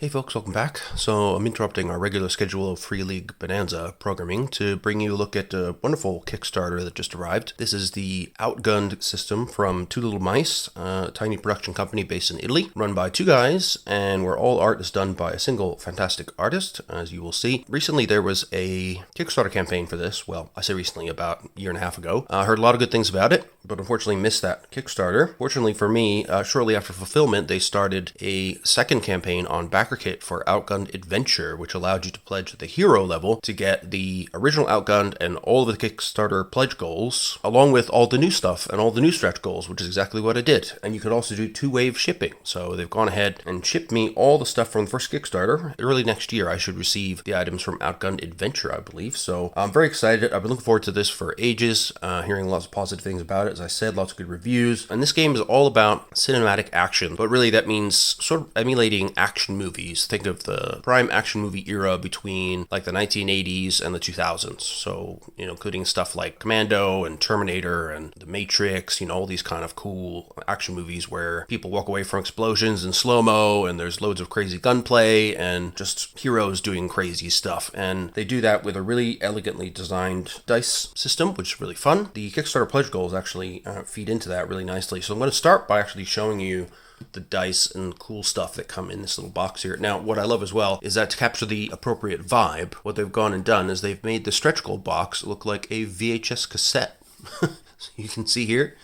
Hey folks, welcome back. So I'm interrupting our regular schedule of free League Bonanza programming to bring you a look at a wonderful Kickstarter that just arrived. This is the Outgunned system from Two Little Mice, a tiny production company based in Italy, run by two guys, and where all art is done by a single fantastic artist, as you will see. Recently there was a Kickstarter campaign for this. Well, I say recently, about a year and a half ago. I heard a lot of good things about it, but unfortunately missed that Kickstarter. Fortunately for me, shortly after fulfillment, they started a second campaign on backer kit for Outgunned Adventure, which allowed you to pledge at the hero level to get the original Outgunned and all of the Kickstarter pledge goals, along with all the new stuff and all the new stretch goals, which is exactly what I did. And you could also do two-wave shipping. So they've gone ahead and shipped me all the stuff from the first Kickstarter. Early next year, I should receive the items from Outgunned Adventure, I believe. So I'm very excited. I've been looking forward to this for ages, hearing lots of positive things about it. As I said, lots of good reviews. And this game is all about cinematic action, but really that means sort of emulating action movies. Think of the prime action movie era between like the 1980s and the 2000s. So, including stuff like Commando and Terminator and The Matrix, all these kind of cool action movies where people walk away from explosions in slow-mo and there's loads of crazy gunplay and just heroes doing crazy stuff. And they do that with a really elegantly designed dice system, which is really fun. The Kickstarter pledge goals actually feed into that really nicely. So I'm going to start by actually showing you the dice and cool stuff that come in this little box here. Now, what I love as well is that to capture the appropriate vibe, what they've gone and done is they've made the stretch goal box look like a VHS cassette. So you can see here,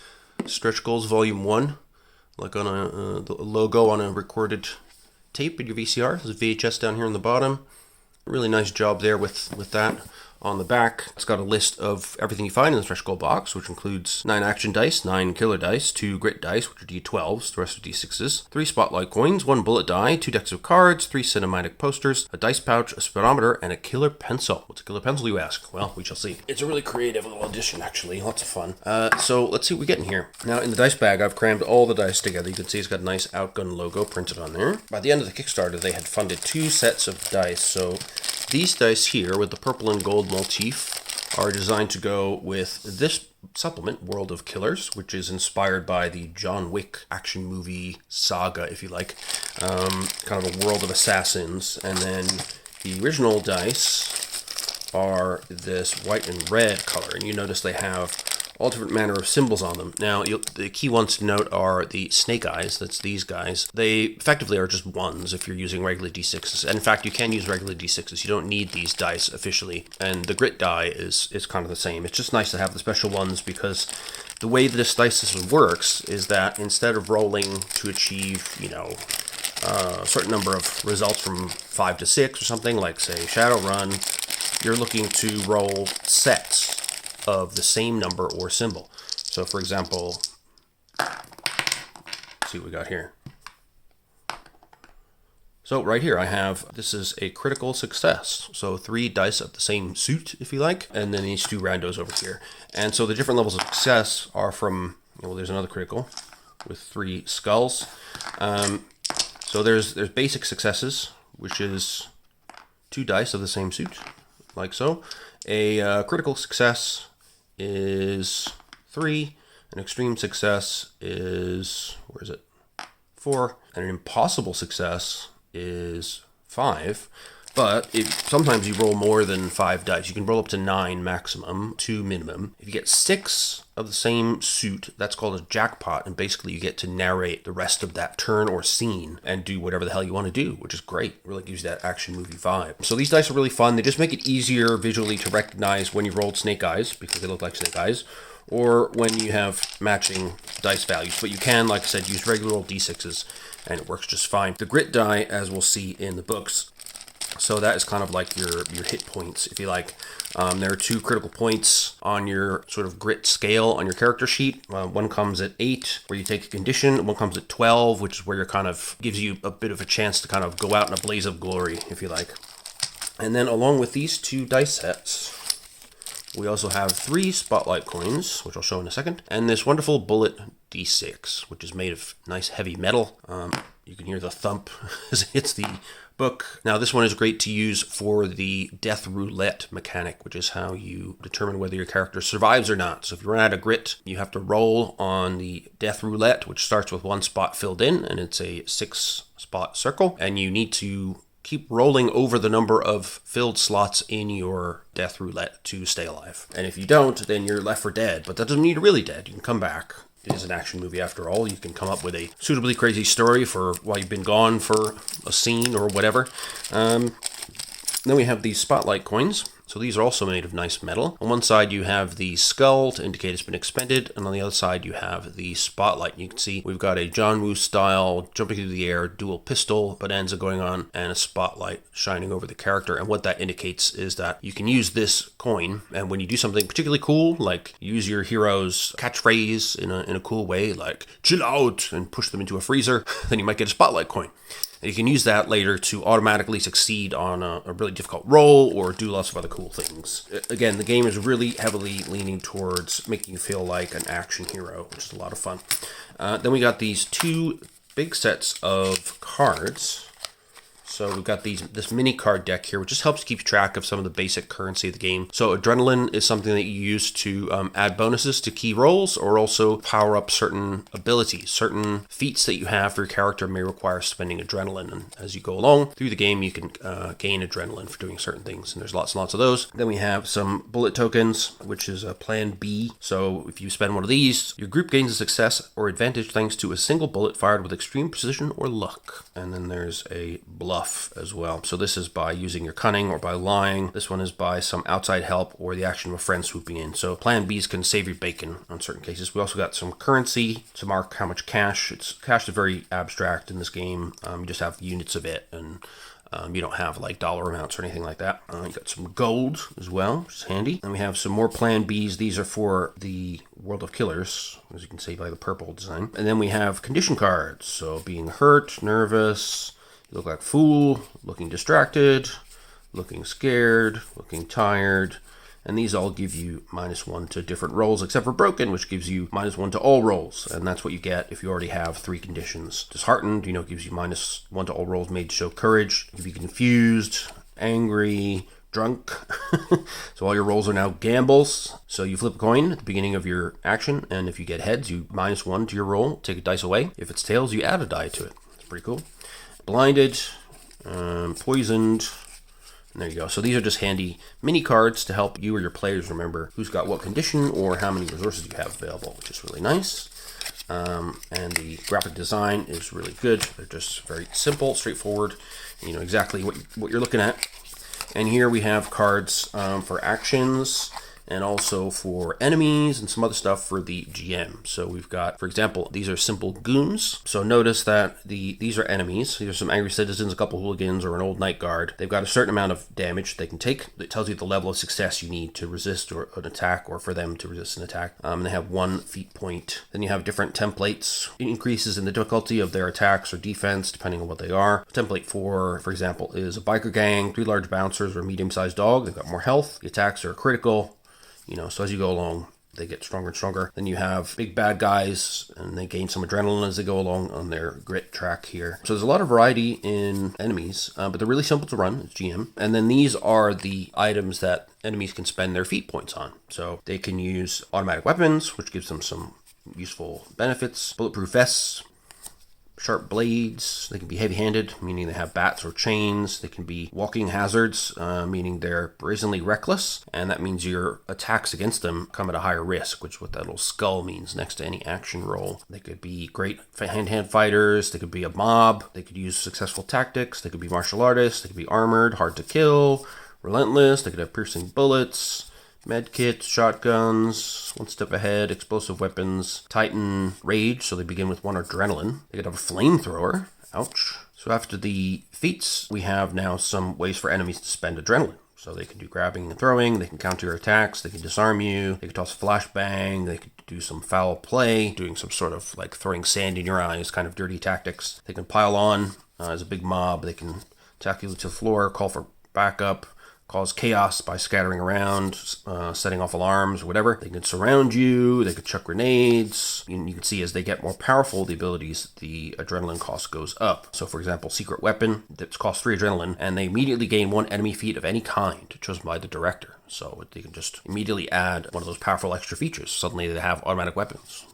Stretch Goals Volume 1, like on the logo on a recorded tape in your VCR. There's a VHS down here on the bottom. Really nice job there with that. On the back, it's got a list of everything you find in the stretch goal box, which includes 9 action dice, 9 killer dice, 2 grit dice, which are d12s, the rest are d6s, 3 spotlight coins, 1 bullet die, 2 decks of cards, 3 cinematic posters, a dice pouch, a speedometer, and a killer pencil. What's a killer pencil, you ask? Well, we shall see. It's a really creative little addition, actually. Lots of fun. So let's see what we get in here. Now, in the dice bag, I've crammed all the dice together. You can see it's got a nice Outgun logo printed on there. By the end of the Kickstarter, they had funded 2 sets of dice, so these dice here with the purple and gold motif are designed to go with this supplement, World of Killers, which is inspired by the John Wick action movie saga, if you like. Kind of a world of assassins. And then the original dice are this white and red color. And you notice they have all different manner of symbols on them. Now, the key ones to note are the snake eyes, that's these guys. They effectively are just ones if you're using regular d6s. And in fact, you can use regular d6s. You don't need these dice officially. And the grit die is kind of the same. It's just nice to have the special ones because the way this dice system works is that instead of rolling to achieve, a certain number of results from 5 to 6 or something, like say Shadowrun, you're looking to roll sets of the same number or symbol. So for example, let's see what we got here. So right here I have, this is a critical success. So 3 dice of the same suit, if you like, and then these 2 randos over here. And so the different levels of success are from, there's another critical with 3 skulls. So there's basic successes, which is 2 dice of the same suit, like so. A critical success is 3, an extreme success is, 4, and an impossible success is 5. But sometimes you roll more than 5 dice. You can roll up to 9 maximum, 2 minimum. If you get 6 of the same suit, that's called a jackpot, and basically you get to narrate the rest of that turn or scene and do whatever the hell you want to do, which is great. It really gives you that action movie vibe. So these dice are really fun. They just make it easier visually to recognize when you rolled snake eyes, because they look like snake eyes, or when you have matching dice values. But you can, like I said, use regular old d6s, and it works just fine. The grit die, as we'll see in the books, so that is kind of like your hit points, if you like. There are 2 critical points on your sort of grit scale on your character sheet. One comes at 8, where you take a condition. One comes at 12, which is where you're kind of, gives you a bit of a chance to kind of go out in a blaze of glory, if you like. And then along with these 2 dice sets, we also have 3 spotlight coins, which I'll show in a second, and this wonderful bullet d6, which is made of nice heavy metal. You can hear the thump as it hits the book. Now, this one is great to use for the death roulette mechanic, which is how you determine whether your character survives or not. So if you run out of grit, you have to roll on the death roulette, which starts with 1 spot filled in, and it's a 6-spot circle. And you need to keep rolling over the number of filled slots in your death roulette to stay alive. And if you don't, then you're left for dead. But that doesn't mean you're really dead. You can come back. It is an action movie after all. You can come up with a suitably crazy story for while you've been gone for a scene or whatever. Then we have these spotlight coins. So these are also made of nice metal. On one side you have the skull to indicate it's been expended, and on the other side you have the spotlight. You can see we've got a John Woo style jumping through the air, dual pistol bonanza going on, and a spotlight shining over the character. And what that indicates is that you can use this coin, and when you do something particularly cool, like use your hero's catchphrase in a cool way, like chill out, and push them into a freezer, then you might get a spotlight coin. And you can use that later to automatically succeed on a really difficult roll or do lots of other cool things. Again, the game is really heavily leaning towards making you feel like an action hero, which is a lot of fun. Then we got these 2 big sets of cards. So we've got this mini card deck here, which just helps keep track of some of the basic currency of the game. So adrenaline is something that you use to add bonuses to key rolls, or also power up certain abilities. Certain feats that you have for your character may require spending adrenaline. And as you go along through the game, you can gain adrenaline for doing certain things. And there's lots and lots of those. Then we have some bullet tokens, which is a plan B. So if you spend one of these, your group gains a success or advantage thanks to a single bullet fired with extreme precision or luck. And then there's a bluff as well. So this is by using your cunning or by lying. This one is by some outside help or the action of a friend swooping in. So plan Bs can save your bacon on certain cases. We also got some currency to mark how much cash. Cash is very abstract in this game. You just have units of it, and you don't have like dollar amounts or anything like that. You got some gold as well, which is handy. And we have some more plan Bs. These are for the World of Killers, as you can see by the purple design. And then we have condition cards. So being hurt, nervous, you look like a fool, looking distracted, looking scared, looking tired, and these all give you -1 to different rolls, except for broken, which gives you -1 to all rolls, and that's what you get if you already have 3 conditions. Disheartened, gives you -1 to all rolls made to show courage. You can be confused, angry, drunk. So all your rolls are now gambles. So you flip a coin at the beginning of your action, and if you get heads, you -1 to your roll, take a dice away. If it's tails, you add a die to it. It's pretty cool. Blinded, poisoned, and there you go. So these are just handy mini cards to help you or your players remember who's got what condition or how many resources you have available, which is really nice. And the graphic design is really good. They're just very simple, straightforward. You know exactly what you're looking at. And here we have cards for actions, and also for enemies and some other stuff for the GM. So we've got, for example, these are simple goons. So notice that these are enemies. These are some angry citizens, a couple hooligans, or an old night guard. They've got a certain amount of damage they can take. It tells you the level of success you need to resist or an attack, or for them to resist an attack. And they have 1 feat point. Then you have different templates. It increases in the difficulty of their attacks or defense, depending on what they are. Template 4, for example, is a biker gang, 3 large bouncers, or a medium-sized dog. They've got more health. The attacks are critical. So as you go along, they get stronger and stronger. Then you have big bad guys, and they gain some adrenaline as they go along on their grit track here. So there's a lot of variety in enemies, but they're really simple to run. It's GM. And then these are the items that enemies can spend their feat points on. So they can use automatic weapons, which gives them some useful benefits. Bulletproof vests. Sharp blades. They can be heavy-handed, meaning they have bats or chains. They can be walking hazards, meaning they're brazenly reckless, and that means your attacks against them come at a higher risk, which is what that little skull means next to any action roll. They could be great hand-to-hand fighters. They could be a mob. They could use successful tactics. They could be martial artists. They could be armored, hard to kill, relentless. They could have piercing bullets. Medkits, shotguns, 1 step ahead, explosive weapons, Titan, rage, so they begin with 1 adrenaline. They could have a flamethrower, ouch. So after the feats, we have now some ways for enemies to spend adrenaline. So they can do grabbing and throwing, they can counter your attacks, they can disarm you, they can toss a flashbang, they can do some foul play, doing some sort of like throwing sand in your eyes, kind of dirty tactics. They can pile on as a big mob, they can tackle you to the floor, call for backup, cause chaos by scattering around, setting off alarms or whatever. They can surround you, they can chuck grenades. You can see as they get more powerful, the abilities, the adrenaline cost goes up. So for example, secret weapon that costs 3 adrenaline, and they immediately gain 1 enemy feat of any kind chosen by the director. So they can just immediately add one of those powerful extra features. Suddenly they have automatic weapons,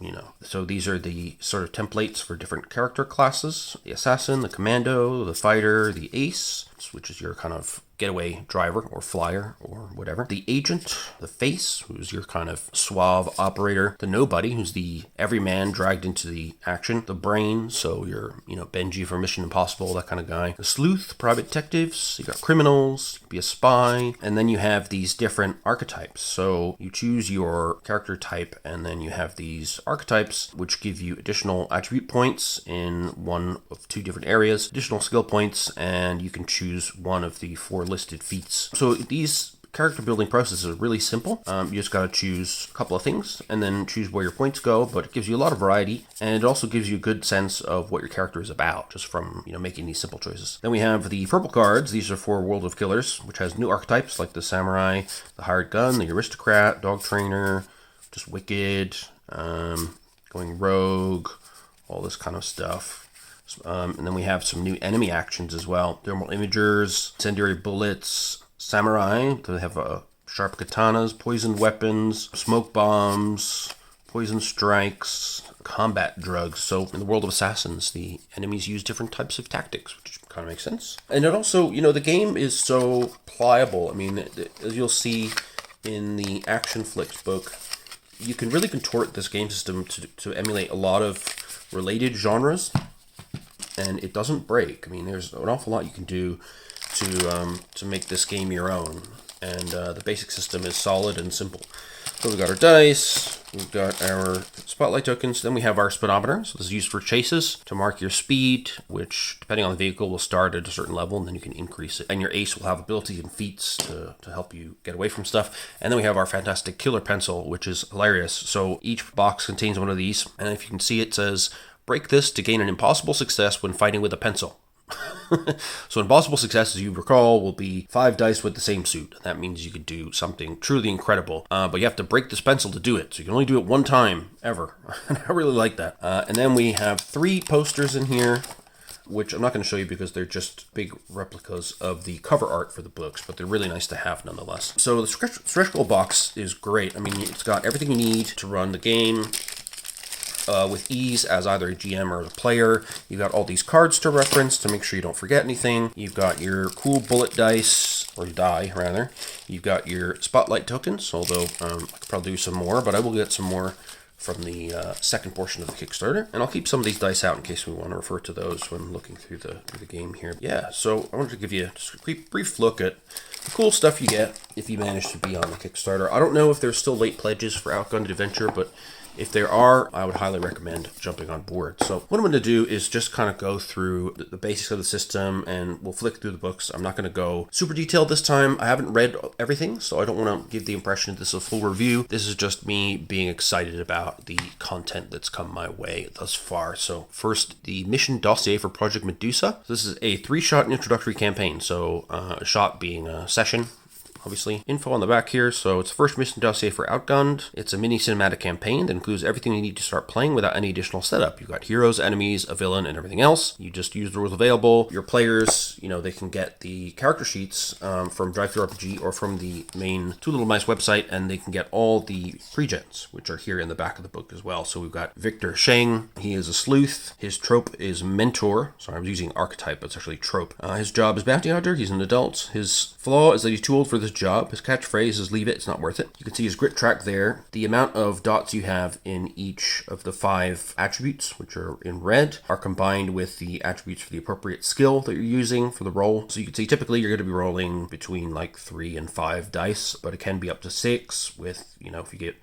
So these are the sort of templates for different character classes. The assassin, the commando, the fighter, the ace, which is your kind of getaway driver or flyer or whatever. The agent, the face, who's your kind of suave operator. The nobody, who's the everyman dragged into the action. The brain, so you're, Benji from Mission Impossible, that kind of guy. The sleuth, private detectives. You got criminals, you can be a spy. And then you have these different archetypes. So you choose your character type, and then you have these archetypes, which give you additional attribute points in one of 2 different areas, additional skill points, and you can choose one of the 4 listed feats. So these character building processes are really simple. You just got to choose a couple of things and then choose where your points go, but it gives you a lot of variety, and it also gives you a good sense of what your character is about just from making these simple choices. Then we have the purple cards. These are for World of Killers, which has new archetypes like the samurai, the hired gun, the aristocrat, dog trainer, just wicked, going rogue, all this kind of stuff. And then we have some new enemy actions as well. Thermal imagers, incendiary bullets, samurai. They have sharp katanas, poisoned weapons, smoke bombs, poison strikes, combat drugs. So in the world of assassins, the enemies use different types of tactics, which kind of makes sense. And it also, the game is so pliable. I mean, as you'll see in the Action Flicks book, you can really contort this game system to emulate a lot of related genres. And it doesn't break. I mean, there's an awful lot you can do to make this game your own. And the basic system is solid and simple. So we've got our dice, we've got our spotlight tokens, then we have our speedometer. So this is used for chases to mark your speed, which depending on the vehicle will start at a certain level, and then you can increase it. And your ace will have abilities and feats to help you get away from stuff. And then we have our fantastic killer pencil, which is hilarious. So each box contains one of these, and if you can see, it says, break this to gain an impossible success when fighting with a pencil. So impossible success, as you recall, will be 5 dice with the same suit. That means you could do something truly incredible, but you have to break this pencil to do it. So you can only do it 1 time ever. I really like that. And then we have 3 posters in here, which I'm not going to show you because they're just big replicas of the cover art for the books, but they're really nice to have nonetheless. So the stretch goal box is great. I mean, it's got everything you need to run the game with ease as either a GM or a player. You've got all these cards to reference to make sure you don't forget anything. You've got your cool bullet dice, or die rather. You've got your spotlight tokens, although I could probably do some more, but I will get some more from the second portion of the Kickstarter. And I'll keep some of these dice out in case we want to refer to those when looking through the game here. Yeah, so I wanted to give you just a brief look at the cool stuff you get if you manage to be on the Kickstarter. I don't know if there's still late pledges for Outgunned Adventure, but if there are, I would highly recommend jumping on board. So what I'm going to do is just kind of go through the basics of the system, and we'll flick through the books. I'm not going to go super detailed this time. I haven't read everything, so I don't want to give the impression that this is a full review. This is just me being excited about the content that's come my way thus far. So first, the mission dossier for Project Medusa. This is a 3-shot introductory campaign. So a shot being a session. Obviously, info on the back here. So it's the first mission dossier for Outgunned. It's a mini cinematic campaign that includes everything you need to start playing without any additional setup. You've got heroes, enemies, a villain, and everything else. You just use the rules available. Your players, they can get the character sheets from DriveThruRPG or from the main Two Little Mice website, and they can get all the pre-gens, which are here in the back of the book as well. So we've got Victor Sheng. He is a sleuth. His trope is mentor. Sorry, I was using archetype, but it's actually trope. His job is bounty hunter. He's an adult. His flaw is that he's too old for this job. His catchphrase is leave it, it's not worth it. You can see his grit track there. The amount of dots you have in each of the 5 attributes, which are in red, are combined with the attributes for the appropriate skill that you're using for the roll. So you can see typically you're going to be rolling between like 3 and 5 dice, but it can be up to 6 with, if you get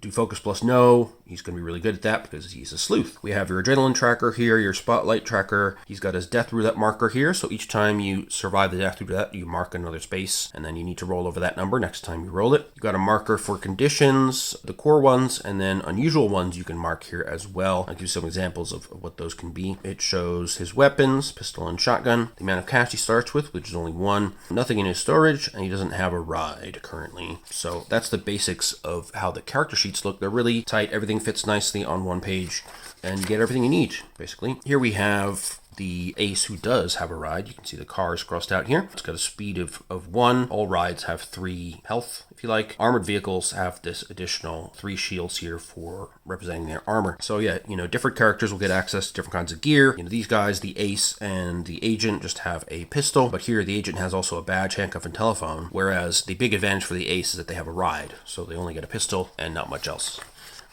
do focus plus no. He's going to be really good at that because he's a sleuth. We have your adrenaline tracker here, your spotlight tracker. He's got his death roulette marker here. So each time you survive the death roulette, you mark another space, and then you need to roll over that number next time you roll it. You've got a marker for conditions, the core ones, and then unusual ones you can mark here as well. I'll give you some examples of what those can be. It shows his weapons, pistol and shotgun, the amount of cash he starts with, which is only 1, nothing in his storage, and he doesn't have a ride currently. So that's the basics of how the character sheets look. They're really tight. Everything fits nicely on one page, and you get everything you need, basically. Here we have the ace who does have a ride. You can see the cars crossed out here. It's got a speed of 1. All rides have 3 health, if you like. Armored vehicles have this additional 3 shields here for representing their armor. So yeah, different characters will get access to different kinds of gear. These guys, the ace and the agent, just have a pistol, but here the agent has also a badge, handcuff, and telephone, whereas the big advantage for the ace is that they have a ride, so they only get a pistol and not much else.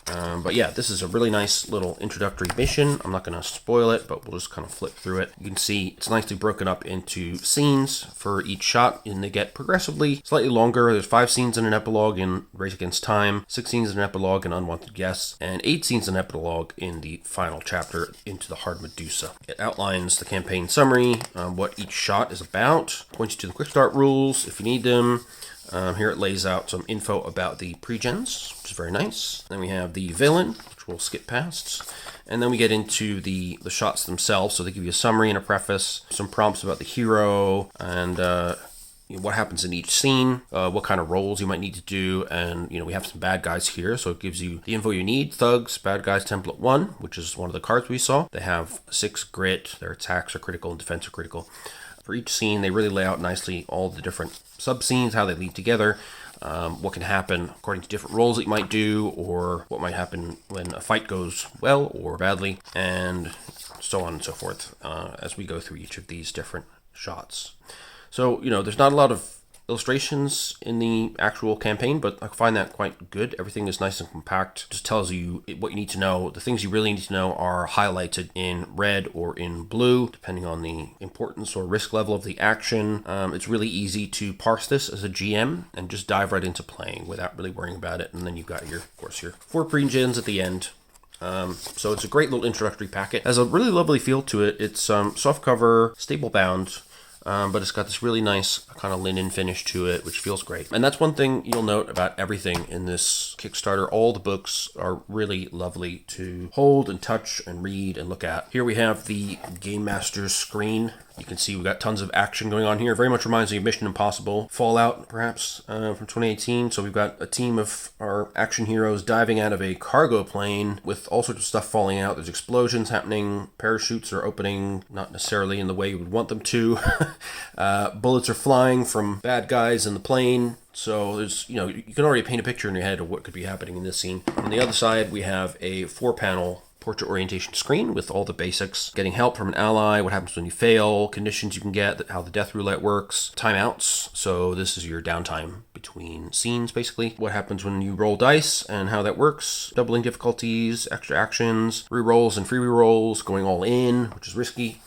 But yeah, this is a really nice little introductory mission. I'm not going to spoil it, but we'll just kind of flip through it. You can see it's nicely broken up into scenes for each shot, and they get progressively slightly longer. There's 5 scenes in an epilogue in Race Against Time, 6 scenes in an epilogue in Unwanted Guests, and 8 scenes in an epilogue in the final chapter, Into the Hard Medusa. It outlines the campaign summary, what each shot is about, points you to the quick start rules if you need them. Here it lays out some info about the pre-gens, which is very nice. Then we have the villain, which we'll skip past. And then we get into the shots themselves. So they give you a summary and a preface, some prompts about the hero, and what happens in each scene, what kind of roles you might need to do, and we have some bad guys here, so it gives you the info you need. Thugs, bad guys, template 1, which is one of the cards we saw. They have 6 grit, their attacks are critical and defense are critical. For each scene, they really lay out nicely all the different sub-scenes, how they lead together, what can happen according to different roles that you might do, or what might happen when a fight goes well or badly, and so on and so forth, as we go through each of these different shots. So, there's not a lot of illustrations in the actual campaign, but I find that quite good. Everything is nice and compact. Just tells you what you need to know. The things you really need to know are highlighted in red or in blue, depending on the importance or risk level of the action. It's really easy to parse this as a GM and just dive right into playing without really worrying about it. And then you've got your 4 pre-gens at the end. So it's a great little introductory packet. It has a really lovely feel to it. It's softcover, staple bound, but it's got this really nice kind of linen finish to it, which feels great. And that's one thing you'll note about everything in this Kickstarter. All the books are really lovely to hold and touch and read and look at. Here we have the Game Master's screen. You can see we've got tons of action going on here. Very much reminds me of Mission Impossible, Fallout, perhaps, from 2018. So we've got a team of our action heroes diving out of a cargo plane with all sorts of stuff falling out. There's explosions happening. Parachutes are opening, not necessarily in the way you would want them to. Bullets are flying from bad guys in the plane. So there's, you can already paint a picture in your head of what could be happening in this scene. On the other side, we have a 4-panel portrait orientation screen with all the basics: getting help from an ally, what happens when you fail, conditions you can get, how the death roulette works, timeouts. So this is your downtime between scenes, basically. What happens when you roll dice and how that works, doubling difficulties, extra actions, rerolls and free rerolls, going all in, which is risky.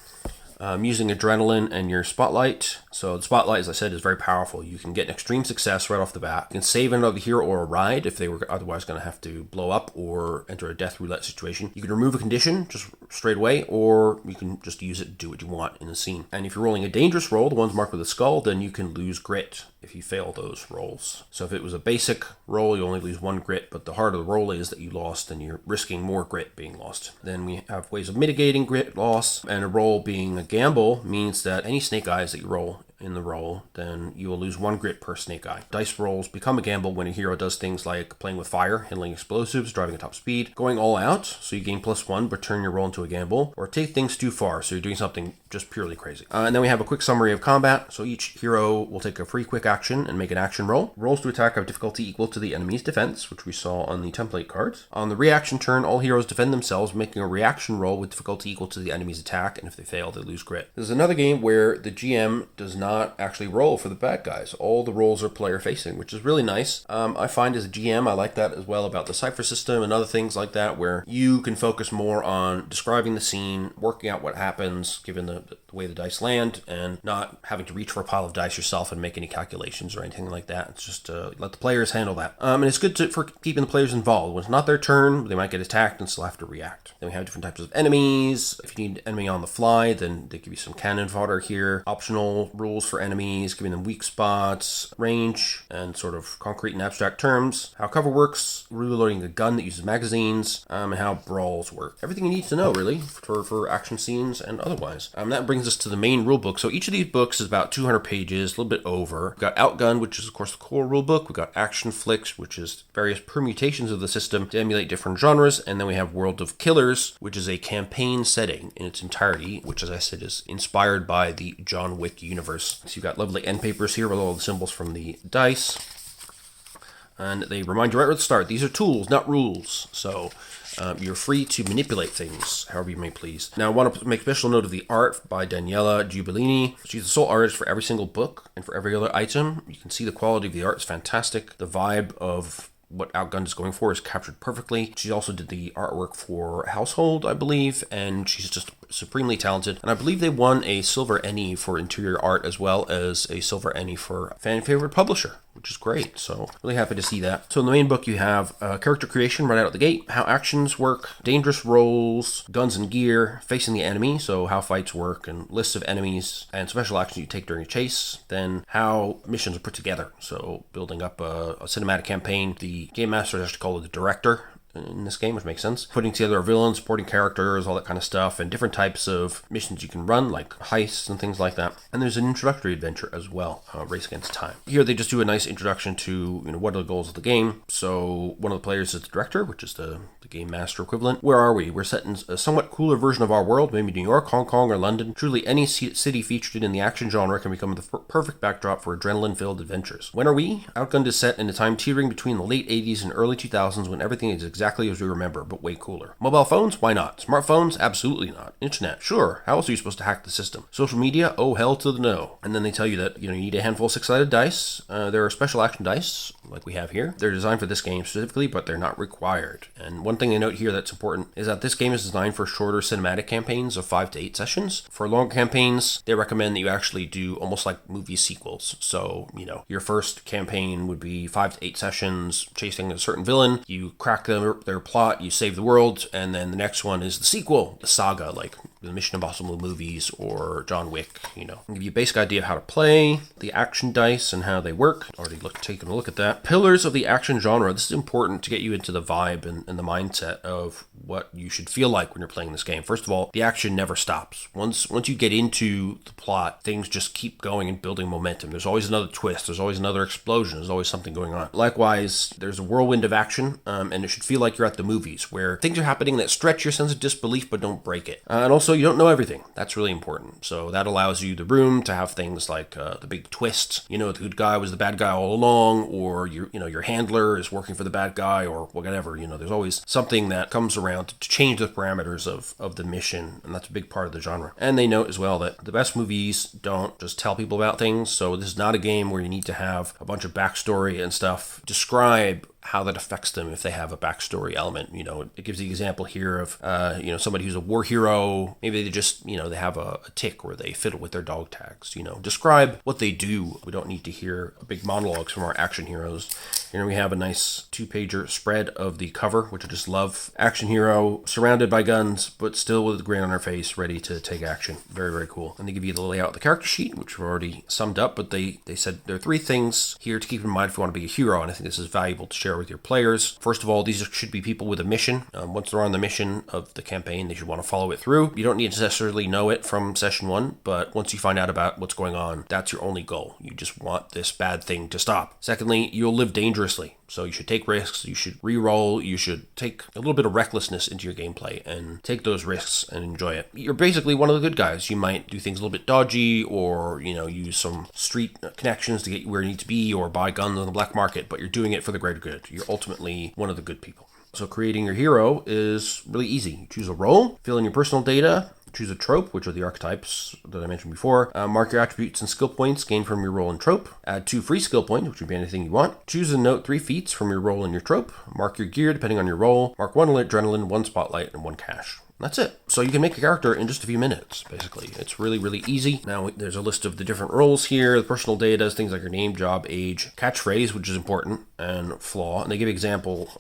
Using adrenaline and your spotlight. So the spotlight, as I said, is very powerful. You can get an extreme success right off the bat. You can save another hero or a ride if they were otherwise going to have to blow up or enter a death roulette situation. You can remove a condition just straight away, or you can just use it to do what you want in the scene. And if you're rolling a dangerous roll, the ones marked with a skull, then you can lose grit if you fail those rolls. So if it was a basic roll, you only lose 1 grit, but the harder the roll is that you lost, and you're risking more grit being lost. Then we have ways of mitigating grit loss, and a roll being a gamble means that any snake eyes that you roll in the roll, then you will lose 1 grit per snake eye. Dice rolls become a gamble when a hero does things like playing with fire, handling explosives, driving at top speed, going all out, so you gain +1 but turn your roll into a gamble, or take things too far, so you're doing something just purely crazy. And then we have a quick summary of combat. So each hero will take a free quick action and make an action roll. Rolls to attack have difficulty equal to the enemy's defense, which we saw on the template cards. On the reaction turn, all heroes defend themselves, making a reaction roll with difficulty equal to the enemy's attack, and if they fail, they lose grit. This is another game where the GM does not not actually roll for the bad guys. All the rolls are player facing, which is really nice. I find as a GM, I like that as well about the cipher system and other things like that, where you can focus more on describing the scene, working out what happens given the way the dice land, and not having to reach for a pile of dice yourself and make any calculations or anything like that. It's just let the players handle that. And it's good for keeping the players involved. When it's not their turn, they might get attacked and still have to react. Then we have different types of enemies. If you need an enemy on the fly, then they give you some cannon fodder here. Optional rules for enemies, giving them weak spots, range, and sort of concrete and abstract terms. How cover works, reloading a gun that uses magazines, and how brawls work. Everything you need to know, really, for action scenes and otherwise. That brings us to the main rule book. So each of these books is about 200 pages, a little bit over. We've got Outgunned, which is, of course, the core rule book. We've got Action Flicks, which is various permutations of the system to emulate different genres. And then we have World of Killers, which is a campaign setting in its entirety, which, as I said, is inspired by the John Wick universe. So you've got lovely end papers here with all the symbols from the dice. And they remind you right at the start, these are tools, not rules. So you're free to manipulate things however you may please. Now, I want to make special note of the art by Daniela Giubellini. She's the sole artist for every single book and for every other item. You can see the quality of the art is fantastic. The vibe of what Outgunned is going for is captured perfectly. She also did the artwork for Household, I believe, and she's just supremely talented. And I believe they won a Silver Ennie for interior art as well as a Silver Ennie for fan favorite publisher, which is great. So really happy to see that. So in the main book, you have character creation right out of the gate, how actions work, dangerous rolls, guns and gear, facing the enemy, so how fights work, and lists of enemies and special actions you take during a chase. Then how missions are put together, so building up a cinematic campaign. The game master is actually called the director in this game, which makes sense. Putting together a villain, supporting characters, all that kind of stuff, and different types of missions you can run, like heists and things like that. And there's an introductory adventure as well, Race Against Time. Here they just do a nice introduction to what are the goals of the game. So one of the players is the director, which is the game master equivalent. Where are we? We're set in a somewhat cooler version of our world, maybe New York, Hong Kong, or London. Truly any city featured in the action genre can become the perfect backdrop for adrenaline-filled adventures. When are we? Outgunned is set in a time teetering between the late 80s and early 2000s when everything is exactly as we remember, but way cooler. Mobile phones? Why not? Smartphones? Absolutely not. Internet? Sure. How else are you supposed to hack the system? Social media? Oh, hell to the no. And then they tell you that you need a handful of 6-sided dice. There are special action dice, like we have here. They're designed for this game specifically, but they're not required. And one thing they note here that's important is that this game is designed for shorter cinematic campaigns of 5 to 8 sessions. For longer campaigns, they recommend that you actually do almost like movie sequels. So, your first campaign would be 5 to 8 sessions chasing a certain villain. You crack their plot, you save the world, and then the next one is the sequel, the saga, like the Mission Impossible movies or John Wick, Give you a basic idea of how to play, the action dice and how they work. Already taken a look at that. Pillars of the action genre. This is important to get you into the vibe and the mindset of what you should feel like when you're playing this game. First of all, the action never stops. Once you get into the plot, things just keep going and building momentum. There's always another twist. There's always another explosion. There's always something going on. Likewise, there's a whirlwind of action, and it should feel like you're at the movies, where things are happening that stretch your sense of disbelief but don't break it. And also, you don't know everything. That's really important. So that allows you the room to have things like the big twist. The good guy was the bad guy all along, or your handler is working for the bad guy, or whatever. There's always something that comes around to change the parameters of the mission, and that's a big part of the genre. And they note as well that the best movies don't just tell people about things, so this is not a game where you need to have a bunch of backstory and stuff. Describe how that affects them if they have a backstory element. It gives the example here of, somebody who's a war hero. Maybe they just, they have a tick where they fiddle with their dog tags. Describe what they do. We don't need to hear big monologues from our action heroes. Here we have a nice 2-pager spread of the cover, which I just love. Action hero surrounded by guns, but still with a grin on her face, ready to take action. Very, very cool. And they give you the layout of the character sheet, which we've already summed up, but they said there are 3 things here to keep in mind if you want to be a hero, and I think this is valuable to share with your players. First of all, these should be people with a mission. Once they're on the mission of the campaign, they should want to follow it through. You don't need to necessarily know it from session 1, but once you find out about what's going on, that's your only goal. You just want this bad thing to stop. Secondly, you'll live dangerously. So you should take risks, you should re-roll, you should take a little bit of recklessness into your gameplay and take those risks and enjoy it. You're basically one of the good guys. You might do things a little bit dodgy, or, use some street connections to get you where you need to be, or buy guns on the black market, but you're doing it for the greater good. You're ultimately one of the good people. So creating your hero is really easy. You choose a role, fill in your personal data, Choose a trope, which are the archetypes that I mentioned before. Mark your attributes and skill points gained from your role and trope. Add 2 free skill points, which would be anything you want. Choose and note 3 feats from your role and your trope. Mark your gear depending on your role. Mark 1 adrenaline, 1 spotlight, and 1 cash. That's it. So you can make a character in just a few minutes, basically. It's really, really easy. Now, there's a list of the different roles here. The personal data is things like your name, job, age, catchphrase, which is important, and flaw. And they give examples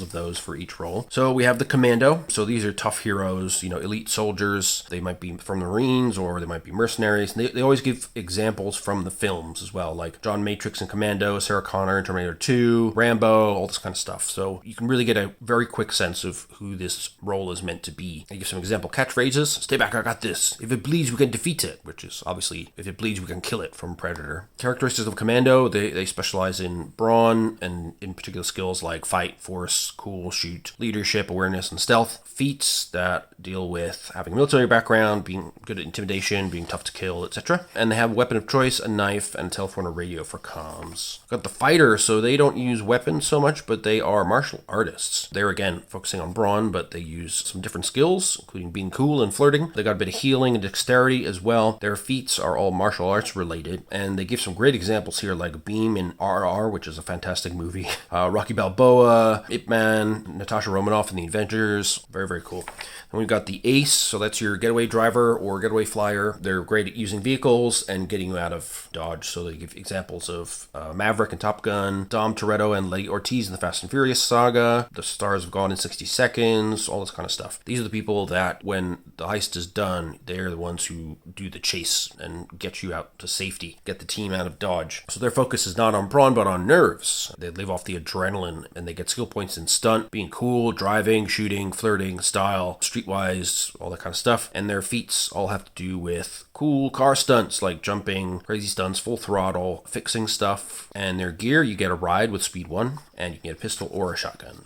of those for each role. So we have the commando. So these are tough heroes, elite soldiers. They might be from the Marines or they might be mercenaries. And they always give examples from the films as well, like John Matrix in Commando, Sarah Connor in Terminator 2, Rambo, all this kind of stuff. So you can really get a very quick sense of who this role is meant to be. I give some example catchphrases. Stay back, I got this. If it bleeds, we can defeat it, which is obviously, if it bleeds, we can kill it from Predator. Characteristics of Commando, they specialize in brawn and in particular skills like fight, force, cool, shoot, leadership, awareness, and stealth. Feats that deal with having a military background, being good at intimidation, being tough to kill, etc. And they have a weapon of choice, a knife, and a telephone or radio for comms. Got the fighter, so they don't use weapons so much, but they are martial artists. They're again focusing on brawn, but they use some different skills, including being cool and flirting. They got a bit of healing and dexterity as well. Their feats are all martial arts related, and they give some great examples here, like Beam in RR, which is a fantastic movie. Rocky Balboa, Ip Man, Natasha Romanoff in The Avengers. Very, very cool. And we've got the Ace, so that's your getaway driver or getaway flyer. They're great at using vehicles and getting you out of Dodge. So they give examples of Maverick and Top Gun, Dom Toretto and Letty Ortiz in the Fast and Furious saga, The Stars Have Gone in 60 Seconds, all this kind of stuff. These are the people that when the heist is done, they're the ones who do the chase and get you out to safety, get the team out of Dodge. So their focus is not on brawn, but on nerves. They live off the adrenaline and they get skill points in stunt, being cool, driving, shooting, flirting, style, streetwise, all that kind of stuff. And their feats all have to do with cool car stunts like jumping, crazy stunts, full throttle, fixing stuff. And their gear, you get a ride with speed 1 and you can get a pistol or a shotgun.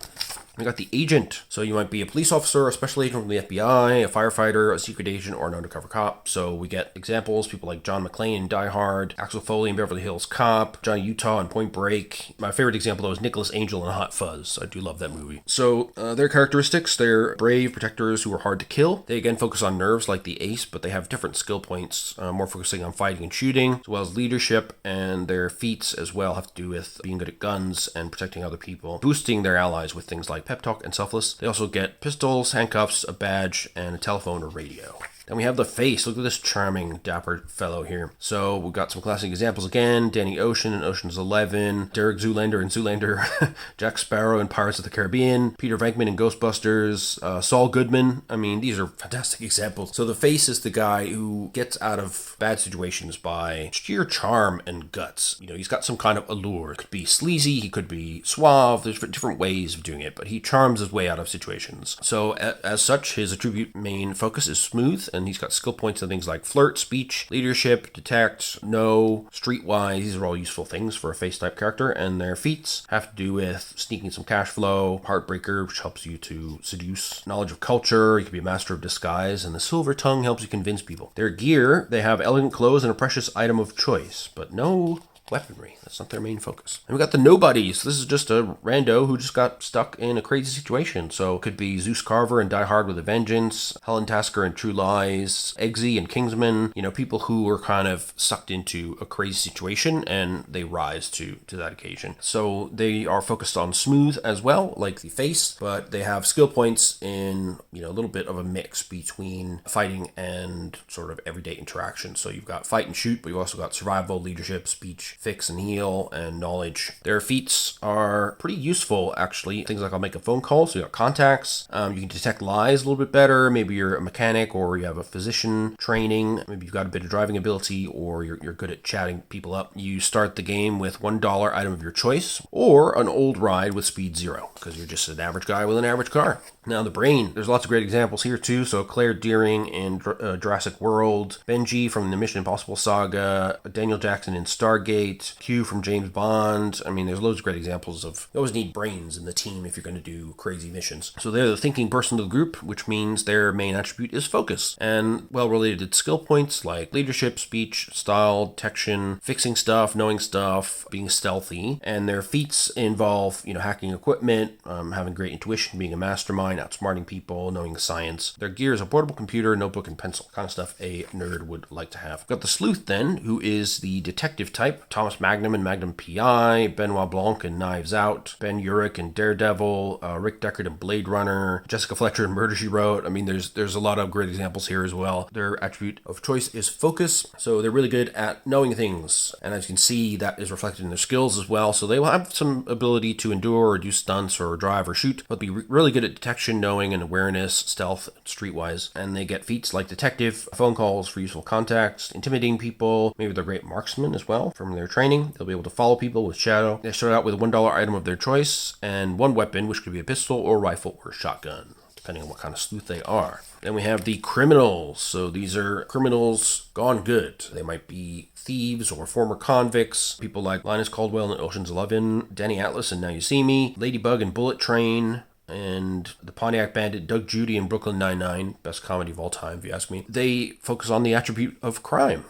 We got the agent. So you might be a police officer, a special agent from the FBI, a firefighter, a secret agent, or an undercover cop. So we get examples, people like John McClane in Die Hard, Axel Foley in Beverly Hills Cop, Johnny Utah in Point Break. My favorite example, though, is Nicholas Angel in Hot Fuzz. I do love that movie. So their characteristics, they're brave protectors who are hard to kill. They again focus on nerves like the Ace, but they have different skill points, more focusing on fighting and shooting, as well as leadership, and their feats as well have to do with being good at guns and protecting other people, boosting their allies with things like pep talk and selfless. They also get pistols, handcuffs, a badge, and a telephone or radio. Then we have the face. Look at this charming, dapper fellow here. So we've got some classic examples again. Danny Ocean in Ocean's 11, Derek Zoolander in Zoolander, Jack Sparrow in Pirates of the Caribbean, Peter Venkman in Ghostbusters, Saul Goodman. I mean, these are fantastic examples. So the face is the guy who gets out of bad situations by sheer charm and guts. He's got some kind of allure. It could be sleazy, he could be suave. There's different ways of doing it, but he charms his way out of situations. So as such, his attribute main focus is smooth, and he's got skill points in things like flirt, speech, leadership, detect, know, streetwise. These are all useful things for a face-type character, and their feats have to do with sneaking some cash flow, heartbreaker, which helps you to seduce, knowledge of culture, you can be a master of disguise, and the silver tongue helps you convince people. Their gear, they have elegant clothes and a precious item of choice, but no weaponry. That's not their main focus. And we got the nobodies. This is just a rando who just got stuck in a crazy situation. So it could be Zeus Carver in Die Hard with a Vengeance, Helen Tasker in True Lies, Eggsy in Kingsman. People who are kind of sucked into a crazy situation and they rise to that occasion. So they are focused on smooth as well, like the face, but they have skill points in, a little bit of a mix between fighting and sort of everyday interaction. So you've got fight and shoot, but you've also got survival, leadership, speech, fix and heal, and knowledge. Their feats are pretty useful, actually. Things like I'll make a phone call, so you got contacts. You can detect lies a little bit better. Maybe you're a mechanic or you have a physician training. Maybe you've got a bit of driving ability or you're good at chatting people up. You start the game with $1 item of your choice or an old ride with speed 0 because you're just an average guy with an average car. Now the brain, there's lots of great examples here too. So Claire Dearing in Jurassic World, Benji from the Mission Impossible saga, Daniel Jackson in Stargate, negotiate, Q from James Bond. I mean, there's loads of great examples of, you always need brains in the team if you're going to do crazy missions. So they're the thinking person of the group, which means their main attribute is focus, and well-related skill points like leadership, speech, style, detection, fixing stuff, knowing stuff, being stealthy. And their feats involve, hacking equipment, having great intuition, being a mastermind, outsmarting people, knowing science. Their gear is a portable computer, notebook, and pencil. Kind of stuff a nerd would like to have. Got the sleuth then, who is the detective type. Thomas Magnum and Magnum P.I., Benoit Blanc in Knives Out, Ben Urich in Daredevil, Rick Deckard in Blade Runner, Jessica Fletcher in Murder, She Wrote. I mean, there's a lot of great examples here as well. Their attribute of choice is focus, so they're really good at knowing things. And as you can see, that is reflected in their skills as well. So they will have some ability to endure or do stunts or drive or shoot, but be really good at detection, knowing, and awareness, stealth, streetwise. And they get feats like detective, phone calls for useful contacts, intimidating people. Maybe they're great marksmen as well from their training. They'll be able to follow people with shadow. They start out with a $1 item of their choice and one weapon, which could be a pistol or rifle or shotgun, depending on what kind of sleuth they are. Then we have the criminals. So these are criminals gone good. They might be thieves or former convicts. People like Linus Caldwell in Ocean's 11, Danny Atlas in Now You See Me, Ladybug in Bullet Train, and the Pontiac Bandit, Doug Judy in Brooklyn Nine-Nine, best comedy of all time, if you ask me. They focus on the attribute of crime,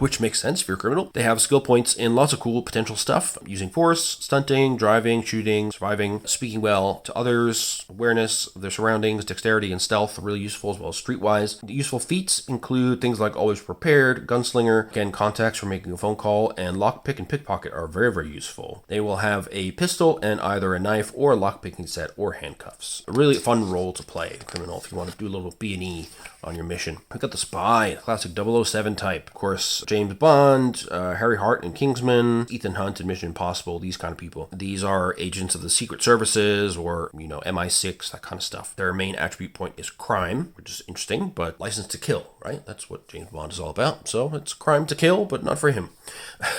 which makes sense if you're a criminal. They have skill points in lots of cool potential stuff, using force, stunting, driving, shooting, surviving, speaking well to others, awareness of their surroundings, dexterity, and stealth are really useful, as well as streetwise. The useful feats include things like always prepared, gunslinger, again, contacts for making a phone call, and lockpick and pickpocket are very, very useful. They will have a pistol and either a knife or a lockpicking set or handcuffs. A really fun role to play, criminal, if you want to do a little B&E on your mission. We've got the spy, classic 007 type. Of course, James Bond, Harry Hart in Kingsman, Ethan Hunt in Mission Impossible, these kind of people. These are agents of the Secret Services or, MI6, that kind of stuff. Their main attribute point is crime, which is interesting, but license to kill, right? That's what James Bond is all about. So it's crime to kill, but not for him.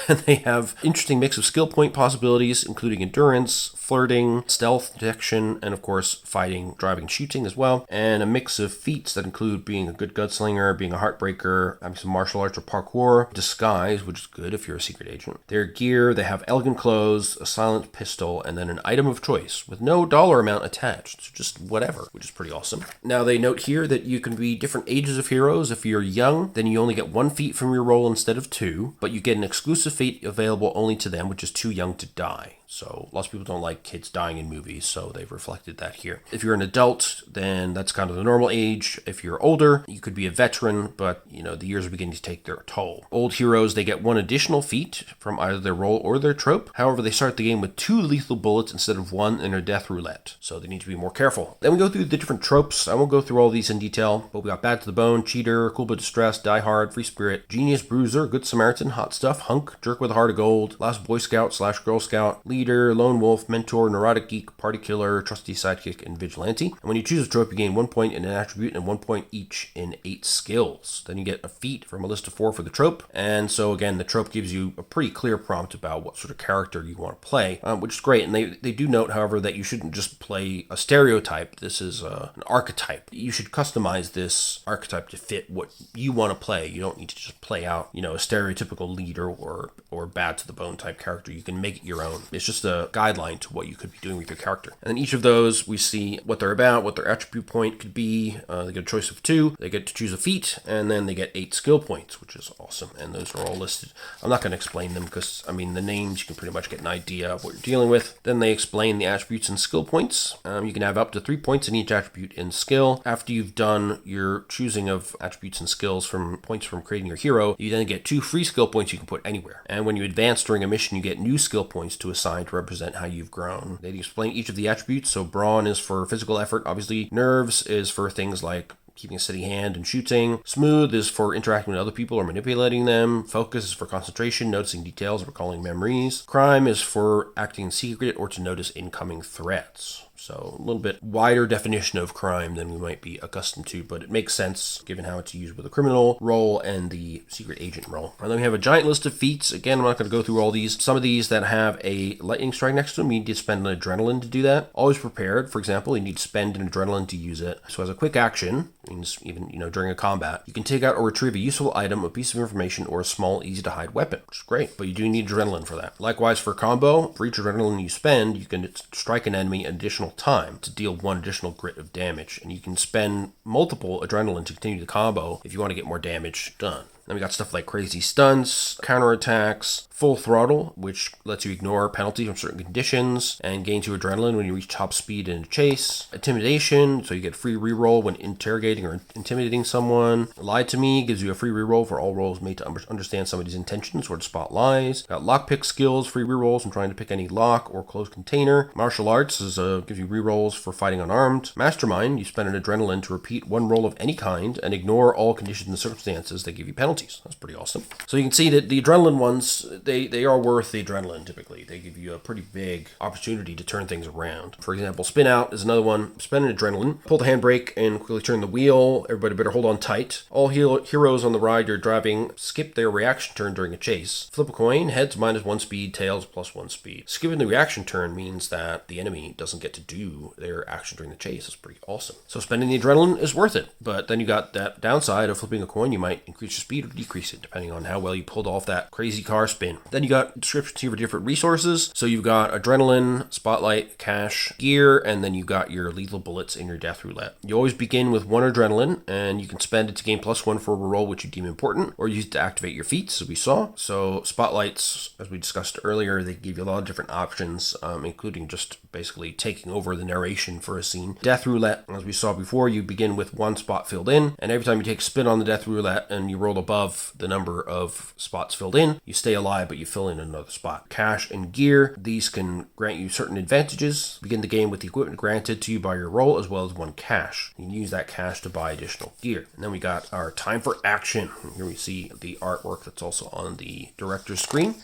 And they have interesting mix of skill point possibilities, including endurance, flirting, stealth, detection, and of course, fighting, driving, and shooting as well. And a mix of feats that include being a good gunslinger, being a heartbreaker, having some martial arts or parkour, disguise, which is good if you're a secret agent. Their gear, they have elegant clothes, a silent pistol, and then an item of choice with no dollar amount attached. So just whatever, which is pretty awesome. Now they note here that you can be different ages of heroes. If you're young, then you only get 1 feat from your role instead of 2, but you get an exclusive feat available only to them, which is too young to die. So lots of people don't like kids dying in movies, so they've reflected that here. If you're an adult, then that's kind of the normal age. If you're older, you could be a veteran, but the years are beginning to take their toll. Old heroes, they get 1 additional feat from either their role or their trope. However, they start the game with 2 lethal bullets instead of 1 in their death roulette, so they need to be more careful. Then we go through the different tropes. I won't go through all these in detail, but we got Bad to the Bone, Cheater, Cool but Distressed, Die Hard, Free Spirit, Genius, Bruiser, Good Samaritan, Hot Stuff, Hunk, Jerk with a Heart of Gold, Last Boy Scout / Girl Scout, Leader, Lone Wolf, Mentor, Neurotic Geek, Party Killer, Trusty Sidekick, and Vigilante. And when you choose a trope, you gain 1 point in an attribute and 1 point each in 8 skills. Then you get a feat from a list of 4 for the trope. And so again, the trope gives you a pretty clear prompt about what sort of character you want to play, which is great. And they do note, however, that you shouldn't just play a stereotype. This is an archetype. You should customize this archetype to fit what you want to play. You don't need to just play out, a stereotypical leader or Bad to the Bone type character. You can make it your own. It's just a guideline to what you could be doing with your character. And then each of those, we see what they're about, what their attribute point could be. They get a choice of 2. They get to choose a feat, and then they get 8 skill points, which is awesome. And those are all listed. I'm not going to explain them because, the names, you can pretty much get an idea of what you're dealing with. Then they explain the attributes and skill points. You can have up to 3 points in each attribute in skill. After you've done your choosing of attributes and skills from points from creating your hero, you then get 2 free skill points you can put anywhere. And when you advance during a mission, you get new skill points to assign to represent how you've grown. They explain each of the attributes. So brawn is for physical effort, obviously. Nerves is for things like keeping a steady hand and shooting. Smooth is for interacting with other people or manipulating them. Focus is for concentration, noticing details, recalling memories. Crime is for acting in secret or to notice incoming threats. So a little bit wider definition of crime than we might be accustomed to, but it makes sense given how it's used with the criminal role and the secret agent role. And then we have a giant list of feats. Again, I'm not going to go through all these. Some of these that have a lightning strike next to them, you need to spend an adrenaline to do that. Always prepared, for example, you need to spend an adrenaline to use it. So as a quick action, means even, during a combat, you can take out or retrieve a useful item, a piece of information, or a small, easy to hide weapon, which is great, but you do need adrenaline for that. Likewise, for combo, for each adrenaline you spend, you can strike an enemy an additional time to deal 1 additional grit of damage, and you can spend multiple adrenaline to continue the combo if you want to get more damage done. Then we got stuff like crazy stunts, counterattacks, full throttle, which lets you ignore penalties from certain conditions and gains you adrenaline when you reach top speed in a chase. Intimidation, so you get free reroll when interrogating or intimidating someone. Lie to me gives you a free reroll for all rolls made to understand somebody's intentions or to spot lies. Got lockpick skills, free rerolls when trying to pick any lock or closed container. Martial arts gives you rerolls for fighting unarmed. Mastermind, you spend an adrenaline to repeat 1 roll of any kind and ignore all conditions and circumstances that give you penalties. That's pretty awesome. So you can see that the adrenaline ones, they are worth the adrenaline typically. They give you a pretty big opportunity to turn things around. For example, spin out is another one. Spend an adrenaline, pull the handbrake and quickly turn the wheel. Everybody better hold on tight. All heroes on the ride you're driving skip their reaction turn during a chase. Flip a coin, heads -1 speed, tails +1 speed. Skipping the reaction turn means that the enemy doesn't get to do their action during the chase. That's pretty awesome. So spending the adrenaline is worth it. But then you got that downside of flipping a coin. You might increase your speed or decrease it depending on how well you pulled off that crazy car spin. Then you got descriptions here for different resources. So you've got adrenaline, spotlight, cash, gear, and then you got your lethal bullets in your death roulette. You always begin with 1 adrenaline, and you can spend it to gain +1 for a roll which you deem important, or use it to activate your feats, as we saw. So spotlights, as we discussed earlier, they give you a lot of different options, including just basically taking over the narration for a scene. Death roulette, as we saw before, you begin with 1 spot filled in, and every time you take a spin on the death roulette and you roll above the number of spots filled in, you stay alive, but you fill in another spot. Cash and gear, these can grant you certain advantages. Begin the game with the equipment granted to you by your roll, as well as 1 cash. You can use that cash to buy additional gear. And then we got our time for action. Here we see the artwork that's also on the director's screen.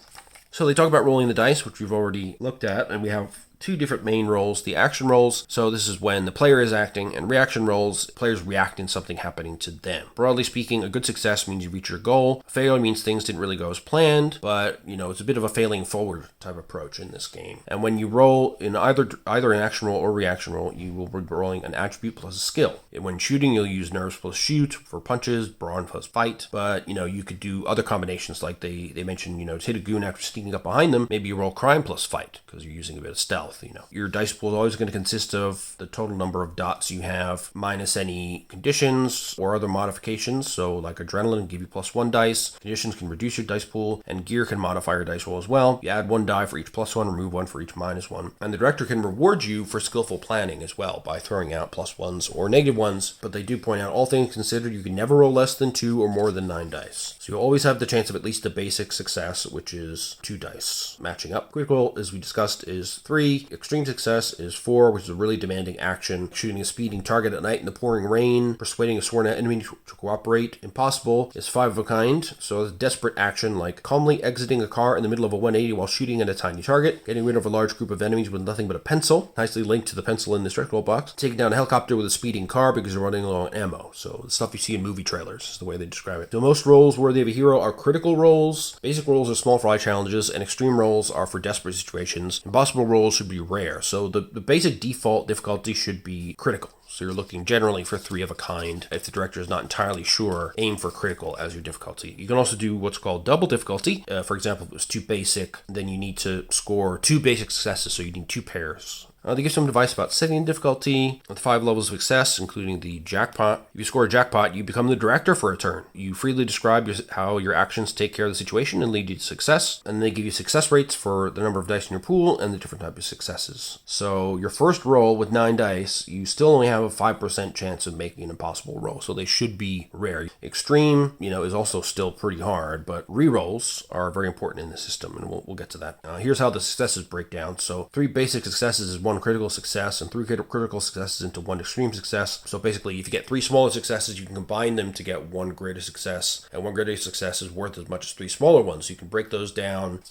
So they talk about rolling the dice, which we've already looked at, and we have 2 different main roles. The action roles, so this is when the player is acting, and reaction roles, players react in something happening to them. Broadly speaking, a good success means you reach your goal. A failure means things didn't really go as planned, but it's a bit of a failing forward type approach in this game. And when you roll in either an action roll or reaction roll, you will be rolling an attribute plus a skill. And when shooting, you'll use nerves plus shoot for punches, brawn plus fight, but you could do other combinations like they mentioned, to hit a goon after sneaking up behind them, maybe you roll crime plus fight because you're using a bit of stealth. Your dice pool is always going to consist of the total number of dots you have minus any conditions or other modifications. So like adrenaline can give you +1 dice, conditions can reduce your dice pool, and gear can modify your dice roll as well. You add 1 die for each +1, remove 1 for each -1. And the director can reward you for skillful planning as well by throwing out +1s or -1s, but they do point out, all things considered, you can never roll less than 2 or more than 9 dice. So you'll always have the chance of at least a basic success, which is 2 dice. Matching up. Critical, as we discussed, is 3. Extreme success is 4, which is a really demanding action. Shooting a speeding target at night in the pouring rain. Persuading a sworn enemy to cooperate. Impossible is 5 of a kind, so it's a desperate action like calmly exiting a car in the middle of a 180 while shooting at a tiny target. Getting rid of a large group of enemies with nothing but a pencil. Nicely linked to the pencil in this rectangle box. Taking down a helicopter with a speeding car because you're running low on ammo. So the stuff you see in movie trailers is the way they describe it. So most rolls worthy of a hero are critical rolls. Basic rolls are small fry challenges, and extreme rolls are for desperate situations. Impossible rolls should be rare. So the basic default difficulty should be critical. So you're looking generally for 3 of a kind. If the director is not entirely sure, aim for critical as your difficulty. You can also do what's called double difficulty. For example, if it was too basic, then you need to score 2 basic successes, so you need 2 pairs. They give some advice about setting difficulty with 5 levels of success, including the jackpot. If you score a jackpot, you become the director for a turn. You freely describe how your actions take care of the situation and lead you to success. And they give you success rates for the number of dice in your pool and the different types of successes. So your first roll with 9 dice, you still only have a 5% chance of making an impossible roll. So they should be rare. Extreme, is also still pretty hard, but rerolls are very important in the system, and we'll get to that. Here's how the successes break down. So 3 basic successes is 1 critical success, and 3 critical successes into 1 extreme success. So basically, if you get 3 smaller successes, you can combine them to get 1 greater success, and 1 greater success is worth as much as 3 smaller ones. So you can break those down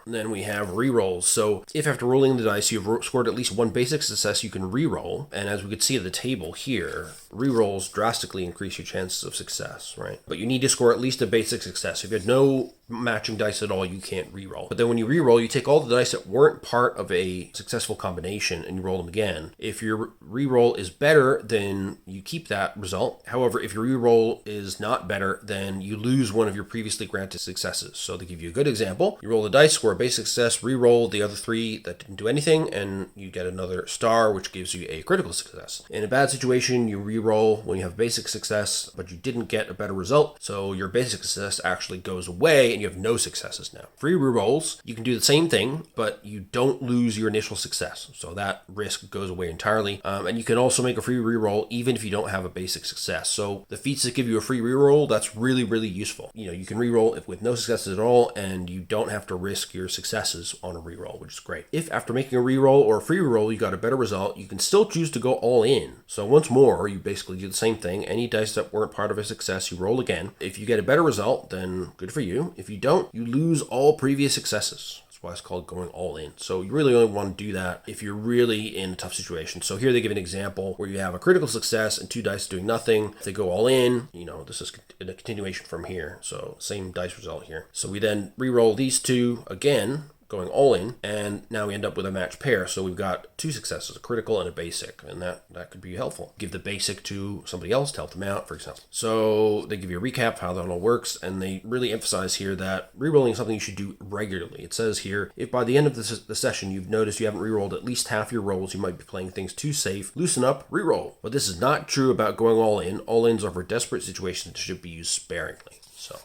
And then we have rerolls. So if after rolling the dice you've scored at least one basic success, you can reroll. And as we could see at the table here, rerolls drastically increase your chances of success, right? But you need to score at least a basic success. If you had no matching dice at all, you can't reroll. But then when you reroll, you take all the dice that weren't part of a successful combination and you roll them again. If your reroll is better, then you keep that result. However, if your reroll is not better, then you lose one of your previously granted successes. So to give you a good example, you roll the dice, score a basic success, reroll the other three that didn't do anything, and you get another star, which gives you a critical success. In a bad situation, you reroll when you have basic success, but you didn't get a better result, so your basic success actually goes away and you have no successes now. Free rerolls, you can do the same thing, but you don't lose your initial success, so that risk goes away entirely. And you can also make a free reroll even if you don't have a basic success. So the feats that give you a free reroll, that's really, really useful. You can reroll with no successes at all, and you don't have to risk your successes on a reroll, which is great. If after making a reroll or a free reroll you got a better result, you can still choose to go all in. So once more, you basically do the same thing. Any dice that weren't part of a success, you roll again. If you get a better result, then good for you. If you don't, you lose all previous successes. Why it's called going all in. So you really only want to do that if you're really in a tough situation. So here they give an example where you have a critical success and two dice doing nothing. If they go all in, this is a continuation from here. So same dice result here. So we then re-roll these two again, going all in, and now we end up with a match pair. So we've got two successes, a critical and a basic, and that could be helpful. Give the basic to somebody else to help them out, for example. So they give you a recap of how that all works, and they really emphasize here that rerolling is something you should do regularly. It says here, if by the end of the session you've noticed you haven't rerolled at least half your rolls, you might be playing things too safe. Loosen up, reroll. But this is not true about going all in. All ins are for desperate situations that should be used sparingly. So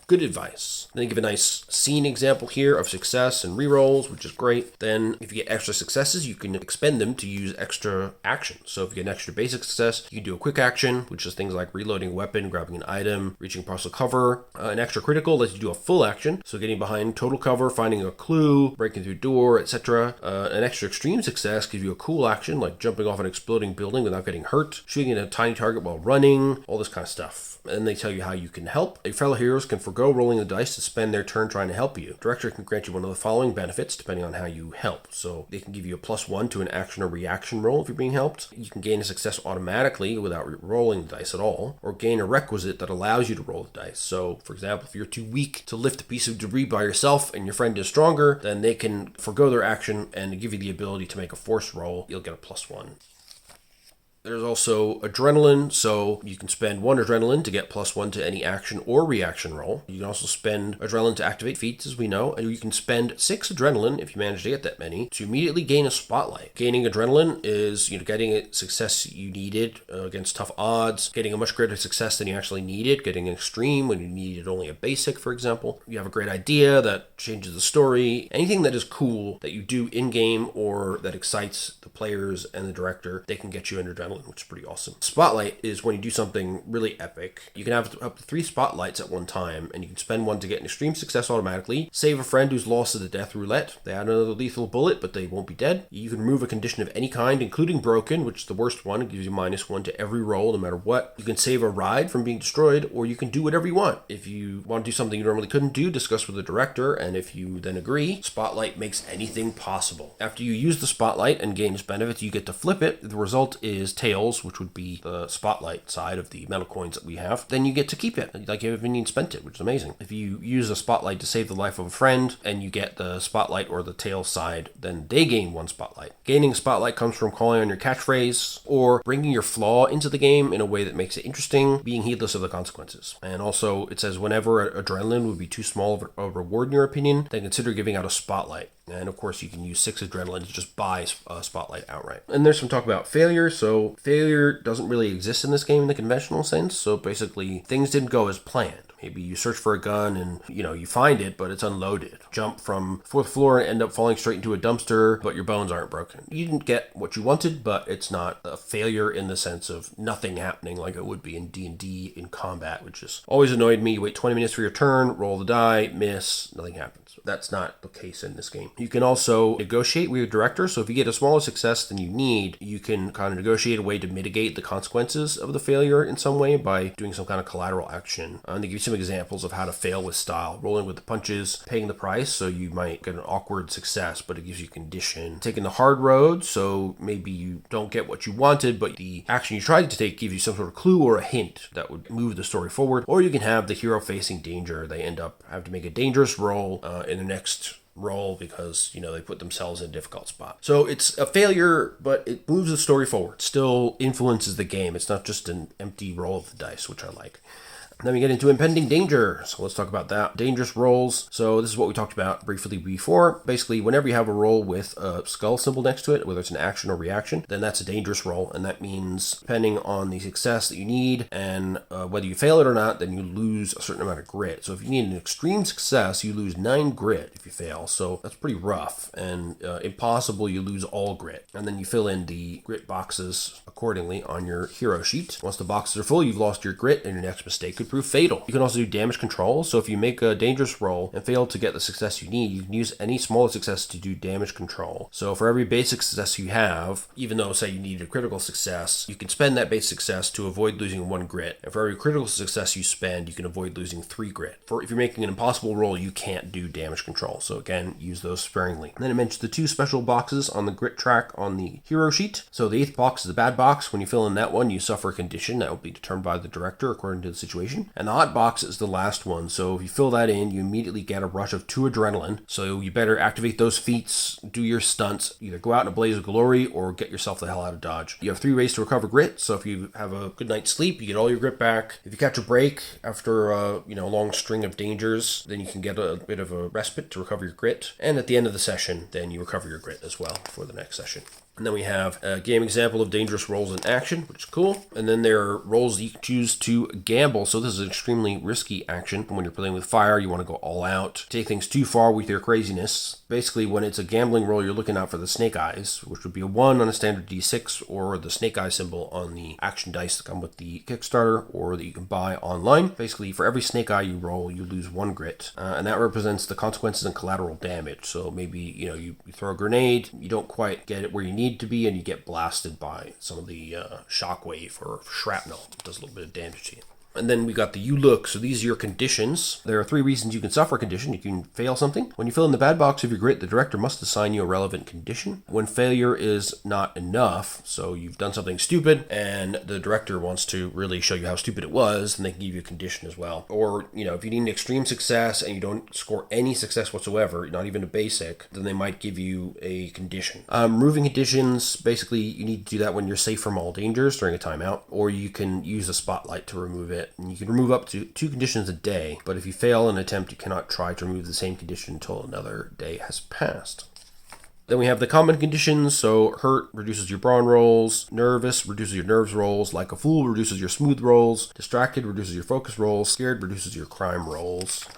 good advice. Then they give a nice scene example here of success and rerolls, which is great. Then if you get extra successes, you can expend them to use extra actions. So if you get an extra basic success, you can do a quick action, which is things like reloading a weapon, grabbing an item, reaching partial cover. An extra critical lets you do a full action, so getting behind total cover, finding a clue, breaking through a door, etc. An extra extreme success gives you a cool action, like jumping off an exploding building without getting hurt, shooting at a tiny target while running, all this kind of stuff. And they tell you how you can help. Your fellow heroes can forgo rolling the dice to spend their turn trying to help you. Director can grant you one of the following benefits depending on how you help. So they can give you a +1 to an action or reaction roll if you're being helped. You can gain a success automatically without rolling the dice at all, or gain a requisite that allows you to roll the dice. So for example, if you're too weak to lift a piece of debris by yourself and your friend is stronger, then they can forgo their action and give you the ability to make a force roll. You'll get a +1. There's also adrenaline, so you can spend 1 adrenaline to get +1 to any action or reaction roll. You can also spend adrenaline to activate feats, as we know, and you can spend 6 adrenaline, if you manage to get that many, to immediately gain a spotlight. Gaining adrenaline is getting a success you needed against tough odds, getting a much greater success than you actually needed, getting an extreme when you needed only a basic, for example. You have a great idea that changes the story. Anything that is cool that you do in-game or that excites the players and the director, they can get you an adrenaline, which is pretty awesome. Spotlight is when you do something really epic. You can have up to 3 spotlights at one time, and you can spend 1 to get an extreme success automatically, save a friend who's lost to the death roulette. They add another lethal bullet, but they won't be dead. You can remove a condition of any kind, including broken, which is the worst one. It gives you -1 to every roll, no matter what. You can save a ride from being destroyed, or you can do whatever you want. If you want to do something you normally couldn't do, discuss with the director, and if you then agree, Spotlight makes anything possible. After you use the Spotlight and gain its benefits, you get to flip it. The result is tails, which would be the Spotlight side of the metal coins that we have. Then you get to keep it, like you haven't even spent it, which is amazing. If you use a Spotlight to save the life of a friend, and you get the Spotlight or the tail side, then they gain 1 Spotlight. Gaining a Spotlight comes from calling on your catchphrase, or bringing your flaw into the game in a way that makes it interesting, being heedless of the consequences. And also, it says whenever adrenaline would be too small of a reward in your opinion, then consider giving out a Spotlight. And of course, you can use 6 adrenaline to just buy a Spotlight outright. And there's some talk about failure. So failure doesn't really exist in this game in the conventional sense. So basically, things didn't go as planned. Maybe you search for a gun and, you find it, but it's unloaded. Jump from 4th floor and end up falling straight into a dumpster, but your bones aren't broken. You didn't get what you wanted, but it's not a failure in the sense of nothing happening like it would be in D&D in combat, which is always annoyed me. You wait 20 minutes for your turn, roll the die, miss, nothing happens. That's not the case in this game. You can also negotiate with your director. So if you get a smaller success than you need, you can kind of negotiate a way to mitigate the consequences of the failure in some way by doing some kind of collateral action. They give you some some examples of how to fail with style. Rolling with the punches, paying the price, so you might get an awkward success, but it gives you condition. Taking the hard road, so maybe you don't get what you wanted, but the action you tried to take gives you some sort of clue or a hint that would move the story forward. Or you can have the hero facing danger. They end up having to make a dangerous roll in the next roll because, they put themselves in a difficult spot. So it's a failure, but it moves the story forward. Still influences the game. It's not just an empty roll of the dice, which I like. Then we get into impending danger. So let's talk about that. Dangerous rolls. So this is what we talked about briefly before. Basically, whenever you have a roll with a skull symbol next to it, whether it's an action or reaction, then that's a dangerous roll. And that means depending on the success that you need and whether you fail it or not, then you lose a certain amount of grit. So if you need an extreme success, you lose 9 grit if you fail. So that's pretty rough. And impossible, you lose all grit. And then you fill in the grit boxes accordingly on your hero sheet. Once the boxes are full, you've lost your grit, and your next mistake could prove fatal. You can also do damage control. So if you make a dangerous roll and fail to get the success you need, you can use any smaller success to do damage control. So for every basic success you have, even though say you need a critical success, you can spend that basic success to avoid losing 1 grit. And for every critical success you spend, you can avoid losing 3 grit. If you're making an impossible roll, you can't do damage control. So again, use those sparingly. And then it mentions the 2 special boxes on the grit track on the hero sheet. So the 8th box is the bad box. When you fill in that one, you suffer a condition that will be determined by the director according to the situation. And the hot box is the last one. So if you fill that in, you immediately get a rush of 2 adrenaline. So you better activate those feats, do your stunts, either go out in a blaze of glory or get yourself the hell out of Dodge. You have 3 ways to recover grit. So if you have a good night's sleep, you get all your grit back. If you catch a break after a long string of dangers, then you can get a bit of a respite to recover your grit. And at the end of the session, then you recover your grit as well for the next session. And then we have a game example of dangerous rolls in action, which is cool. And then there are rolls you can choose to gamble. So this is an extremely risky action. When you're playing with fire, you want to go all out, take things too far with your craziness. Basically, when it's a gambling roll, you're looking out for the snake eyes, which would be a 1 on a standard D6 or the snake eye symbol on the action dice that come with the Kickstarter or that you can buy online. Basically, for every snake eye you roll, you lose 1 grit. And that represents the consequences and collateral damage. So maybe, you throw a grenade, you don't quite get it where you need to be, and you get blasted by some of the shockwave or shrapnel. It does a little bit of damage to you. And then we got the you look. So these are your conditions. There are 3 reasons you can suffer a condition. You can fail something. When you fill in the bad box of your grit, the director must assign you a relevant condition. When failure is not enough, so you've done something stupid and the director wants to really show you how stupid it was, then they can give you a condition as well. Or, if you need an extreme success and you don't score any success whatsoever, not even a basic, then they might give you a condition. Removing conditions, basically you need to do that when you're safe from all dangers during a timeout, or you can use a spotlight to remove it. And you can remove up to 2 conditions a day, but if you fail an attempt, you cannot try to remove the same condition until another day has passed. Then we have the common conditions. So hurt reduces your brawn rolls, nervous reduces your nerves rolls, like a fool reduces your smooth rolls, distracted reduces your focus rolls, scared reduces your crime rolls.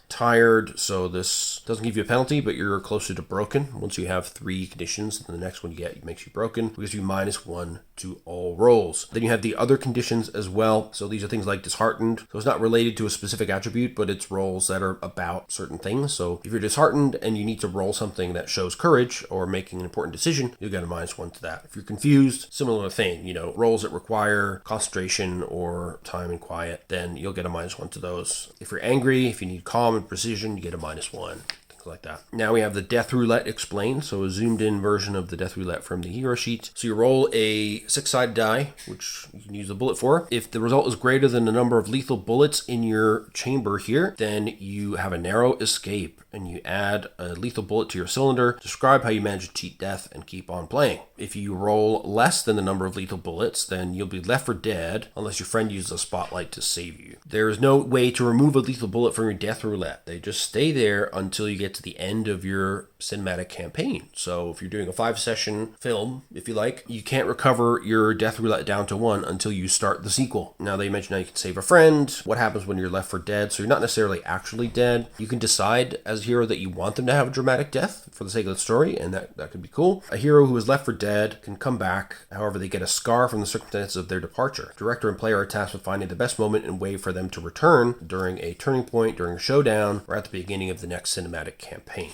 Tired, so this doesn't give you a penalty, but you're closer to broken. Once you have 3 conditions, then the next one you get makes you broken. It gives you -1 to all rolls. Then you have the other conditions as well. So these are things like disheartened. So it's not related to a specific attribute, but it's rolls that are about certain things. So if you're disheartened and you need to roll something that shows courage or making an important decision, you'll get a -1 to that. If you're confused, similar thing, rolls that require concentration or time and quiet, then you'll get a -1 to those. If you're angry, if you need calm and precision, you get a -1. Like that. Now we have the death roulette explained, so a zoomed in version of the death roulette from the hero sheet. So you roll a 6-sided die, which you can use a bullet for. If the result is greater than the number of lethal bullets in your chamber here, then you have a narrow escape, and you add a lethal bullet to your cylinder, describe how you manage to cheat death, and keep on playing. If you roll less than the number of lethal bullets, then you'll be left for dead unless your friend uses a spotlight to save you. There is no way to remove a lethal bullet from your death roulette. They just stay there until you get to the end of your cinematic campaign. So if you're doing a 5-session film, if you like, you can't recover your death roulette down to 1 until you start the sequel. Now they mentioned how you can save a friend, what happens when you're left for dead, so you're not necessarily actually dead. You can decide as a hero that you want them to have a dramatic death for the sake of the story, and that could be cool. A hero who is left for dead can come back, however they get a scar from the circumstances of their departure. Director and player are tasked with finding the best moment and way for them to return during a turning point, during a showdown, or at the beginning of the next cinematic campaign.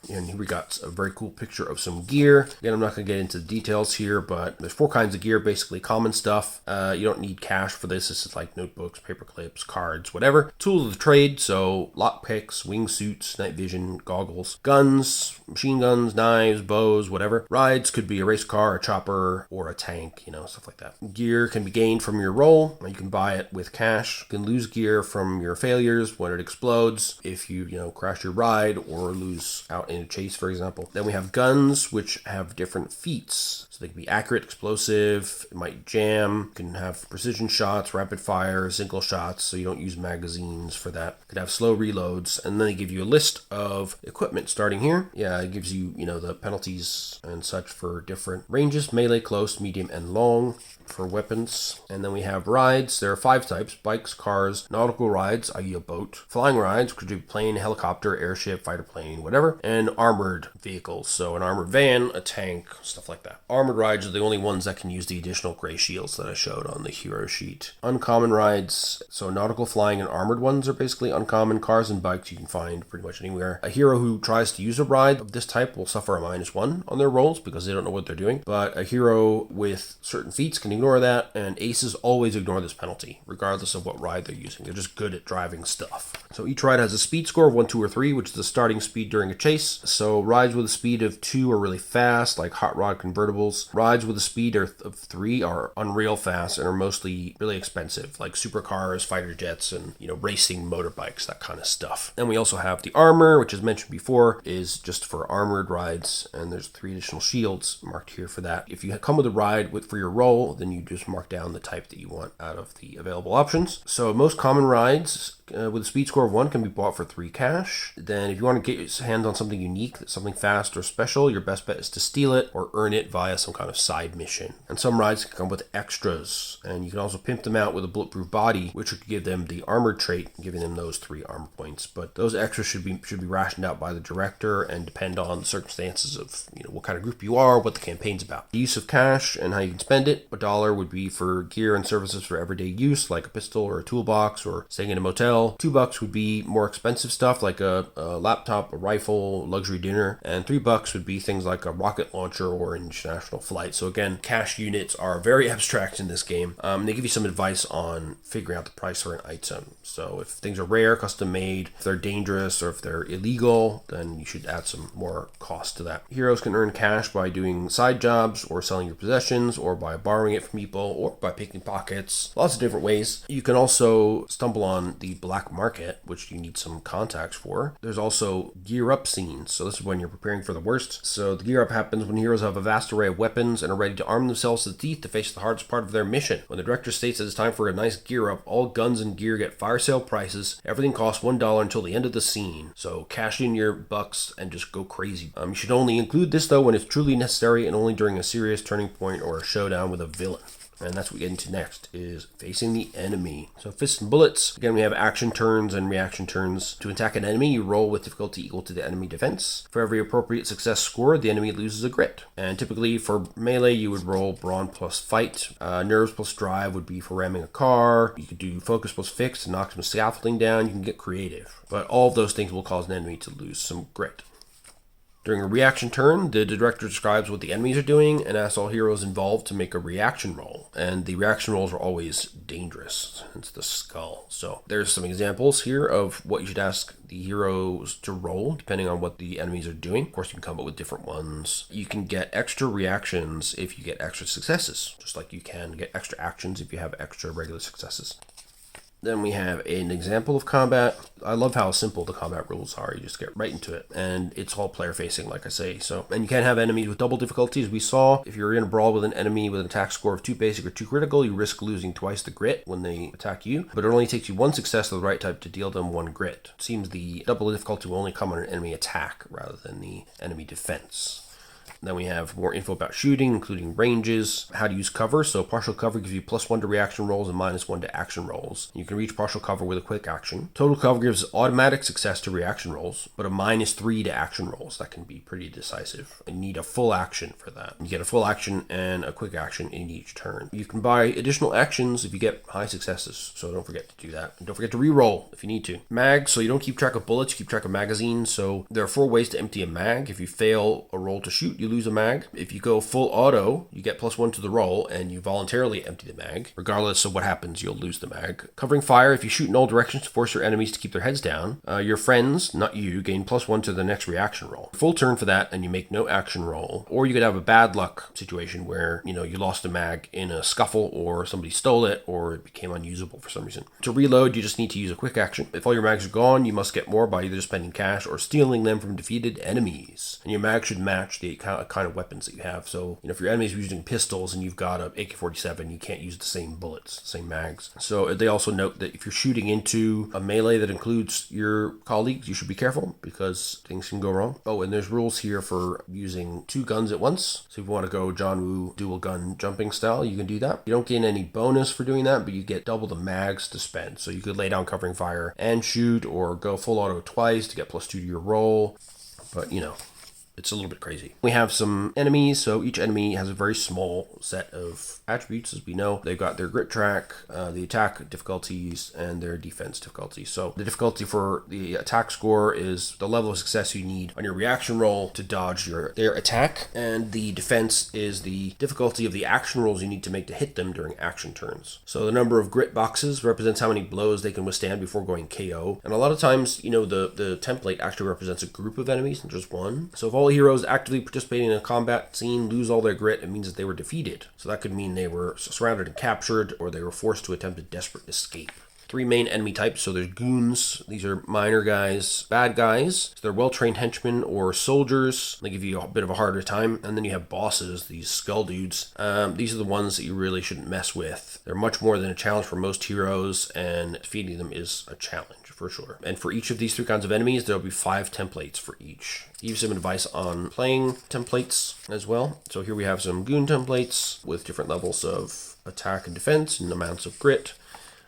And here we got a very cool picture of some gear. Again, I'm not going to get into the details here, but there's 4 kinds of gear, basically common stuff. You don't need cash for this. This is like notebooks, paper clips, cards, whatever. Tools of the trade, so lockpicks, wingsuits, night vision, goggles, guns, machine guns, knives, bows, whatever. Rides could be a race car, a chopper, or a tank, stuff like that. Gear can be gained from your roll. You can buy it with cash. You can lose gear from your failures when it explodes, if you crash your ride or lose out in a chase, for example. Then we have guns, which have different feats. So they can be accurate, explosive, it might jam, you can have precision shots, rapid fire, single shots, so you don't use magazines for that. You could have slow reloads, and then they give you a list of equipment starting here. Yeah, it gives you, the penalties and such for different ranges: melee, close, medium, and long for weapons. And then we have rides. There are 5 types: bikes, cars, nautical rides, i.e. a boat, flying rides, which could be plane, helicopter, airship, fighter plane, whatever, and armored vehicles, so an armored van, a tank, stuff like that. Armored rides are the only ones that can use the additional gray shields that I showed on the hero sheet. Uncommon rides, so nautical, flying, and armored ones are basically uncommon. Cars and bikes you can find pretty much anywhere. A hero who tries to use a ride of this type will suffer a -1 on their rolls because they don't know what they're doing, but a hero with certain feats can ignore that, and aces always ignore this penalty, regardless of what ride they're using. They're just good at driving stuff. So each ride has a speed score of 1, 2, or 3, which is the starting speed during a chase. So rides with a speed of 2 are really fast, like hot rod convertibles. Rides with a speed of 3 are unreal fast and are mostly really expensive, like supercars, fighter jets, and racing motorbikes, that kind of stuff. Then we also have the armor, which, as mentioned before, is just for armored rides, and there's 3 additional shields marked here for that. If you come with a ride for your roll, then you just mark down the type that you want out of the available options. So most common rides with a speed score of 1 can be bought for 3 cash. Then if you want to get your hands on something unique, something fast or special, your best bet is to steal it or earn it via some kind of side mission. And some rides can come with extras, and you can also pimp them out with a bulletproof body, which would give them the armored trait, giving them those 3 armor points. But those extras should be rationed out by the director and depend on the circumstances of what kind of group you are, what the campaign's about. The use of cash and how you can spend it. $1 would be for gear and services for everyday use, like a pistol or a toolbox or staying in a motel. $2 would be more expensive stuff like a laptop, a rifle, luxury dinner, and $3 would be things like a rocket launcher or an international flight. So again, cash units are very abstract in this game. They give you some advice on figuring out the price for an item. So if things are rare, custom made, if they're dangerous, or if they're illegal, then you should add some more cost to that. Heroes can earn cash by doing side jobs or selling your possessions, or by borrowing it from people, or by picking pockets. Lots of different ways. You can also stumble on the black market, which you need some contacts for. There's also gear up scenes. So this is when you're preparing for the worst. So the gear up happens when heroes have a vast array of weapons and are ready to arm themselves to the teeth to face the hardest part of their mission. When the director states that it's time for a nice gear up, all guns and gear get fire sale prices. Everything costs $1 until the end of the scene. So cash in your bucks and just go crazy. You should only include this though when it's truly necessary and only during a serious turning point or a showdown with a villain. And that's what we get into next, is facing the enemy. So fists and bullets. Again, we have action turns and reaction turns. To attack an enemy, you roll with difficulty equal to the enemy defense. For every appropriate success scored, the enemy loses a grit. And typically for melee, you would roll brawn plus fight. Nerves plus drive would be for ramming a car. You could do focus plus fix to knock some scaffolding down. You can get creative. But all of those things will cause an enemy to lose some grit. During a reaction turn, the director describes what the enemies are doing and asks all heroes involved to make a reaction roll. And the reaction rolls are always dangerous. It's the skull. So there's some examples here of what you should ask the heroes to roll, depending on what the enemies are doing. Of course, you can come up with different ones. You can get extra reactions if you get extra successes, just like you can get extra actions if you have extra regular successes. Then we have an example of combat. I love how simple the combat rules are. You just get right into it. And it's all player facing, like I say. And you can have enemies with double difficulty, as we saw. If you're in a brawl with an enemy with an attack score of 2 basic or 2 critical, you risk losing twice the grit when they attack you. But it only takes you 1 success of the right type to deal them 1 grit. It seems the double difficulty will only come on an enemy attack rather than the enemy defense. Then we have more info about shooting, including ranges, how to use cover. So partial cover gives you +1 to reaction rolls and -1 to action rolls. You can reach partial cover with a quick action. Total cover gives automatic success to reaction rolls, but a -3 to action rolls. That can be pretty decisive. You need a full action for that. You get a full action and a quick action in each turn. You can buy additional actions if you get high successes, so don't forget to do that. And don't forget to re-roll if you need to. Mag, so you don't keep track of bullets, you keep track of magazines. So there are 4 ways to empty a mag. If you fail a roll to shoot, you lose a mag. If you go full auto, you get +1 to the roll, and you voluntarily empty the mag. Regardless of what happens, you'll lose the mag. Covering fire, if you shoot in all directions to force your enemies to keep their heads down, your friends, not you, gain +1 to the next reaction roll. Full turn for that, and you make no action roll. Or you could have a bad luck situation where, you lost a mag in a scuffle, or somebody stole it, or it became unusable for some reason. To reload, you just need to use a quick action. If all your mags are gone, you must get more by either spending cash or stealing them from defeated enemies. And your mag should match the kind of weapons that you have. So, if your enemy's using pistols and you've got a AK-47, you can't use the same bullets, the same mags. So they also note that if you're shooting into a melee that includes your colleagues, you should be careful because things can go wrong. Oh, and there's rules here for using 2 guns at once. So if you want to go John Woo dual gun jumping style, you can do that. You don't gain any bonus for doing that, but you get double the mags to spend. So you could lay down covering fire and shoot, or go full auto twice to get +2 to your roll. But, it's a little bit crazy. We have some enemies, so each enemy has a very small set of attributes, as we know. They've got their grit track, the attack difficulties, and their defense difficulties. So the difficulty for the attack score is the level of success you need on your reaction roll to dodge their attack, and the defense is the difficulty of the action rolls you need to make to hit them during action turns. So the number of grit boxes represents how many blows they can withstand before going KO. And a lot of times, the template actually represents a group of enemies, not just one. So if all heroes actively participating in a combat scene lose all their grit, it means that they were defeated. So that could mean they were surrounded and captured, or they were forced to attempt a desperate escape. 3 main enemy types. So there's goons. These are minor guys, bad guys. So they're well-trained henchmen or soldiers. They give you a bit of a harder time. And then you have bosses, these skull dudes. These are the ones that you really shouldn't mess with. They're much more than a challenge for most heroes, and defeating them is a challenge for sure. And for each of these 3 kinds of enemies, there'll be 5 templates for each. Give some advice on playing templates as well. So here we have some goon templates with different levels of attack and defense and amounts of grit.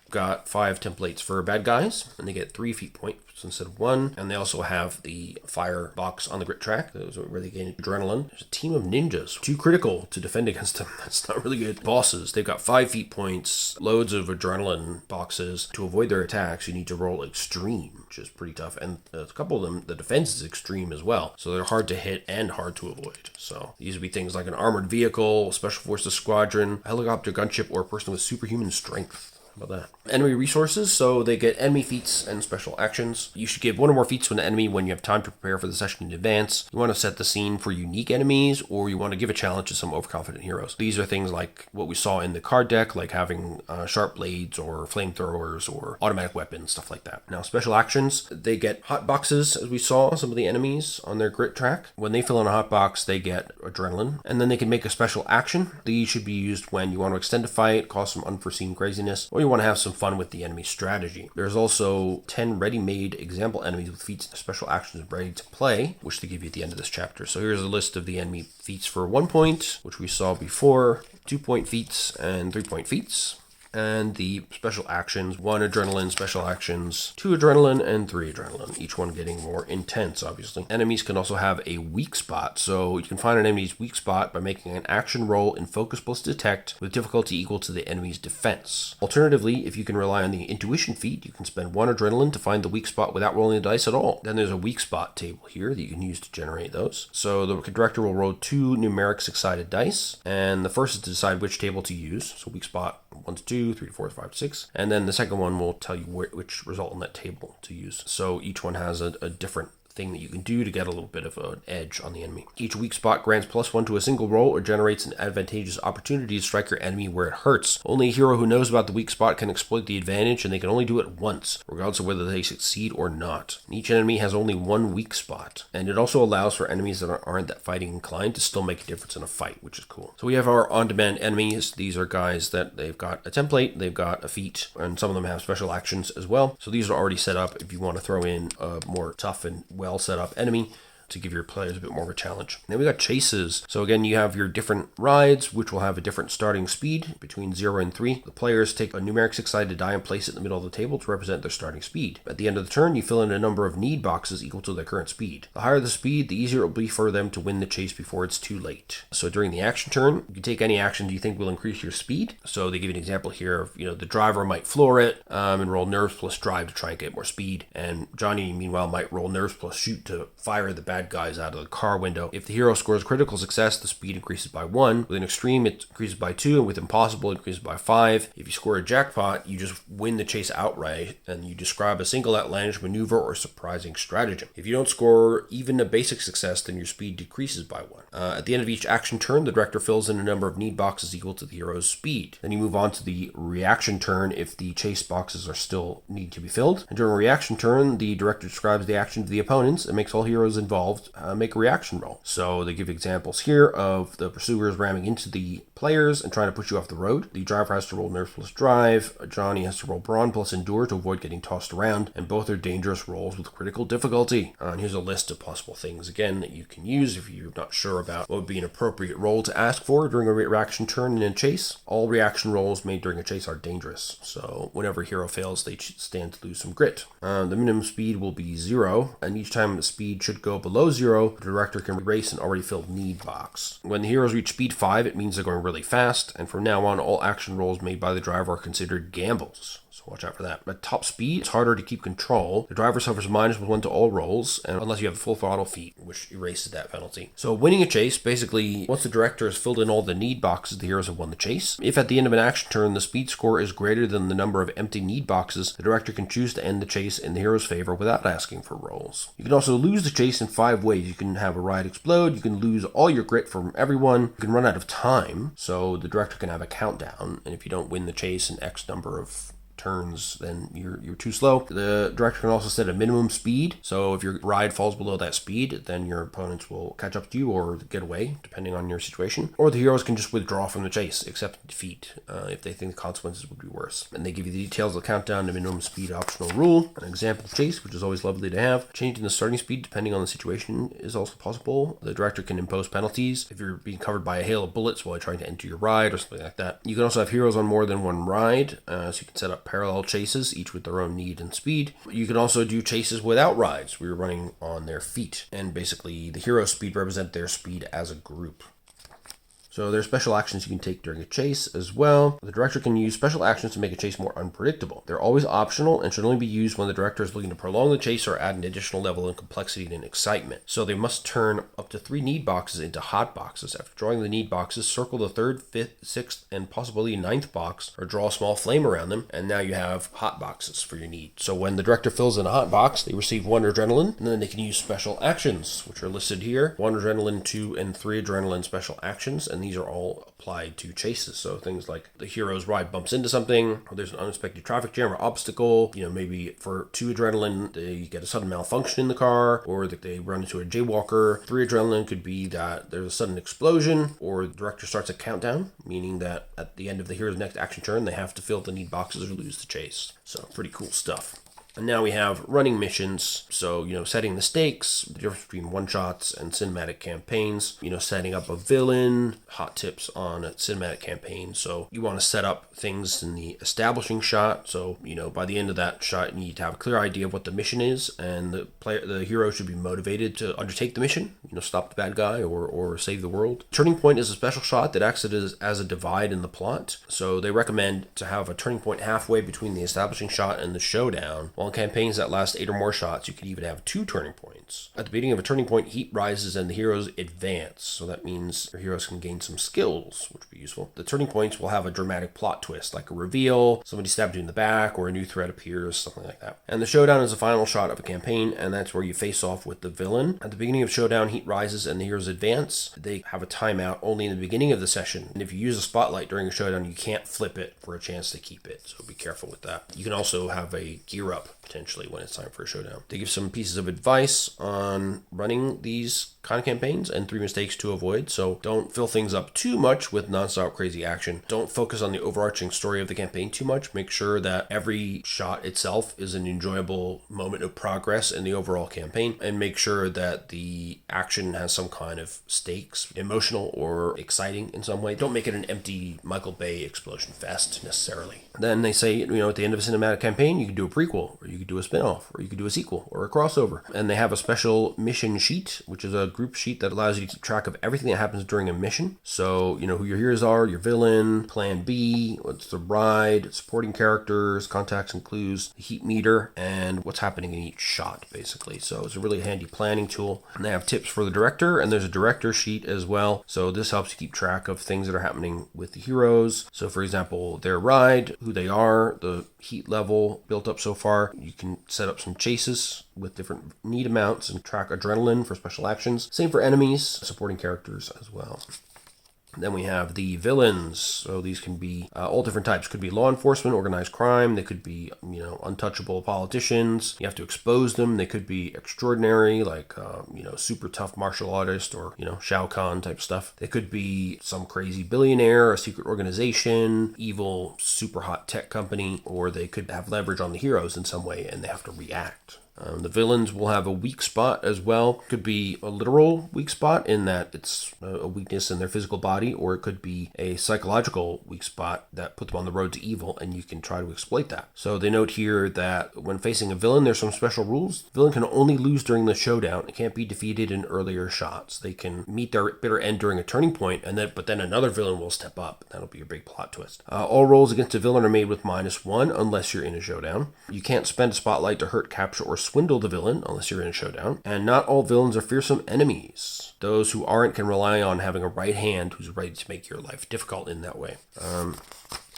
Got 5 templates for bad guys, and they get 3 feat points instead of 1. And they also have the fire box on the grit track. Those are where they gain adrenaline. There's a team of ninjas, too critical to defend against them. That's not really good. Bosses, they've got 5 feat points, loads of adrenaline boxes. To avoid their attacks, you need to roll extreme, which is pretty tough. And a couple of them, the defense is extreme as well. So they're hard to hit and hard to avoid. So these would be things like an armored vehicle, special forces squadron, a helicopter gunship, or a person with superhuman strength. How about that? Enemy resources, so they get enemy feats and special actions. You should give 1 or more feats to an enemy when you have time to prepare for the session in advance. You want to set the scene for unique enemies, or you want to give a challenge to some overconfident heroes. These are things like what we saw in the card deck, like having sharp blades or flamethrowers or automatic weapons, stuff like that. Now, special actions, they get hot boxes, as we saw some of the enemies on their grit track. When they fill in a hot box, they get adrenaline, and then they can make a special action. These should be used when you want to extend a fight, cause some unforeseen craziness, or you want to have some fun with the enemy strategy. There's also 10 ready-made example enemies with feats and special actions ready to play, which they give you at the end of this chapter. So here's a list of the enemy feats for 1 point, which we saw before, 2-point feats, and 3-point feats. And the special actions, 1 adrenaline, special actions, 2 adrenaline, and 3 adrenaline, each one getting more intense, obviously. Enemies can also have a weak spot, so you can find an enemy's weak spot by making an action roll in Focus plus Detect with difficulty equal to the enemy's defense. Alternatively, if you can rely on the intuition feat, you can spend 1 adrenaline to find the weak spot without rolling the dice at all. Then there's a weak spot table here that you can use to generate those. So the director will roll 2 numeric 6-sided dice, and the first is to decide which table to use. So weak spot 1 to 2, 3 to 4 to 5 to 6, and then the second one will tell you which result on that table to use. So each one has a different thing that you can do to get a little bit of an edge on the enemy. Each weak spot grants +1 to a single roll or generates an advantageous opportunity to strike your enemy where it hurts. Only a hero who knows about the weak spot can exploit the advantage, and they can only do it once, regardless of whether they succeed or not. Each enemy has only 1 weak spot, and it also allows for enemies that aren't that fighting inclined to still make a difference in a fight, which is cool. So we have our on-demand enemies. These are guys that they've got a template, they've got a feat, and some of them have special actions as well. So these are already set up if you want to throw in a more tough and well set up enemy. to give your players a bit more of a challenge. Then we got chases. So again, you have your different rides, which will have a different starting speed between 0 and 3. The players take a numeric 6-sided die and place it in the middle of the table to represent their starting speed. At the end of the turn, you fill in a number of need boxes equal to their current speed. The higher the speed, the easier it will be for them to win the chase before it's too late. So during the action turn, you can take any action you think will increase your speed. So they give you an example here of, the driver might floor it and roll nerves plus drive to try and get more speed. And Johnny, meanwhile, might roll nerves plus shoot to fire the bad guys out of the car window. If the hero scores critical success, the speed increases by 1. With an extreme, it increases by 2, and with impossible, it increases by 5. If you score a jackpot, you just win the chase outright, and you describe a single outlandish maneuver or surprising stratagem. If you don't score even a basic success, then your speed decreases by 1. At the end of each action turn, the director fills in a number of need boxes equal to the hero's speed. Then you move on to the reaction turn if the chase boxes are still need to be filled. And during a reaction turn, the director describes the action to the opponents and makes all heroes involved make a reaction roll. So they give examples here of the pursuers ramming into the players and trying to push you off the road. The driver has to roll nerves plus drive. Johnny has to roll brawn plus endure to avoid getting tossed around, and both are dangerous rolls with critical difficulty. And here's a list of possible things again that you can use if you're not sure about what would be an appropriate roll to ask for during a reaction turn in a chase. All reaction rolls made during a chase are dangerous, so whenever a hero fails, they stand to lose some grit. The minimum speed will be 0, and each time the speed should go below 0, the director can erase an already filled need box. When the heroes reach speed 5, it means they're going really fast, and from now on, all action rolls made by the driver are considered gambles. So watch out for that. At top speed, it's harder to keep control. The driver suffers -1 to all rolls, and unless you have full throttle feat, which erases that penalty. So winning a chase, basically, once the director has filled in all the need boxes, the heroes have won the chase. If at the end of an action turn, the speed score is greater than the number of empty need boxes, the director can choose to end the chase in the hero's favor without asking for rolls. You can also lose the chase in 5 ways. You can have a ride explode, you can lose all your grit from everyone, you can run out of time, so the director can have a countdown, and if you don't win the chase in X number of turns, then you're too slow. The director can also set a minimum speed, so if your ride falls below that speed, then your opponents will catch up to you or get away, depending on your situation. Or the heroes can just withdraw from the chase, accept defeat, if they think the consequences would be worse. And they give you the details of the countdown to minimum speed optional rule. An example chase, which is always lovely to have. Changing the starting speed depending on the situation is also possible. The director can impose penalties if you're being covered by a hail of bullets while you're trying to enter your ride or something like that. You can also have heroes on more than one ride, so you can set up parallel chases, each with their own need and speed. You can also do chases without rides, where you're running on their feet, and basically the hero's speed represents their speed as a group. So there are special actions you can take during a chase as well. The director can use special actions to make a chase more unpredictable. They're always optional and should only be used when the director is looking to prolong the chase or add an additional level in complexity and excitement. So they must turn up to 3 need boxes into hot boxes. After drawing the need boxes, circle the 3rd, 5th, 6th, and possibly 9th box, or draw a small flame around them, and now you have hot boxes for your need. So when the director fills in a hot box, they receive 1 adrenaline, and then they can use special actions, which are listed here. 1 adrenaline, 2 and 3 adrenaline special actions, and these are all applied to chases. So things like the hero's ride bumps into something, or there's an unexpected traffic jam or obstacle. Maybe for 2 adrenaline, they get a sudden malfunction in the car, or that they run into a jaywalker. 3 adrenaline could be that there's a sudden explosion, or the director starts a countdown, meaning that at the end of the hero's next action turn, they have to fill the need boxes or lose the chase. So pretty cool stuff. And now we have running missions, so, setting the stakes, the difference between one-shots and cinematic campaigns, setting up a villain, hot tips on a cinematic campaign. So you want to set up things in the establishing shot, so, by the end of that shot, you need to have a clear idea of what the mission is, and the hero should be motivated to undertake the mission, stop the bad guy or save the world. Turning point is a special shot that acts as a divide in the plot, so they recommend to have a turning point halfway between the establishing shot and the showdown. While in campaigns that last 8 or more shots, you could even have 2 turning points. At the beginning of a turning point, heat rises and the heroes advance. So that means your heroes can gain some skills, which would be useful. The turning points will have a dramatic plot twist, like a reveal, somebody stabbed you in the back, or a new threat appears, something like that. And the showdown is the final shot of a campaign, and that's where you face off with the villain. At the beginning of showdown, heat rises and the heroes advance. They have a timeout only in the beginning of the session. And if you use a spotlight during a showdown, you can't flip it for a chance to keep it. So be careful with that. You can also have a gear up potentially, when it's time for a showdown. They give some pieces of advice on running these kind of campaigns and 3 mistakes to avoid. So don't fill things up too much with nonstop crazy action. Don't focus on the overarching story of the campaign too much. Make sure that every shot itself is an enjoyable moment of progress in the overall campaign, and make sure that the action has some kind of stakes, emotional or exciting in some way. Don't make it an empty Michael Bay explosion fest necessarily. Then they say, at the end of a cinematic campaign, you can do a prequel, or you could do a spin-off, or you could do a sequel, or a crossover. And they have a special mission sheet, which is a group sheet that allows you to keep track of everything that happens during a mission. So, who your heroes are, your villain, plan B, what's the ride, supporting characters, contacts and clues, the heat meter, and what's happening in each shot, basically. So it's a really handy planning tool. And they have tips for the director, and there's a director sheet as well. So this helps you keep track of things that are happening with the heroes. So for example, their ride, who they are, the heat level built up so far. You can set up some chases with different need amounts and track adrenaline for special actions. Same for enemies, supporting characters as well. Then we have the villains. So these can be all different types. Could be law enforcement, organized crime. They could be, untouchable politicians. You have to expose them. They could be extraordinary, like, super tough martial artist or, Shao Kahn type stuff. They could be some crazy billionaire, a secret organization, evil, super hot tech company, or they could have leverage on the heroes in some way and they have to react. The villains will have a weak spot as well. Could be a literal weak spot in that it's a weakness in their physical body, or it could be a psychological weak spot that puts them on the road to evil, and you can try to exploit that. So they note here that when facing a villain, there's some special rules. The villain can only lose during the showdown. It can't be defeated in earlier shots. They can meet their bitter end during a turning point, but then another villain will step up. That'll be a big plot twist. All rolls against a villain are made with -1 unless you're in a showdown. You can't spend a spotlight to hurt, capture, or swindle the villain unless you're in a showdown. And not all villains are fearsome enemies. Those who aren't can rely on having a right hand who's ready to make your life difficult in that way.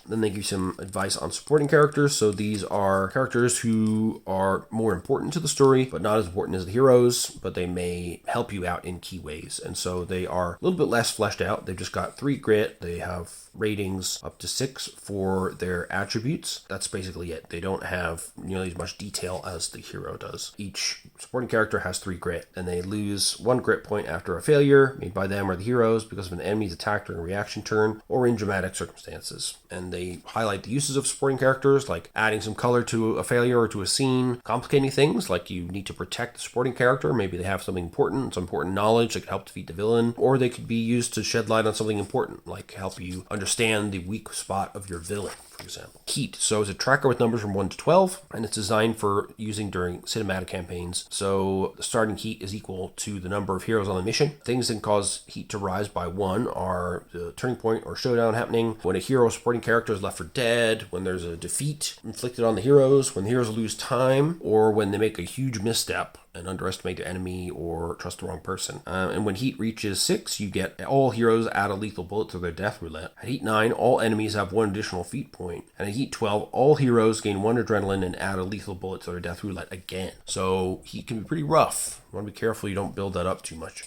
Then they give you some advice on supporting characters. So these are characters who are more important to the story, but not as important as the heroes, but they may help you out in key ways. And so they are a little bit less fleshed out. They've just got 3 grit. They have ratings up to 6 for their attributes. That's basically it. They don't have nearly as much detail as the hero does. Each supporting character has 3 grit, and they lose 1 grit point after a failure made by them or the heroes because of an enemy's attack during a reaction turn or in dramatic circumstances. And they highlight the uses of supporting characters, like adding some color to a failure or to a scene, complicating things like you need to protect the supporting character. Maybe they have something important, some important knowledge that could help defeat the villain, or they could be used to shed light on something important, like help you understand the weak spot of your villain, for example. Heat. So it's a tracker with numbers from 1 to 12, and it's designed for using during cinematic campaigns. So the starting heat is equal to the number of heroes on the mission. Things that can cause heat to rise by 1 are the turning point or showdown happening, when a hero supporting character is left for dead, when there's a defeat inflicted on the heroes, when the heroes lose time, or when they make a huge misstep and underestimate the enemy or trust the wrong person. And when heat reaches 6, you get all heroes add a lethal bullet to their death roulette. At heat 9, all enemies have 1 additional feat point. And at heat 12, all heroes gain 1 adrenaline and add a lethal bullet to their death roulette again. So heat can be pretty rough. You want to be careful you don't build that up too much.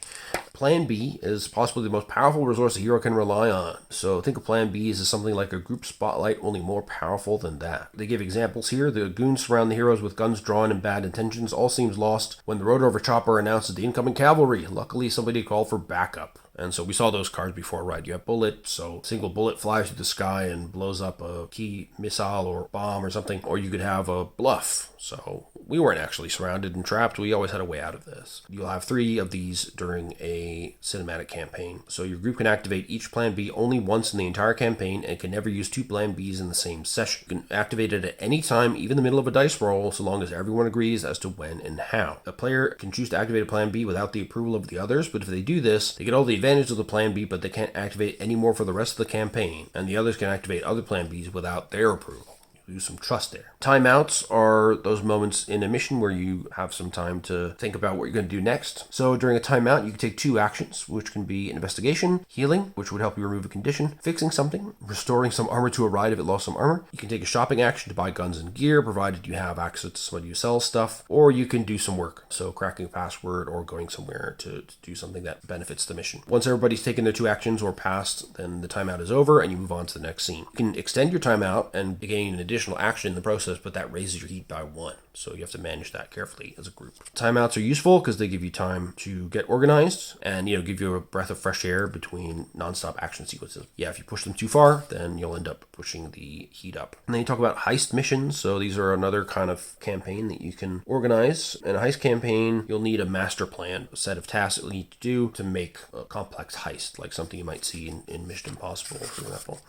Plan B is possibly the most powerful resource a hero can rely on. So think of Plan B as something like a group spotlight, only more powerful than that. They give examples here. The goons surround the heroes with guns drawn and bad intentions. All seems lost when the Rotover chopper announces the incoming cavalry. Luckily, somebody called for backup. And so we saw those cards before, right? You have bullet, so single bullet flies through the sky and blows up a key missile or bomb or something. Or you could have a bluff. So we weren't actually surrounded and trapped. We always had a way out of this. You'll have 3 of these during a cinematic campaign. So your group can activate each Plan B only once in the entire campaign and can never use 2 Plan Bs in the same session. You can activate it at any time, even in the middle of a dice roll, so long as everyone agrees as to when and how. A player can choose to activate a Plan B without the approval of the others, but if they do this, they get all the advantage of the Plan B, but they can't activate any more for the rest of the campaign, and the others can activate other Plan Bs without their approval. Lose some trust there. Timeouts are those moments in a mission where you have some time to think about what you're going to do next. So during a timeout, you can take 2 actions, which can be investigation, healing, which would help you remove a condition, fixing something, restoring some armor to a ride if it lost some armor. You can take a shopping action to buy guns and gear, provided you have access to somebody who sells stuff, or you can do some work, so cracking a password or going somewhere to do something that benefits the mission. Once everybody's taken their 2 actions or passed, then the timeout is over and you move on to the next scene. You can extend your timeout and gain an additional additional action in the process, but that raises your heat by 1. So you have to manage that carefully as a group. Timeouts are useful because they give you time to get organized and, give you a breath of fresh air between nonstop action sequences. Yeah, if you push them too far, then you'll end up pushing the heat up. And then you talk about heist missions. So these are another kind of campaign that you can organize. In a heist campaign, you'll need a master plan, a set of tasks that you need to do to make a complex heist, like something you might see in Mission Impossible, for example.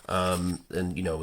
And,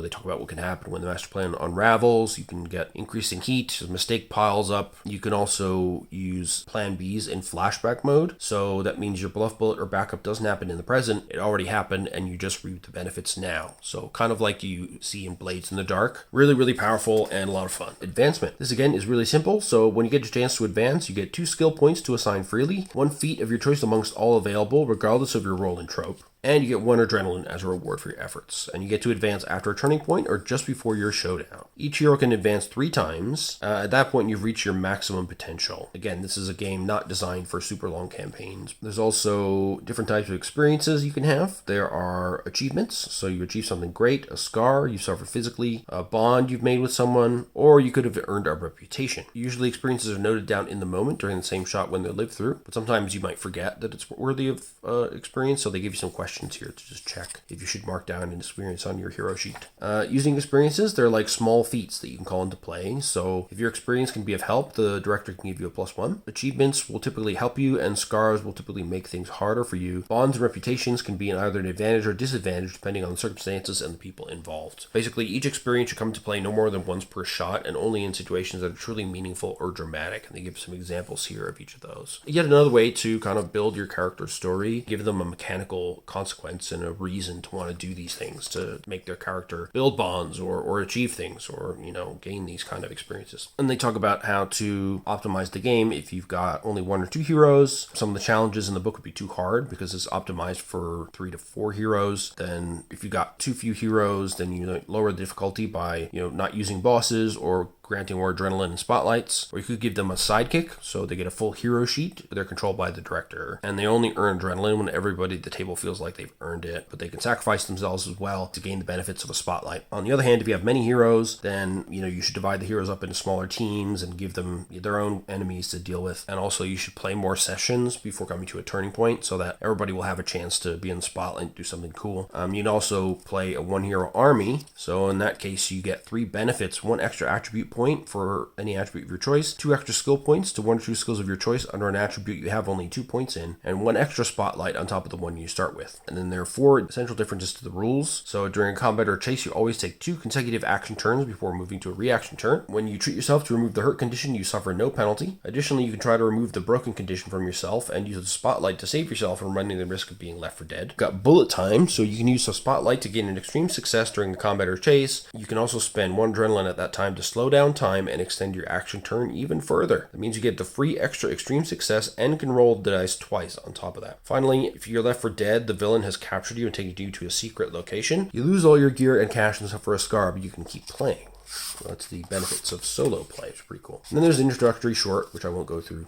they talk about what can happen when the master plan unravels. You can get increasing heat, a mistake piles up. You can also use plan Bs in flashback mode. So that means your bluff bullet or backup doesn't happen in the present. It already happened and you just reap the benefits now. So kind of like you see in Blades in the Dark. Really, really powerful and a lot of fun. Advancement. This again is really simple. So when you get your chance to advance, you get 2 skill points to assign freely, 1 feat of your choice amongst all available, regardless of your role and trope. And you get 1 adrenaline as a reward for your efforts. And you get to advance after a turning point or just before your showdown. Each hero can advance 3 times. At that point, you've reached your maximum potential. Again, this is a game not designed for super long campaigns. There's also different types of experiences you can have. There are achievements. So you achieve something great, a scar you suffer physically, a bond you've made with someone, or you could have earned a reputation. Usually experiences are noted down in the moment during the same shot when they're lived through. But sometimes you might forget that it's worthy of experience. So they give you some questions here to just check if you should mark down an experience on your hero sheet. Using experiences, they're like small feats that you can call into play. So if your experience can be of help, the director can give you a +1. Achievements will typically help you, and scars will typically make things harder for you. Bonds and reputations can be either an advantage or disadvantage depending on the circumstances and the people involved. Basically, each experience should come into play no more than once per shot, and only in situations that are truly meaningful or dramatic. And they give some examples here of each of those. Yet another way to kind of build your character's story, give them a mechanical consequence and a reason to want to do these things, to make their character build bonds or achieve things or, gain these kind of experiences. And they talk about how to optimize the game if you've got only 1 or 2 heroes. Some of the challenges in the book would be too hard because it's optimized for 3 to 4 heroes. Then if you've got too few heroes, then you lower the difficulty by, not using bosses or granting more adrenaline and spotlights. Or you could give them a sidekick, so they get a full hero sheet. They're controlled by the director, and they only earn adrenaline when everybody at the table feels like they've earned it, but they can sacrifice themselves as well to gain the benefits of a spotlight. On the other hand, if you have many heroes, then you should divide the heroes up into smaller teams and give them their own enemies to deal with. And also you should play more sessions before coming to a turning point so that everybody will have a chance to be in the spotlight and do something cool. You'd also play a 1 hero army, so in that case you get 3 benefits: 1 extra attribute point for any attribute of your choice, 2 extra skill points to 1 or 2 skills of your choice under an attribute you have only 2 points in, and 1 extra spotlight on top of the one you start with. And then there are 4 essential differences to the rules. So during a combat or chase, you always take 2 consecutive action turns before moving to a reaction turn. When you treat yourself to remove the hurt condition, you suffer no penalty. Additionally, you can try to remove the broken condition from yourself and use the spotlight to save yourself from running the risk of being left for dead. You've got bullet time, so you can use the spotlight to gain an extreme success during the combat or chase. You can also spend 1 adrenaline at that time to slow down time and extend your action turn even further. That means you get the free extra extreme success and can roll the dice twice on top of that. Finally, if you're left for dead, the villain has captured you and taken you to a secret location. You lose all your gear and cash and suffer a scar, but you can keep playing. So that's the benefits of solo play. It's pretty cool. And then there's an introductory short, which I won't go through.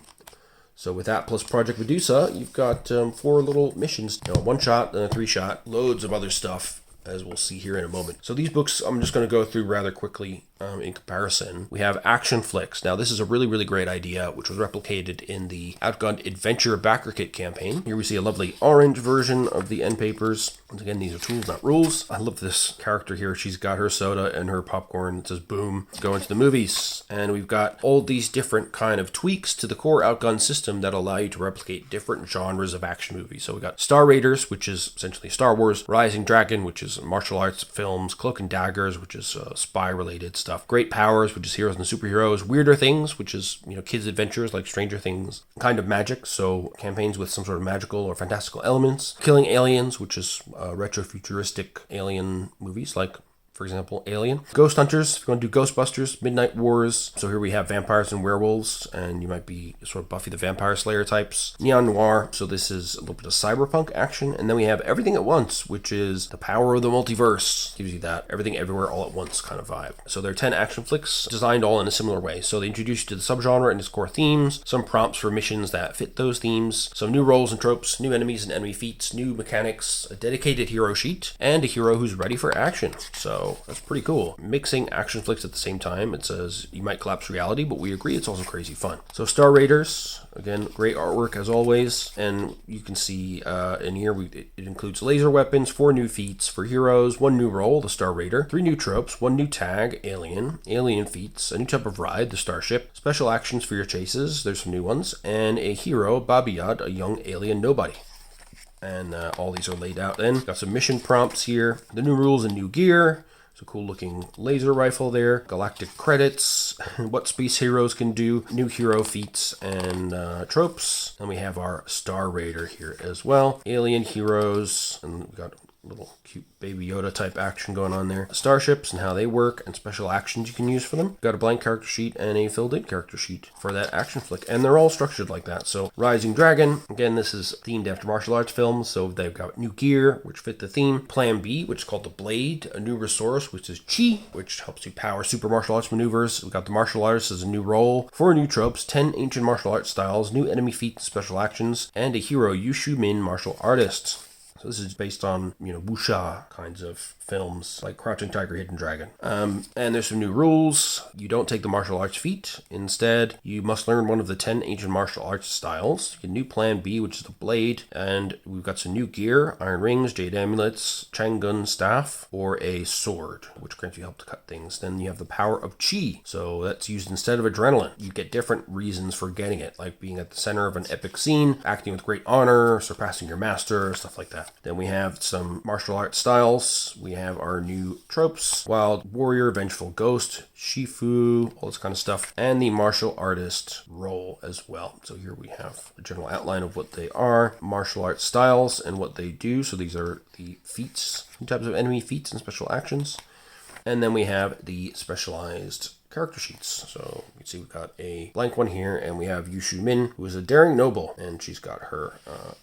So with that plus Project Medusa, you've got 4 little missions, a 1-shot and a 3-shot, loads of other stuff, as we'll see here in a moment. So these books I'm just going to go through rather quickly in comparison. We have Action Flicks. Now this is a really, really great idea, which was replicated in the Outgunned Adventure Backer Kit campaign. Here we see a lovely orange version of the end papers. Once again, these are tools, not rules. I love this character here. She's got her soda and her popcorn. It says, boom, go into the movies. And we've got all these different kind of tweaks to the core Outgunned system that allow you to replicate different genres of action movies. So we got Star Raiders, which is essentially Star Wars, Rising Dragon, which is martial arts films, Cloak and Daggers, which is spy-related stuff, Great Powers, which is heroes and superheroes, Weirder Things, which is kids' adventures like Stranger Things, Kind of Magic, so campaigns with some sort of magical or fantastical elements, Killing Aliens, which is retro-futuristic alien movies like, for example, Alien. Ghost Hunters, if you're going to do Ghostbusters, Midnight Wars. So here we have vampires and werewolves, and you might be sort of Buffy the Vampire Slayer types. Neon Noir, so this is a little bit of cyberpunk action. And then we have Everything at Once, which is the power of the multiverse. Gives you that everything everywhere all at once kind of vibe. So there are 10 action flicks designed all in a similar way. So they introduce you to the subgenre and its core themes, some prompts for missions that fit those themes, some new roles and tropes, new enemies and enemy feats, new mechanics, a dedicated hero sheet, and a hero who's ready for action. So So that's pretty cool. Mixing action flicks at the same time. It says you might collapse reality, but we agree it's also crazy fun. So Star Raiders, again, great artwork as always. And you can see in here, it includes laser weapons, 4 new feats for heroes, 1 new role, the Star Raider, 3 new tropes, 1 new tag, alien feats, a new type of ride, the Starship, special actions for your chases, there's some new ones, and a hero, Babiyad, a young alien nobody. And all these are laid out then. Got some mission prompts here, the new rules and new gear. It's a cool looking laser rifle there. Galactic credits, what space heroes can do, new hero feats and tropes. And we have our Star Raider here as well. Alien heroes, and we got little cute Baby Yoda type action going on there. Starships and how they work and special actions you can use for them. Got a blank character sheet and a filled in character sheet for that action flick. And they're all structured like that. So Rising Dragon, again, this is themed after martial arts films. So they've got new gear, which fit the theme. Plan B, which is called the Blade. A new resource, which is Chi, which helps you power super martial arts maneuvers. We've got the Martial Artist as a new role. 4 new tropes, 10 ancient martial arts styles, new enemy feats and special actions, and a hero, Yushu Min Martial Artist. So this is based on, wuxia kinds of films like Crouching Tiger, Hidden Dragon. And there's some new rules. You don't take the martial arts feat. Instead, you must learn one of the 10 ancient martial arts styles. You get new Plan B, which is the Blade. And we've got some new gear, iron rings, jade amulets, Changgun staff, or a sword, which grants you help to cut things. Then you have the power of Chi. So that's used instead of adrenaline. You get different reasons for getting it, like being at the center of an epic scene, acting with great honor, surpassing your master, stuff like that. Then we have some martial arts styles. We have our new tropes, Wild Warrior, Vengeful Ghost, Shifu, all this kind of stuff, and the Martial Artist role as well. So here we have a general outline of what they are, martial arts styles and what they do. So these are the feats, types of enemy feats and special actions. And then we have the specialized character sheets. So you can see we've got a blank one here, and we have Yushu Min, who is a daring noble, and she's got her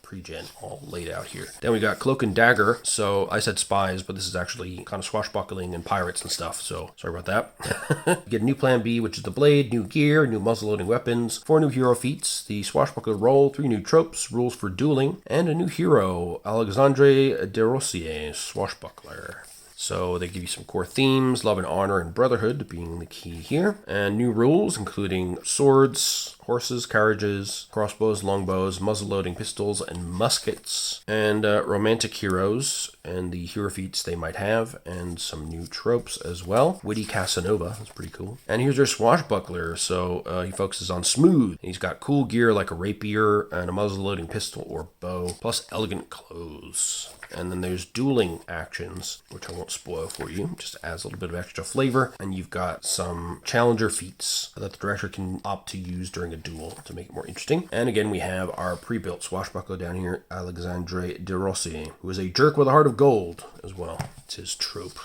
pre-gen all laid out here. Then we got Cloak and Dagger. So I said spies, but this is actually kind of swashbuckling and pirates and stuff, so sorry about that. You get a new Plan B, which is the Blade, new gear, new muzzle-loading weapons, 4 new hero feats, the swashbuckler role, 3 new tropes, rules for dueling, and a new hero, Alexandre de Rossier, swashbuckler. So they give you some core themes, love and honor and brotherhood being the key here. And new rules, including swords, horses, carriages, crossbows, longbows, muzzle-loading pistols, and muskets. And romantic heroes and the hero feats they might have, and some new tropes as well. Witty Casanova, that's pretty cool. And here's your swashbuckler. So he focuses on smooth. He's got cool gear like a rapier and a muzzle-loading pistol or bow, plus elegant clothes. And then there's dueling actions, which I won't spoil for you, just adds a little bit of extra flavor. And you've got some challenger feats that the director can opt to use during a duel to make it more interesting. And again, we have our pre-built swashbuckler down here, Alexandre de Rossi, who is a jerk with a heart of gold as well. It's his trope.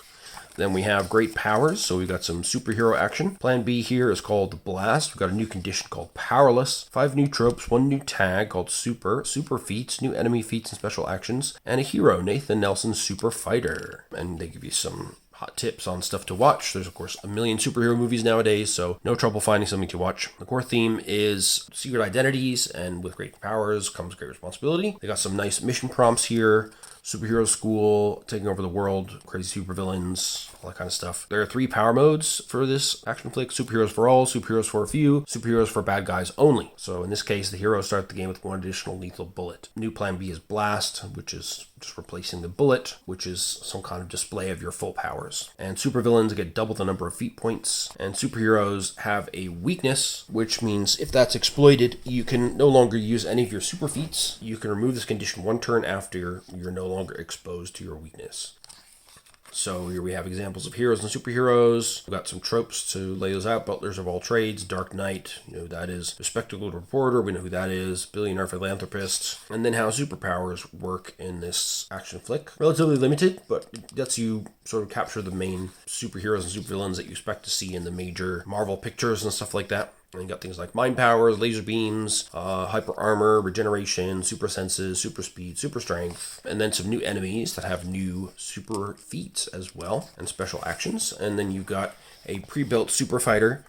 Then we have great powers, so we've got some superhero action. Plan B here is called the Blast. We've got a new condition called Powerless, 5 new tropes, 1 new tag called Super feats, new enemy feats and special actions, and a hero, Nathan Nelson Super Fighter. And they give you some hot tips on stuff to watch. There's, of course, a million superhero movies nowadays, so no trouble finding something to watch. The core theme is secret identities, and with great powers comes great responsibility. They got some nice mission prompts here. Superhero school, taking over the world, crazy supervillains, all that kind of stuff. There are 3 power modes for this action flick. Superheroes for all, superheroes for a few, superheroes for bad guys only. So in this case, the heroes start the game with 1 additional lethal bullet. New Plan B is Blast, which is just replacing the bullet, which is some kind of display of your full powers. And supervillains get double the number of feat points. And superheroes have a weakness, which means if that's exploited, you can no longer use any of your super feats. You can remove this condition 1 turn after you're no longer exposed to your weakness. So here we have examples of heroes and superheroes. We've got some tropes to lay those out. Butlers of all trades, Dark Knight, you know who that is. Bespectacled reporter, we know who that is. Billionaire philanthropist. And then how superpowers work in this action flick. Relatively limited, but it lets you sort of capture the main superheroes and supervillains that you expect to see in the major Marvel pictures and stuff like that. And you got things like mind powers, laser beams, hyper armor, regeneration, super senses, super speed, super strength, and then some new enemies that have new super feats as well, and special actions. And then you've got a pre-built super fighter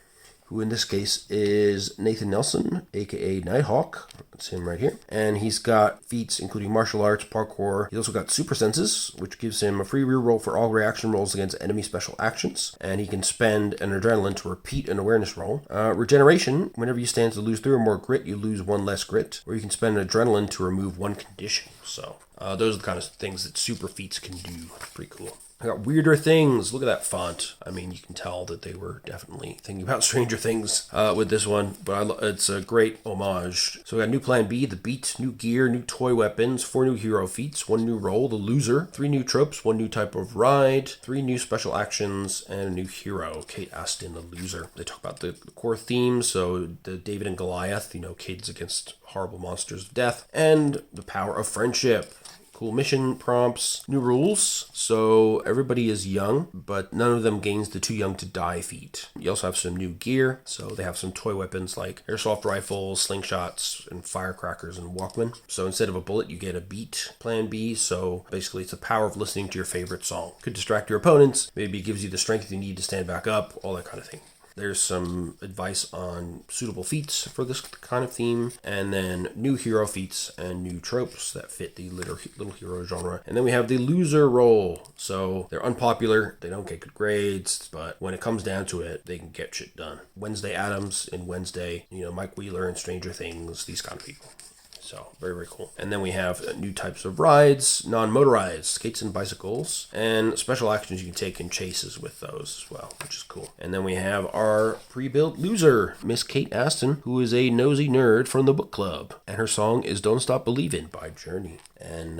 who in this case is Nathan Nelson, aka Nighthawk. That's him right here. And he's got feats including martial arts, parkour. He's also got super senses, which gives him a free reroll for all reaction rolls against enemy special actions. And he can spend an adrenaline to repeat an awareness roll. Regeneration, whenever you stand to lose 3 or more grit, you lose 1 less grit. Or you can spend an adrenaline to remove 1 condition. So those are the kind of things that super feats can do. Pretty cool. I got weirder things. Look at that font. I mean, you can tell that they were definitely thinking about Stranger Things with this one, but it's a great homage. So we got new Plan B, the Beat, new gear, new toy weapons, 4 new hero feats, 1 new role, the Loser, 3 new tropes, 1 new type of ride, 3 new special actions, and a new hero, Kate Astin, the Loser. They talk about the core themes, so the David and Goliath, kids against horrible monsters of death, and the power of friendship. Cool mission prompts, new rules. So everybody is young, but none of them gains the too young to die feat. You also have some new gear. So they have some toy weapons like airsoft rifles, slingshots, and firecrackers and Walkman. So instead of a bullet, you get a beat, Plan B. So basically it's the power of listening to your favorite song. Could distract your opponents. Maybe it gives you the strength you need to stand back up, all that kind of thing. There's some advice on suitable feats for this kind of theme, and then new hero feats and new tropes that fit the little hero genre. And then we have the Loser role. So they're unpopular, they don't get good grades, but when it comes down to it, they can get shit done. Wednesday Addams in Wednesday, Mike Wheeler in Stranger Things, these kind of people. So, very, very cool. And then we have new types of rides, non-motorized, skates and bicycles, and special actions you can take in chases with those as well, which is cool. And then we have our pre-built Loser, Miss Kate Astin, who is a nosy nerd from the book club. And her song is Don't Stop Believin' by Journey. And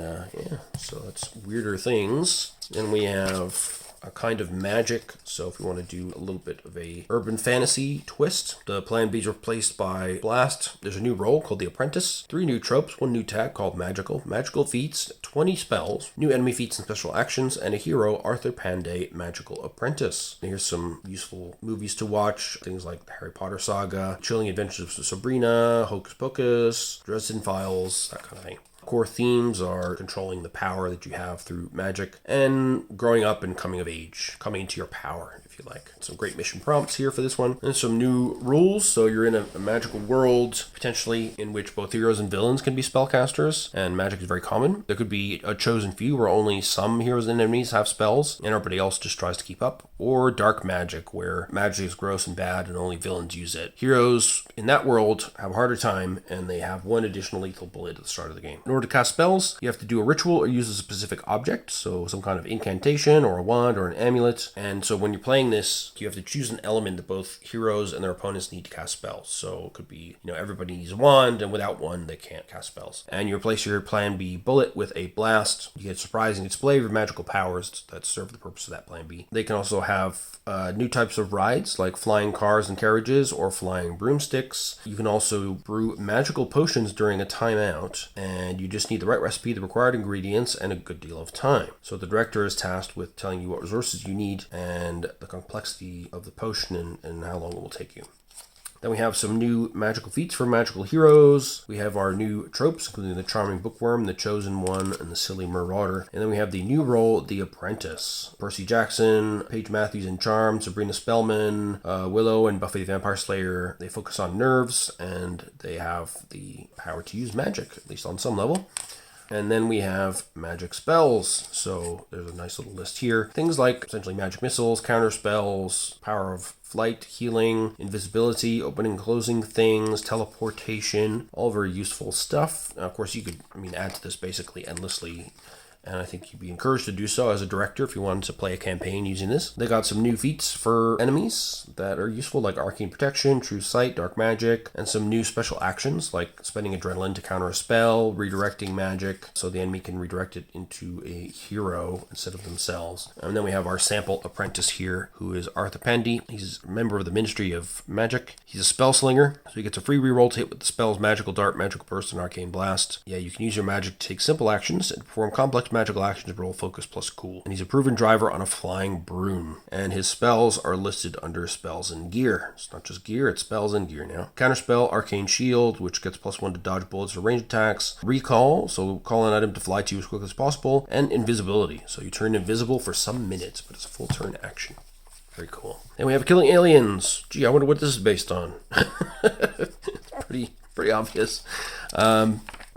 so that's weirder things. Then we have a kind of magic. So if you want to do a little bit of a urban fantasy twist, the Plan B is replaced by Blast. There's a new role called the Apprentice, 3 new tropes, 1 new tag called Magical feats, 20 spells, new enemy feats and special actions, and a hero, Arthur Panday, Magical Apprentice. And here's some useful movies to watch, things like the Harry Potter saga, Chilling Adventures of Sabrina, Hocus Pocus, Dresden Files, that kind of thing. Core themes are controlling the power that you have through magic and growing up and coming of age, coming into your power, if you like. Some great mission prompts here for this one. And some new rules. So you're in a magical world, potentially, in which both heroes and villains can be spellcasters, and magic is very common. There could be a chosen few where only some heroes and enemies have spells, and everybody else just tries to keep up. Or dark magic, where magic is gross and bad and only villains use it. Heroes in that world have a harder time, and they have 1 additional lethal bullet at the start of the game. In order to cast spells, you have to do a ritual or use a specific object, so some kind of incantation or a wand or an amulet. And so when you're playing this, you have to choose an element that both heroes and their opponents need to cast spells. So it could be, everybody needs a wand, and without one, they can't cast spells. And you replace your Plan B bullet with a blast. You get a surprising display of your magical powers that serve the purpose of that Plan B. They can also have new types of rides, like flying cars and carriages or flying broomsticks. You can also brew magical potions during a timeout, and you just need the right recipe, the required ingredients, and a good deal of time. So the director is tasked with telling you what resources you need and the complexity of the potion and how long it will take you. Then we have some new magical feats for magical heroes. We have our new tropes, including the Charming Bookworm, the Chosen One, and the Silly Marauder. And then we have the new role, the Apprentice. Percy Jackson, Paige Matthews in Charm, Sabrina Spellman, Willow, and Buffy the Vampire Slayer. They focus on nerves, and they have the power to use magic, at least on some level. And then we have magic spells. So there's a nice little list here. Things like essentially magic missiles, counter spells, power of flight, healing, invisibility, opening and closing things, teleportation, all very useful stuff. Now, of course, you could, add to this basically endlessly. And I think you'd be encouraged to do so as a director if you wanted to play a campaign using this. They got some new feats for enemies that are useful, like Arcane Protection, True Sight, Dark Magic, and some new special actions, like spending adrenaline to counter a spell, redirecting magic, so the enemy can redirect it into a hero instead of themselves. And then we have our sample apprentice here, who is Arthur Pandy. He's a member of the Ministry of Magic. He's a spell slinger, so he gets a free reroll to hit with the spells Magical Dart, Magical Burst, and Arcane Blast. Yeah, you can use your magic to take simple actions and perform complex magical actions, roll focus plus cool. And he's a proven driver on a flying broom. And his spells are listed under spells and gear. It's not just gear, it's spells and gear now. Counterspell, Arcane Shield, which gets +1 to dodge bullets or range attacks. Recall, so call an item to fly to you as quickly as possible. And invisibility, so you turn invisible for some minutes, but it's a full turn action. Very cool. And we have Killing Aliens. Gee, I wonder what this is based on. It's pretty obvious.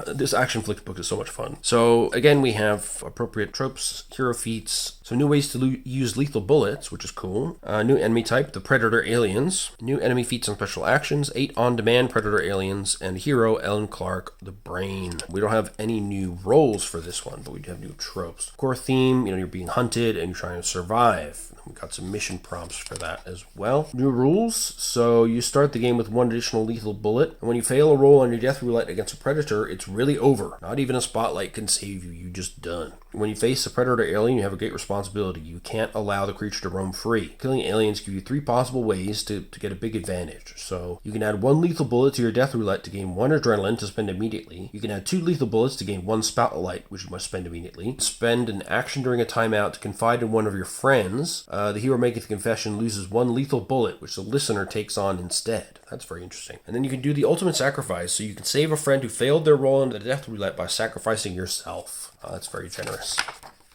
This action flick book is so much fun. So again, we have appropriate tropes, hero feats, some new ways to use lethal bullets, which is cool. New enemy type, the Predator Aliens. New enemy feats and special actions, 8 on-demand Predator Aliens, and hero Ellen Clark, the Brain. We don't have any new roles for this one, but we do have new tropes. Core theme, you're being hunted and you're trying to survive. We've got some mission prompts for that as well. New rules, so you start the game with 1 additional lethal bullet, and when you fail a roll on your death roulette against a predator, it's really over. Not even a spotlight can save you, you're just done. When you face a predator alien, you have a great responsibility. You can't allow the creature to roam free. Killing aliens give you 3 possible ways to get a big advantage. So you can add 1 lethal bullet to your death roulette to gain 1 adrenaline to spend immediately. You can add 2 lethal bullets to gain 1 spotlight, which you must spend immediately. Spend an action during a timeout to confide in one of your friends. The hero making the confession loses 1 lethal bullet, which the listener takes on instead. That's very interesting. And then you can do the ultimate sacrifice, so you can save a friend who failed their roll in the death roulette by sacrificing yourself. That's very generous.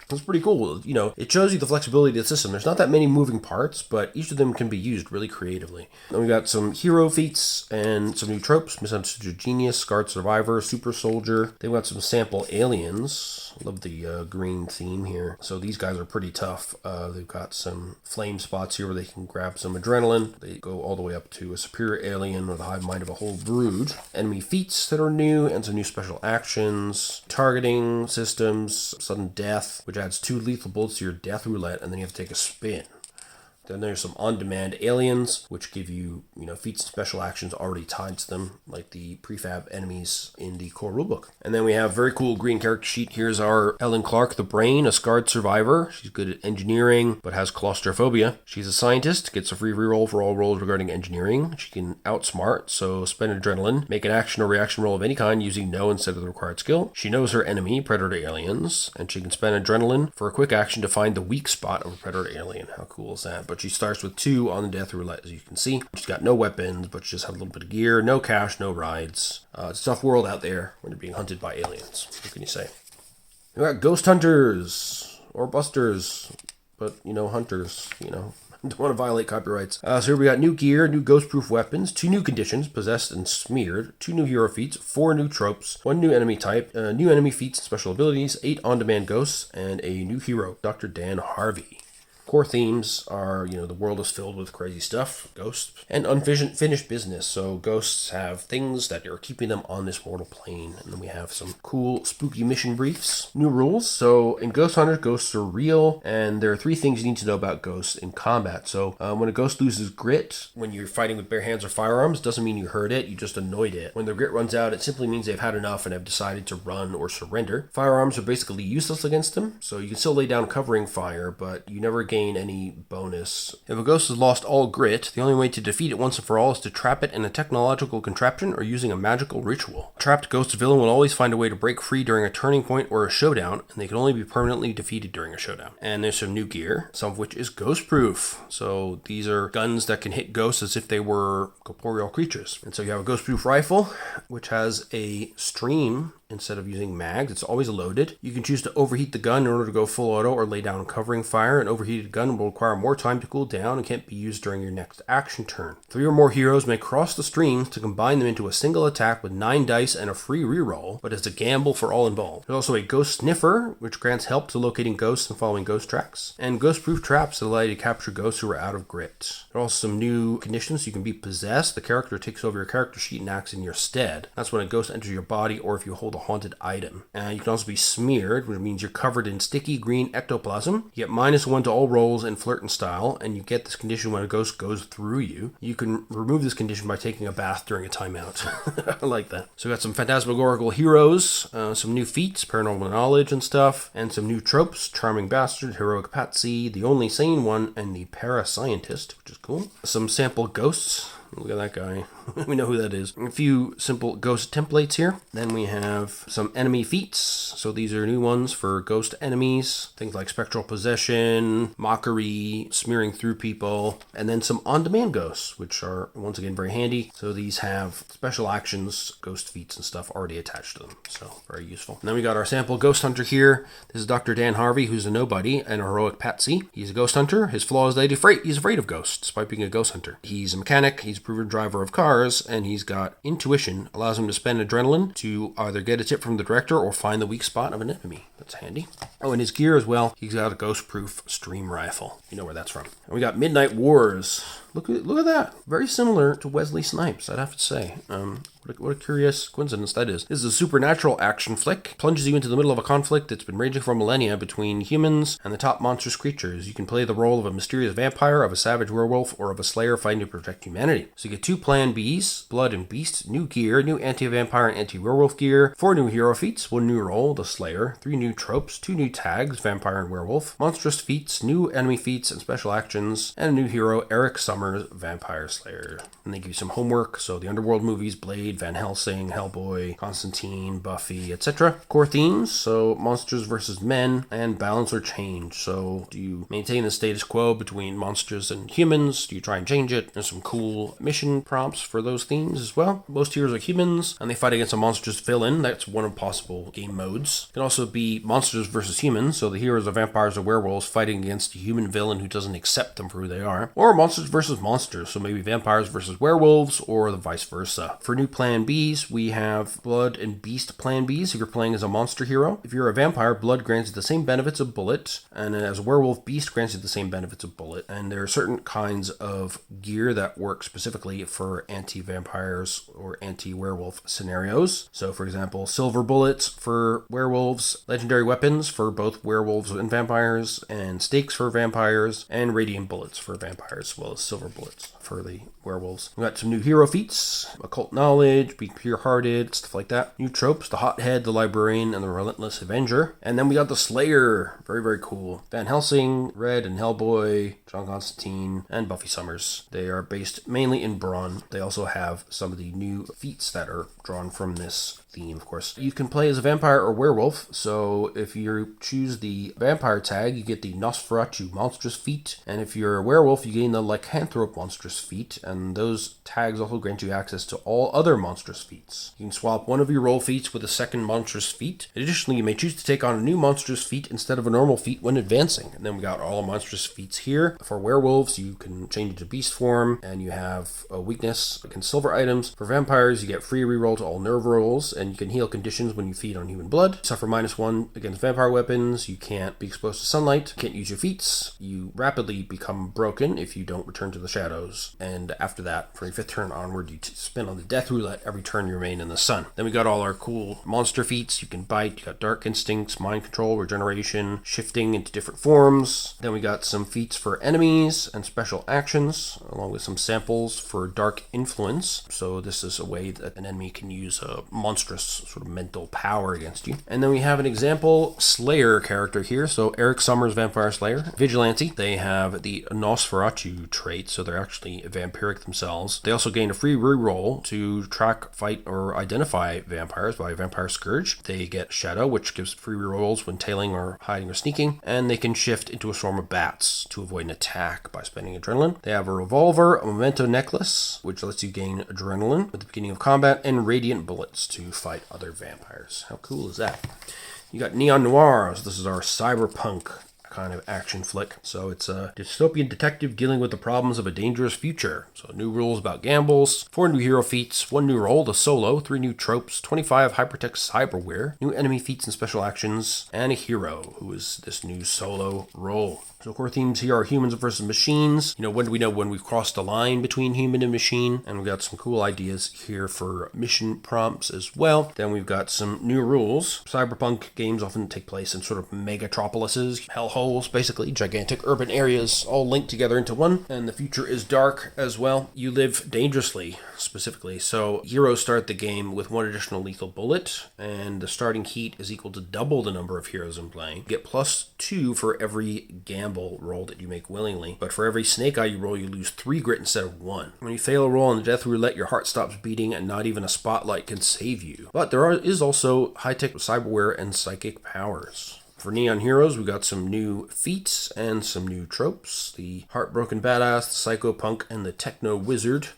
That's pretty cool. It shows you the flexibility of the system. There's not that many moving parts, but each of them can be used really creatively. Then we got some hero feats and some new tropes. Misunderstood Genius, Scarred Survivor, Super Soldier. They've got some sample aliens. I love the green theme here. So these guys are pretty tough. They've got some flame spots here where they can grab some adrenaline. They go all the way up to a superior alien with a hive mind of a whole brood. Enemy feats that are new and some new special actions. Targeting systems, sudden death, which adds 2 lethal bullets to your death roulette, and then you have to take a spin. Then there's some on-demand aliens, which give you, feats and special actions already tied to them, like the prefab enemies in the core rulebook. And then we have very cool green character sheet. Here's our Ellen Clark, the Brain, a scarred survivor. She's good at engineering, but has claustrophobia. She's a scientist, gets a free reroll for all rolls regarding engineering. She can outsmart, so spend adrenaline, make an action or reaction roll of any kind using no instead of the required skill. She knows her enemy, predator aliens, and she can spend adrenaline for a quick action to find the weak spot of a predator alien. How cool is that? But she starts with 2 on the death roulette, as you can see. She's got no weapons, but she just has a little bit of gear, no cash, no rides. It's a tough world out there when you're being hunted by aliens. What can you say? We got ghost hunters, or busters, but, hunters, don't want to violate copyrights. So here we got new gear, new ghost-proof weapons, 2 new conditions, possessed and smeared, 2 new hero feats, 4 new tropes, 1 new enemy type, new enemy feats and special abilities, 8 on-demand ghosts, and a new hero, Dr. Dan Harvey. Core themes are, the world is filled with crazy stuff, ghosts, and unfinished business. So ghosts have things that are keeping them on this mortal plane. And then we have some cool, spooky mission briefs. New rules. So in Ghost Hunters, ghosts are real, and there are 3 things you need to know about ghosts in combat. So when a ghost loses grit, when you're fighting with bare hands or firearms, doesn't mean you hurt it, you just annoyed it. When their grit runs out, it simply means they've had enough and have decided to run or surrender. Firearms are basically useless against them, so you can still lay down covering fire, but you never gain any bonus. If a ghost has lost all grit, the only way to defeat it once and for all is to trap it in a technological contraption or using a magical ritual. A trapped ghost villain will always find a way to break free during a turning point or a showdown, and they can only be permanently defeated during a showdown. And there's some new gear, some of which is ghost proof. So these are guns that can hit ghosts as if they were corporeal creatures. And so you have a ghost proof rifle, which has a stream instead of using mags. It's always loaded. You can choose to overheat the gun in order to go full auto or lay down covering fire. An overheated gun will require more time to cool down and can't be used during your next action turn. 3 or more heroes may cross the streams to combine them into a single attack with 9 dice and a free reroll, but it's a gamble for all involved. There's also a ghost sniffer, which grants help to locating ghosts and following ghost tracks, and ghost-proof traps that allow you to capture ghosts who are out of grit. There are also some new conditions. You can be possessed. The character takes over your character sheet and acts in your stead. That's when a ghost enters your body or if you hold a haunted item. You can also be smeared, which means you're covered in sticky green ectoplasm. You get -1 to all rolls in flirt and style, and you get this condition when a ghost goes through you. You can remove this condition by taking a bath during a timeout. I like that. So we got some phantasmagorical heroes, some new feats, paranormal knowledge and stuff, and some new tropes, charming bastard, heroic patsy, the only sane one, and the parascientist, which is cool. Some sample ghosts. Look at that guy. We know who that is. A few simple ghost templates here. Then we have some enemy feats. So these are new ones for ghost enemies. Things like spectral possession, mockery, smearing through people, and then some on-demand ghosts, which are once again very handy. So these have special actions, ghost feats and stuff already attached to them. So very useful. And then we got our sample ghost hunter here. This is Dr. Dan Harvey, who's a nobody and a heroic patsy. He's a ghost hunter. His flaw is that he's afraid of ghosts, despite being a ghost hunter. He's a mechanic. He's a proven driver of cars, and he's got intuition. Allows him to spend adrenaline to either get a tip from the director or find the weak spot of an enemy. That's handy. Oh, and his gear as well. He's got a ghost-proof stream rifle. You know where that's from. And we got Midnight Wars. Look at that. Very similar to Wesley Snipes, I'd have to say. What a curious coincidence that is. This is a supernatural action flick. Plunges you into the middle of a conflict that's been raging for millennia between humans and the top monstrous creatures. You can play the role of a mysterious vampire, of a savage werewolf, or of a slayer fighting to protect humanity. So you get 2 plan Bs, Blood and Beast, new gear, new anti-vampire and anti-werewolf gear, 4 new hero feats, 1 new role, the Slayer, 3 new tropes, 2 new tags, vampire and werewolf, monstrous feats, new enemy feats and special actions, and a new hero, Eric Summers, vampire slayer. And they give you some homework, so the Underworld movies, Blade, Van Helsing, Hellboy, Constantine, Buffy, etc. Core themes, so monsters versus men, and balance or change. So do you maintain the status quo between monsters and humans? Do you try and change it? There's some cool mission prompts for those themes as well. Most heroes are humans, and they fight against a monstrous villain. That's one of possible game modes. It can also be monsters versus humans, so the heroes are vampires or werewolves fighting against a human villain who doesn't accept them for who they are. Or monsters versus monsters, so maybe vampires versus werewolves, or the vice versa. For new plan Bs, we have Blood and Beast plan Bs if you're playing as a monster hero. If you're a vampire, Blood grants you the same benefits of Bullet, and as a werewolf, Beast grants you the same benefits of Bullet. And there are certain kinds of gear that work specifically for anti-vampires or anti-werewolf scenarios. So for example, silver bullets for werewolves, legendary weapons for both werewolves and vampires, and stakes for vampires, and radiant bullets for vampires, as well as silver bullets for the werewolves. We got some new hero feats, occult knowledge, be pure-hearted, stuff like that. New tropes, the Hothead, the Librarian, and the Relentless Avenger. And then we got the Slayer. Very, very cool. Van Helsing, Red, and Hellboy, John Constantine, and Buffy Summers. They are based mainly in Brawn. They also have some of the new feats that are drawn from this theme, of course. You can play as a vampire or werewolf, so if you choose the vampire tag, you get the Nosferatu monstrous feat, and if you're a werewolf, you gain the Lycanthrope monstrous feat, and those tags also grant you access to all other monstrous feats. You can swap one of your role feats with a second monstrous feat. Additionally, you may choose to take on a new monstrous feat instead of a normal feat when advancing. And then we got all the monstrous feats here. For werewolves, you can change it to beast form, and you have a weakness against silver items. For vampires, you get free reroll to all nerve rolls, and you can heal conditions when you feed on human blood. Suffer -1 against vampire weapons. You can't be exposed to sunlight. Can't use your feats. You rapidly become broken if you don't return to the shadows. And after that, for your 5th turn onward, you spin on the death roulette every turn you remain in the sun. Then we got all our cool monster feats. You can bite. You got dark instincts, mind control, regeneration, shifting into different forms. Then we got some feats for enemies and special actions, along with some samples for dark influence. So this is a way that an enemy can use a monstrous sort of mental power against you. And then we have an example Slayer character here. So Eric Summers, Vampire Slayer. Vigilante. They have the Nosferatu trait, so they're actually vampiric themselves. They also gain a free reroll to track, fight, or identify vampires by Vampire Scourge. They get Shadow, which gives free rerolls when tailing or hiding or sneaking. And they can shift into a swarm of bats to avoid an attack by spending adrenaline. They have a revolver, a memento necklace, which lets you gain adrenaline at the beginning of combat, and radiant bullets to fight other vampires. How cool is that? You got Neon Noir. So this is our cyberpunk kind of action flick. So it's a dystopian detective dealing with the problems of a dangerous future. So new rules about gambles, 4 new hero feats, 1 new role, the Solo, 3 new tropes, 25 hypertext cyberware, new enemy feats and special actions, and a hero, who is this new Solo role. So core themes here are humans versus machines. When do we know when we've crossed the line between human and machine? And we've got some cool ideas here for mission prompts as well. Then we've got some new rules. Cyberpunk games often take place in sort of megatropolises, hellholes, shellholes, basically, gigantic urban areas all linked together into one, and the future is dark as well. You live dangerously, specifically. So heroes start the game with one additional lethal bullet, and the starting heat is equal to double the number of heroes in play. You get +2 for every gamble roll that you make willingly, but for every snake eye you roll, you lose 3 grit instead of 1. When you fail a roll on the death roulette, your heart stops beating, and not even a spotlight can save you. But there is also high-tech cyberware and psychic powers. For Neon Heroes, we got some new feats and some new tropes. The Heartbroken Badass, the Psycho Punk, and the Techno Wizard.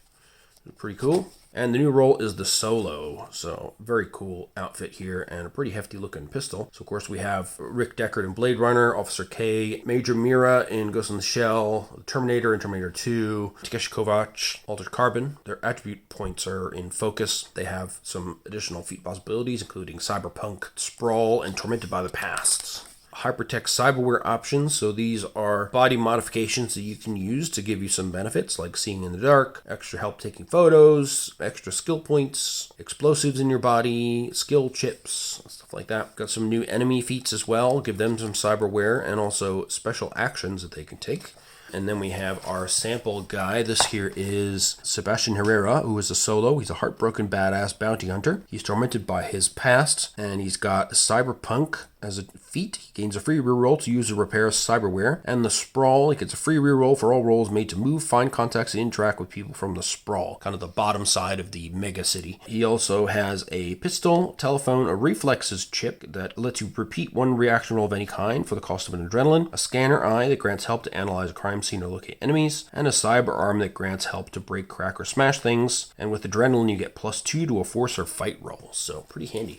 Pretty cool. And the new role is the Solo. So very cool outfit here and a pretty hefty looking pistol. So of course we have Rick Deckard in Blade Runner, Officer K, Major Mira in Ghost in the Shell, Terminator in Terminator 2, Takeshi Kovacs, Altered Carbon. Their attribute points are in focus. They have some additional feat possibilities, including Cyberpunk, Sprawl, and Tormented by the Past. Hypertech cyberware options. So these are body modifications that you can use to give you some benefits like seeing in the dark, extra help taking photos, extra skill points, explosives in your body, skill chips, stuff like that. Got some new enemy feats as well. Give them some cyberware and also special actions that they can take. And then we have our sample guy. This here is Sebastian Herrera, who is a solo. He's a heartbroken badass bounty hunter. He's tormented by his past, and he's got Cyberpunk as a feat. He gains a free reroll to use or repair cyberware. And the Sprawl, he gets a free reroll for all rolls made to move, find contacts, and interact with people from the Sprawl, kind of the bottom side of the mega city. He also has a pistol, telephone, a reflexes chip that lets you repeat one reaction roll of any kind for the cost of an adrenaline, a scanner eye that grants help to analyze a crime scene or locate enemies, and a cyber arm that grants help to break, crack, or smash things. And with adrenaline, you get +2 to a force or fight roll. So pretty handy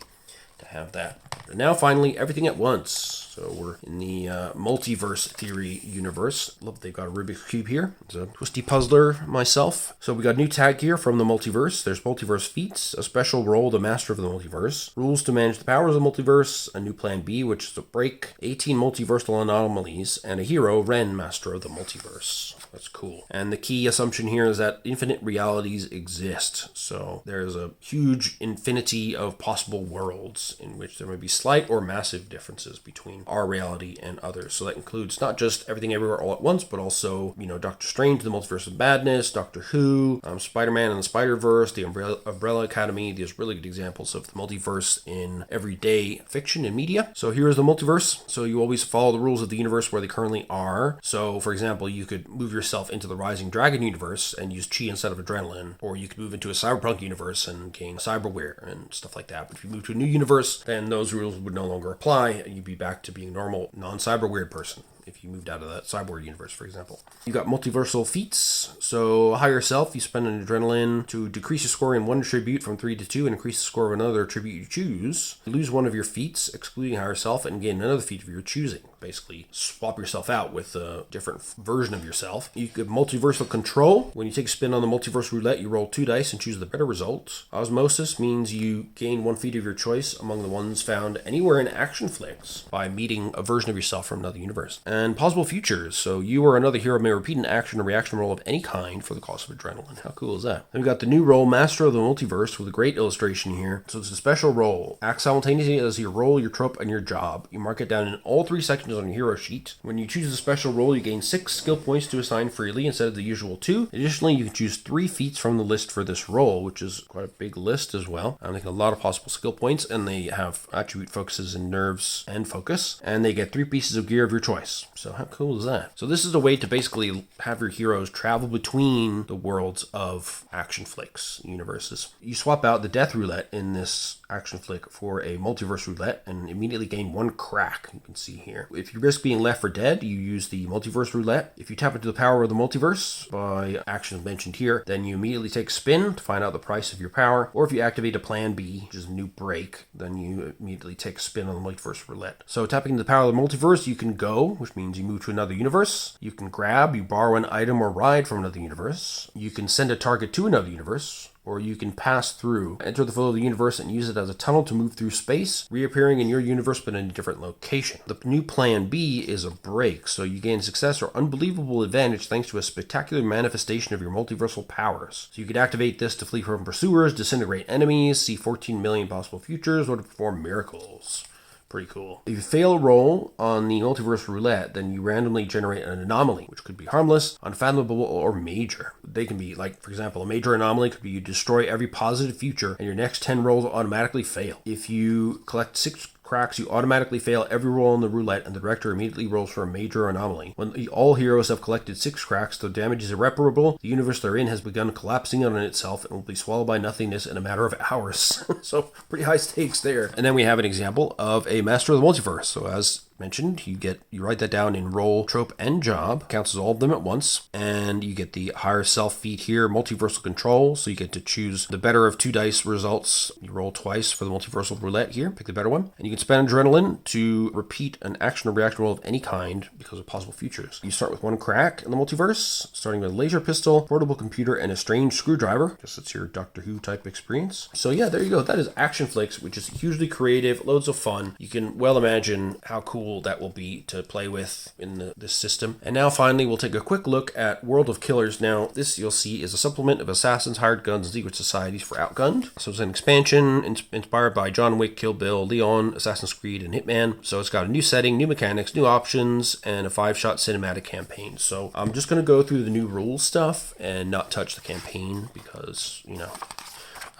to have that. And now finally, everything at once. So we're in the multiverse theory universe. Love that they've got a Rubik's Cube here. It's a twisty puzzler myself. So we got new tag here from the multiverse. There's multiverse feats, a special role, the master of the multiverse, rules to manage the powers of the multiverse, a new plan B, which is a break, 18 multiversal anomalies, and a hero, Ren, master of the multiverse. That's cool. And the key assumption here is that infinite realities exist. So there's a huge infinity of possible worlds in which there may be slight or massive differences between our reality and others. So that includes not just Everything Everywhere All at Once, but also, Doctor Strange, the Multiverse of Madness, Doctor Who, Spider-Man and the Spider-Verse, the Umbrella Academy. These really good examples of the multiverse in everyday fiction and media. So here is the multiverse. So you always follow the rules of the universe where they currently are. So for example, you could move yourself into the Rising Dragon universe and use chi instead of adrenaline, or you could move into a cyberpunk universe and gain cyberware and stuff like that. But if you move to a new universe, then those rules would no longer apply, and you'd be back to being a normal, non-cyber weird person if you moved out of that cyborg universe, for example. You got multiversal feats. So higher self, you spend an adrenaline to decrease your score in one attribute from 3 to 2 and increase the score of another attribute you choose. You lose one of your feats, excluding higher self, and gain another feat of your choosing. Basically, swap yourself out with a different version of yourself. You get multiversal control. When you take a spin on the multiverse roulette, you roll 2 dice and choose the better result. Osmosis means you gain one feat of your choice among the ones found anywhere in action flicks by meeting a version of yourself from another universe. And possible futures. So you or another hero may repeat an action or reaction roll of any kind for the cost of adrenaline. How cool is that? Then we got the new role, Master of the Multiverse, with a great illustration here. So it's a special role. Act simultaneously as your role, your trope, and your job. You mark it down in all 3 sections on your hero sheet. When you choose a special role, you gain 6 skill points to assign freely instead of the usual 2. Additionally, you can choose 3 feats from the list for this role, which is quite a big list as well. I'm making a lot of possible skill points, and they have attribute focuses in nerves and focus, and they get 3 pieces of gear of your choice. So how cool is that? So this is a way to basically have your heroes travel between the worlds of action flicks universes. You swap out the death roulette in this action flick for a multiverse roulette and immediately gain 1 crack. You can see here. If you risk being left for dead, you use the multiverse roulette. If you tap into the power of the multiverse by actions mentioned here, then you immediately take a spin to find out the price of your power. Or if you activate a plan B, which is a new break, then you immediately take a spin on the multiverse roulette. So tapping into the power of the multiverse, you can go, which means you move to another universe. You can grab, you borrow an item or ride from another universe. You can send a target to another universe. Or you can pass through, enter the flow of the universe and use it as a tunnel to move through space, reappearing in your universe but in a different location. The new plan B is a break, so you gain success or unbelievable advantage thanks to a spectacular manifestation of your multiversal powers. So you could activate this to flee from pursuers, disintegrate enemies, see 14 million possible futures, or to perform miracles. Pretty cool. If you fail a roll on the multiverse roulette, then you randomly generate an anomaly, which could be harmless, unfathomable, or major. They can be, like, for example, a major anomaly could be you destroy every positive future and your next 10 rolls automatically fail. If you collect 6 cracks, you automatically fail every roll on the roulette, and the director immediately rolls for a major anomaly. When all heroes have collected 6 cracks, the damage is irreparable. The universe they're in has begun collapsing on itself and will be swallowed by nothingness in a matter of hours. So, pretty high stakes there. And then we have an example of a Master of the Multiverse. So, as mentioned, you write that down in role, trope, and job. Counts as all of them at once. And you get the higher self feat here, multiversal control. So you get to choose the better of 2 dice results. You roll twice for the multiversal roulette here. Pick the better one. And you can spend adrenaline to repeat an action or reaction roll of any kind because of possible futures. You start with 1 crack in the multiverse, starting with a laser pistol, portable computer, and a strange screwdriver. I guess it's your Doctor Who type experience. So yeah, there you go. That is Action Flicks, which is hugely creative, loads of fun. You can well imagine how cool that will be to play with in this system. And now finally we'll take a quick look at World of Killers. Now this you'll see is a supplement of Assassins, Hired Guns, and Secret Societies for Outgunned. So it's an expansion inspired by John Wick, Kill Bill, Leon, Assassin's Creed, and Hitman. So it's got a new setting, new mechanics, new options, and a 5-shot cinematic campaign. So I'm just going to go through the new rules stuff and not touch the campaign because,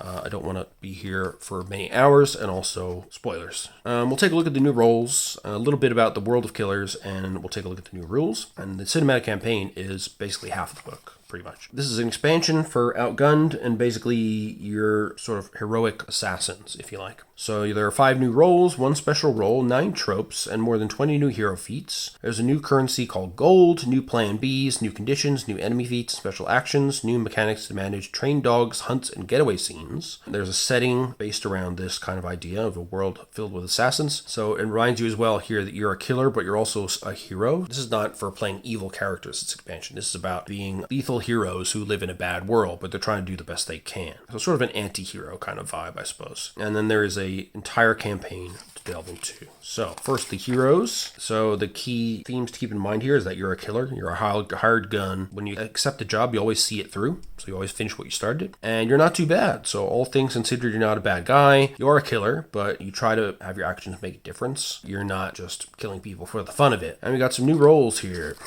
I don't want to be here for many hours, and also spoilers. We'll take a look at the new roles, a little bit about the World of Killers, and we'll take a look at the new rules. And the cinematic campaign is basically half the book, pretty much. This is an expansion for Outgunned, and basically your sort of heroic assassins, if you like. So there are 5 new roles, 1 special role, 9 tropes, and more than 20 new hero feats. There's a new currency called gold, new plan Bs, new conditions, new enemy feats, special actions, new mechanics to manage trained dogs, hunts, and getaway scenes. There's a setting based around this kind of idea of a world filled with assassins. So it reminds you as well here that you're a killer, but you're also a hero. This is not for playing evil characters, it's expansion. This is about being lethal heroes who live in a bad world, but they're trying to do the best they can. So sort of an anti-hero kind of vibe, I suppose. And then there is a entire campaign to delve into. So first, the heroes. So the key themes to keep in mind here is that you're a killer, you're a hired gun. When you accept a job, you always see it through. So you always finish what you started. And you're not too bad. So all things considered, you're not a bad guy. You're a killer, but you try to have your actions make a difference. You're not just killing people for the fun of it. And we got some new roles here.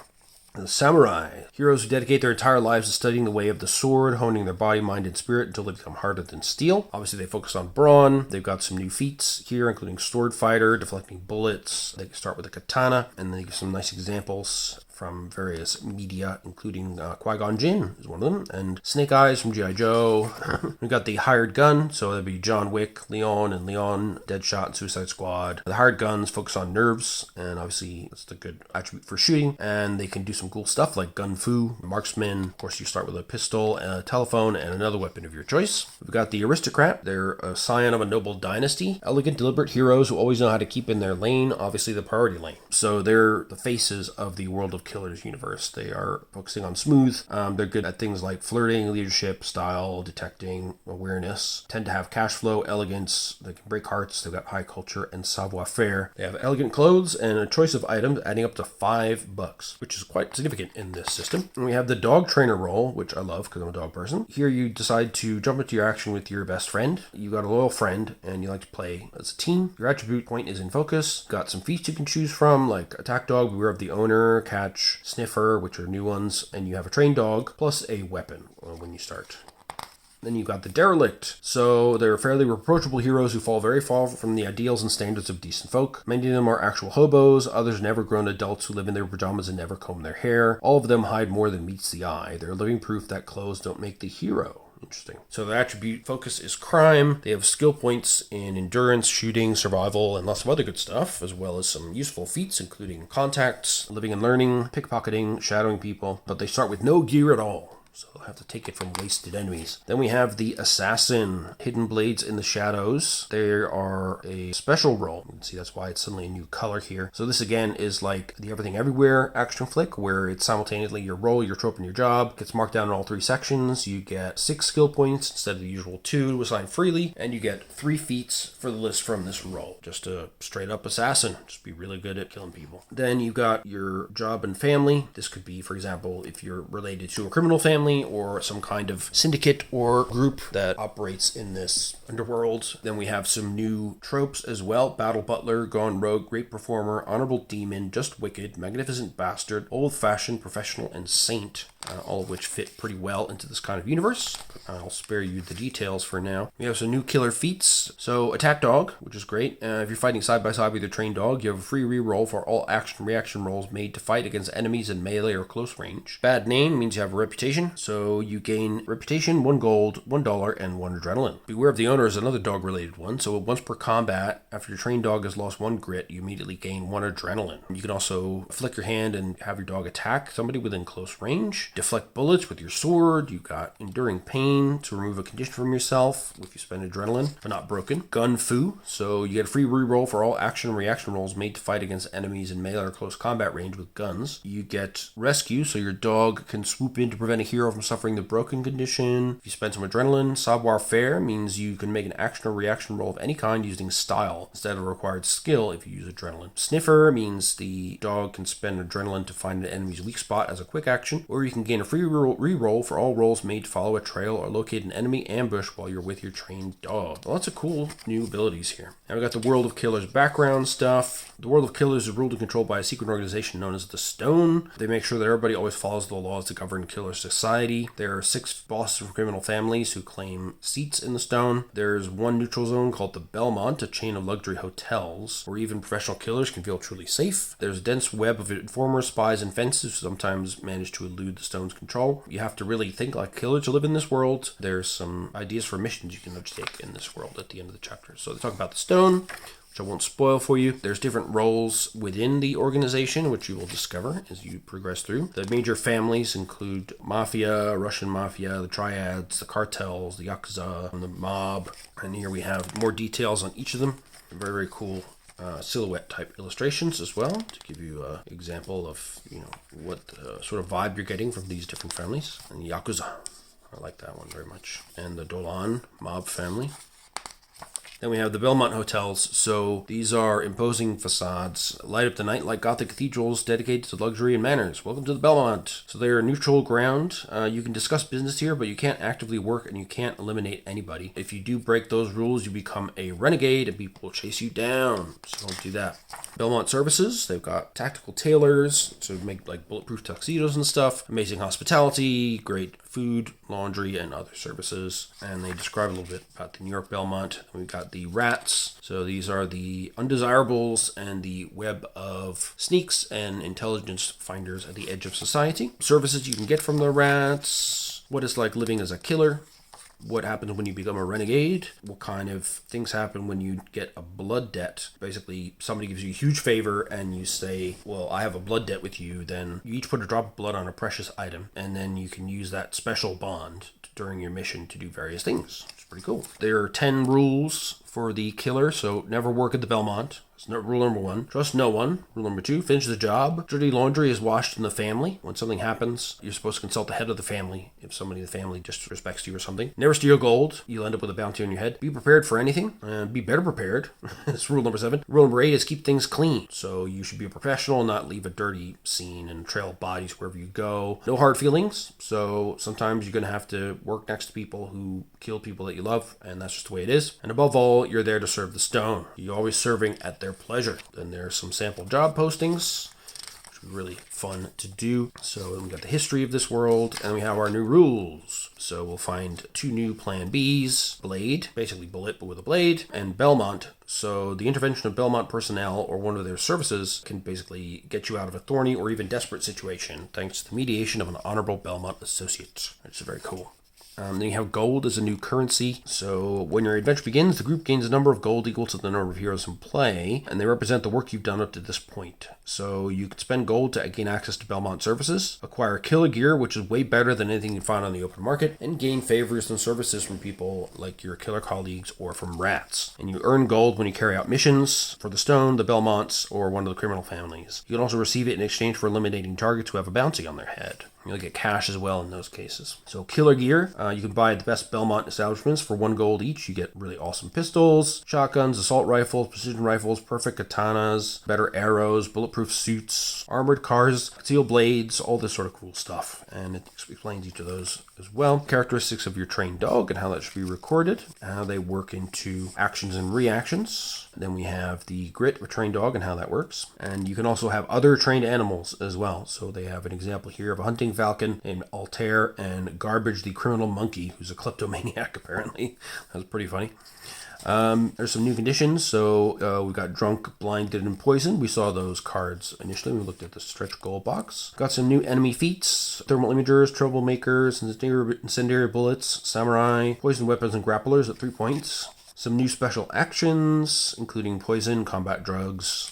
The samurai, heroes who dedicate their entire lives to studying the way of the sword, honing their body, mind, and spirit until they become harder than steel. Obviously, they focus on brawn. They've got some new feats here, including sword fighter, deflecting bullets. They can start with a katana, and they give some nice examples from various media, including Qui-Gon Jinn is one of them, and Snake Eyes from G.I. Joe. We've got the hired gun, so that'd be John Wick, Leon, Deadshot, and Suicide Squad. The hired guns focus on nerves, and obviously that's the good attribute for shooting, and they can do some cool stuff like gun fu, marksman. Of course, you start with a pistol, a telephone, and another weapon of your choice. We've got the aristocrat. They're a scion of a noble dynasty. Elegant, deliberate heroes who always know how to keep in their lane, obviously the priority lane. So they're the faces of the World of Killers universe. They are focusing on smooth. They're good at things like flirting, leadership, style, detecting, awareness. Tend to have cash flow, elegance. They can break hearts. They've got high culture and savoir-faire. They have elegant clothes and a choice of items adding up to $5, which is quite significant in this system. And we have the dog trainer role, which I love because I'm a dog person. Here you decide to jump into your action with your best friend. You got a loyal friend and you like to play as a team. Your attribute point is in focus. Got some feats you can choose from, like attack dog, beware of the owner, catch, sniffer, which are new ones, and you have a trained dog plus a weapon when you start. Then you've got the derelict. So they're fairly reproachable heroes who fall very far from the ideals and standards of decent folk. Many of them are actual hobos, others never grown adults who live in their pajamas and never comb their hair. All of them hide more than meets the eye. They're living proof that clothes don't make the hero. Interesting. So the attribute focus is crime. They have skill points in endurance, shooting, survival, and lots of other good stuff, as well as some useful feats, including contacts, living and learning, pickpocketing, shadowing people. But they start with no gear at all. So they'll have to take it from wasted enemies. Then we have the assassin, hidden blades in the shadows. They are a special role. You can see that's why it's suddenly a new color here. So this again is like the Everything Everywhere action flick, where it's simultaneously your role, your trope, and your job. Gets marked down in all 3 sections. You get 6 skill points instead of the usual 2 to assign freely, and you get 3 feats for the list from this role. Just a straight up assassin. Just be really good at killing people. Then you got your job and family. This could be, for example, if you're related to a criminal family, family or some kind of syndicate or group that operates in this underworld. Then we have some new tropes as well. Battle Butler, Gone Rogue, Great Performer, Honorable Demon, Just Wicked, Magnificent Bastard, Old-Fashioned, Professional, and Saint. All of which fit pretty well into this kind of universe. I'll spare you the details for now. We have some new killer feats. So Attack Dog, which is great. If you're fighting side by side with your trained dog, you have a free reroll for all action-reaction rolls made to fight against enemies in melee or close range. Bad Name means you have a reputation. So you gain reputation, 1 gold, $1, and 1 adrenaline. Beware of the Owner is another dog-related one. So once per combat, after your trained dog has lost 1 grit, you immediately gain 1 adrenaline. You can also flick your hand and have your dog attack somebody within close range. Deflect bullets with your sword. You got Enduring Pain to remove a condition from yourself if you spend adrenaline, but not broken. Gun Fu, so you get a free reroll for all action and reaction rolls made to fight against enemies in melee or close combat range with guns. You get Rescue, so your dog can swoop in to prevent a hero from suffering the broken condition. If you spend some adrenaline. Savoir Faire means you can make an action or reaction roll of any kind using style instead of required skill if you use adrenaline. Sniffer means the dog can spend adrenaline to find an enemy's weak spot as a quick action, or you can gain a free reroll for all rolls made to follow a trail or locate an enemy ambush while you're with your trained dog. Lots of cool new abilities here. Now we got the World of Killers background stuff. The World of Killers is ruled and controlled by a secret organization known as the Stone. They make sure that everybody always follows the laws that govern killer society. There are 6 bosses from criminal families who claim seats in the Stone. There's 1 neutral zone called the Belmont, a chain of luxury hotels where even professional killers can feel truly safe. There's a dense web of informers, spies, and fences who sometimes manage to elude the Stone's control. You have to really think like a killer to live in this world. There's some ideas for missions you can undertake in this world at the end of the chapter. So they talk about the Stone, which I won't spoil for you. There's different roles within the organization, which you will discover as you progress through. The major families include Mafia, Russian Mafia, the Triads, the Cartels, the Yakuza, and the Mob. And here we have more details on each of them. Very, very cool silhouette type illustrations as well to give you an example of what sort of vibe you're getting from these different families. And Yakuza, I like that one very much. And the Dolan mob family. Then we have the Belmont hotels. So these are imposing facades, light up the night like Gothic cathedrals dedicated to luxury and manners. Welcome to the Belmont. So they're a neutral ground. You can discuss business here, but you can't actively work and you can't eliminate anybody. If you do break those rules, you become a renegade and people will chase you down. So don't do that. Belmont services. They've got tactical tailors to make like bulletproof tuxedos and stuff. Amazing hospitality, great food, laundry, and other services. And they describe a little bit about the New York Belmont. We've got the rats. So these are the undesirables and the web of sneaks and intelligence finders at the edge of society. Services you can get from the rats. What it's like living as a killer. What happens when you become a renegade? What kind of things happen when you get a blood debt? Basically, somebody gives you a huge favor and you say, well, I have a blood debt with you. Then you each put a drop of blood on a precious item, and then you can use that special bond during your mission to do various things. It's pretty cool. There are 10 rules for the killer, so never work at the Belmont. That's rule number 1. Trust no one. Rule number 2, finish the job. Dirty laundry is washed in the family. When something happens, you're supposed to consult the head of the family if somebody in the family disrespects you or something. Never steal gold. You'll end up with a bounty on your head. Be prepared for anything. Be better prepared. That's rule number 7. Rule number 8 is keep things clean. So you should be a professional and not leave a dirty scene and trail of bodies wherever you go. No hard feelings. So sometimes you're going to have to work next to people who kill people that you love, and that's just the way it is. And above all, you're there to serve the Stone. You're always serving at their pleasure. Then there's some sample job postings, which would be really fun to do. So we got the history of this world, and we have our new rules. So we'll find 2 new Plan Bs, Blade, basically bullet but with a blade, and Belmont. So the intervention of Belmont personnel or one of their services can basically get you out of a thorny or even desperate situation thanks to the mediation of an honorable Belmont associate, which is very cool. Then you have gold as a new currency. So when your adventure begins, the group gains a number of gold equal to the number of heroes in play, and they represent the work you've done up to this point. So you can spend gold to gain access to Belmont services, acquire killer gear, which is way better than anything you find on the open market, and gain favors and services from people like your killer colleagues or from rats. And you earn gold when you carry out missions for the Stone, the Belmonts, or one of the criminal families. You can also receive it in exchange for eliminating targets who have a bounty on their head. You'll get cash as well in those cases. So killer gear, you can buy at the best Belmont establishments for 1 gold each. You get really awesome pistols, shotguns, assault rifles, precision rifles, perfect katanas, better arrows, bulletproof suits, armored cars, concealed blades, all this sort of cool stuff. And it explains each of those as well. Characteristics of your trained dog and how that should be recorded, how they work into actions and reactions. Then we have the grit or trained dog and how that works. And you can also have other trained animals as well. So they have an example here of a hunting falcon named Altair and Garbage the criminal monkey, who's a kleptomaniac apparently. That's pretty funny. There's some new conditions. So we've got drunk, blinded, and poisoned. We saw those cards initially when we looked at the stretch goal box. Got some new enemy feats: thermal imagers, troublemakers, incendiary bullets, samurai, poison weapons, and grapplers at 3 points. Some new special actions, including poison, combat drugs,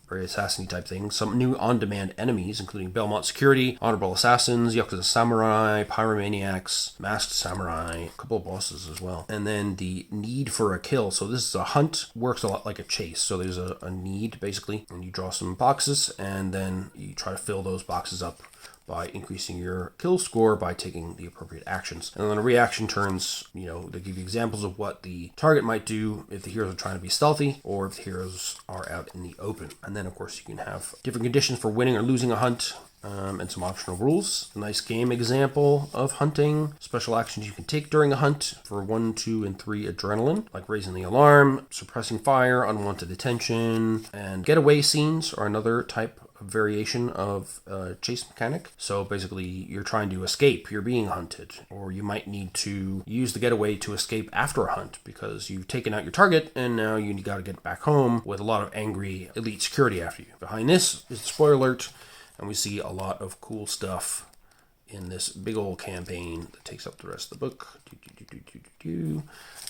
very assassin-y type things. Some new on-demand enemies, including Belmont Security, Honorable Assassins, Yakuza Samurai, Pyromaniacs, Masked Samurai, a couple of bosses as well. And then the need for a kill. So this is a hunt, works a lot like a chase. So there's a need, basically, and you draw some boxes, and then you try to fill those boxes up by increasing your kill score by taking the appropriate actions. And then the reaction turns, they give you examples of what the target might do if the heroes are trying to be stealthy or if the heroes are out in the open. And then, of course, you can have different conditions for winning or losing a hunt. And some optional rules. A nice game example of hunting. Special actions you can take during a hunt for 1, 2, and 3 adrenaline, like raising the alarm, suppressing fire, unwanted attention, and getaway scenes are another type of variation of chase mechanic. So basically you're trying to escape, you're being hunted, or you might need to use the getaway to escape after a hunt because you've taken out your target and now you got to get back home with a lot of angry elite security after you. Behind this is the spoiler alert. And we see a lot of cool stuff in this big old campaign that takes up the rest of the book.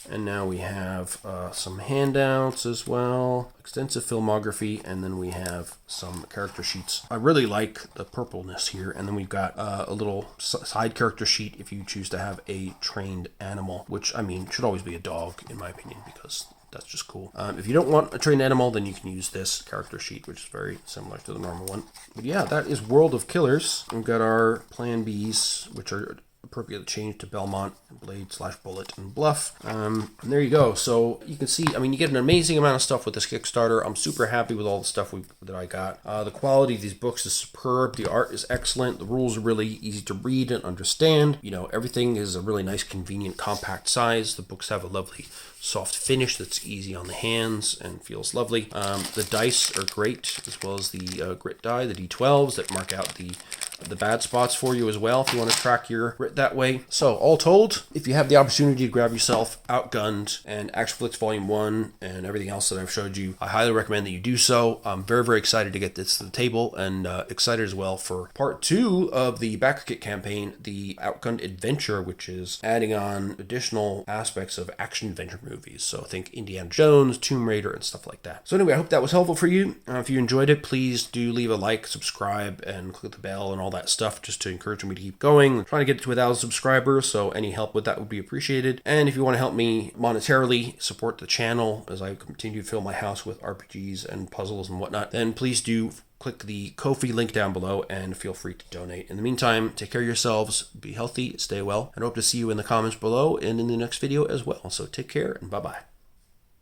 And now we have some handouts as well, extensive filmography, and then we have some character sheets. I really like the purpleness here. And then we've got a little side character sheet if you choose to have a trained animal, which, should always be a dog, in my opinion, because that's just cool. If you don't want a trained animal, then you can use this character sheet, which is very similar to the normal one. But yeah, that is World of Killers. We've got our Plan Bs, which are appropriately changed to Belmont, Blade/Bullet, and Bluff. And there you go. So you can see, you get an amazing amount of stuff with this Kickstarter. I'm super happy with all the stuff that I got. The quality of these books is superb. The art is excellent. The rules are really easy to read and understand. Everything is a really nice, convenient, compact size. The books have a lovely soft finish that's easy on the hands and feels lovely. The dice are great, as well as the grit die, the D12s that mark out the bad spots for you as well if you want to track your grit that way. So all told, if you have the opportunity to grab yourself Outgunned and Action Flicks Volume 1 and everything else that I've showed you, I highly recommend that you do so. I'm very, very excited to get this to the table and excited as well for Part 2 of the Backer Kit campaign, the Outgunned Adventure, which is adding on additional aspects of action-adventure movies. So think Indiana Jones, Tomb Raider, and stuff like that. So anyway, I hope that was helpful for you. If you enjoyed it, please do leave a like, subscribe, and click the bell and all that stuff just to encourage me to keep going. I'm trying to get to 1,000 subscribers, so any help with that would be appreciated. And if you want to help me monetarily support the channel as I continue to fill my house with RPGs and puzzles and whatnot, then please do click the Ko-fi link down below and feel free to donate. In the meantime, take care of yourselves, be healthy, stay well, and I hope to see you in the comments below and in the next video as well. So take care and bye-bye.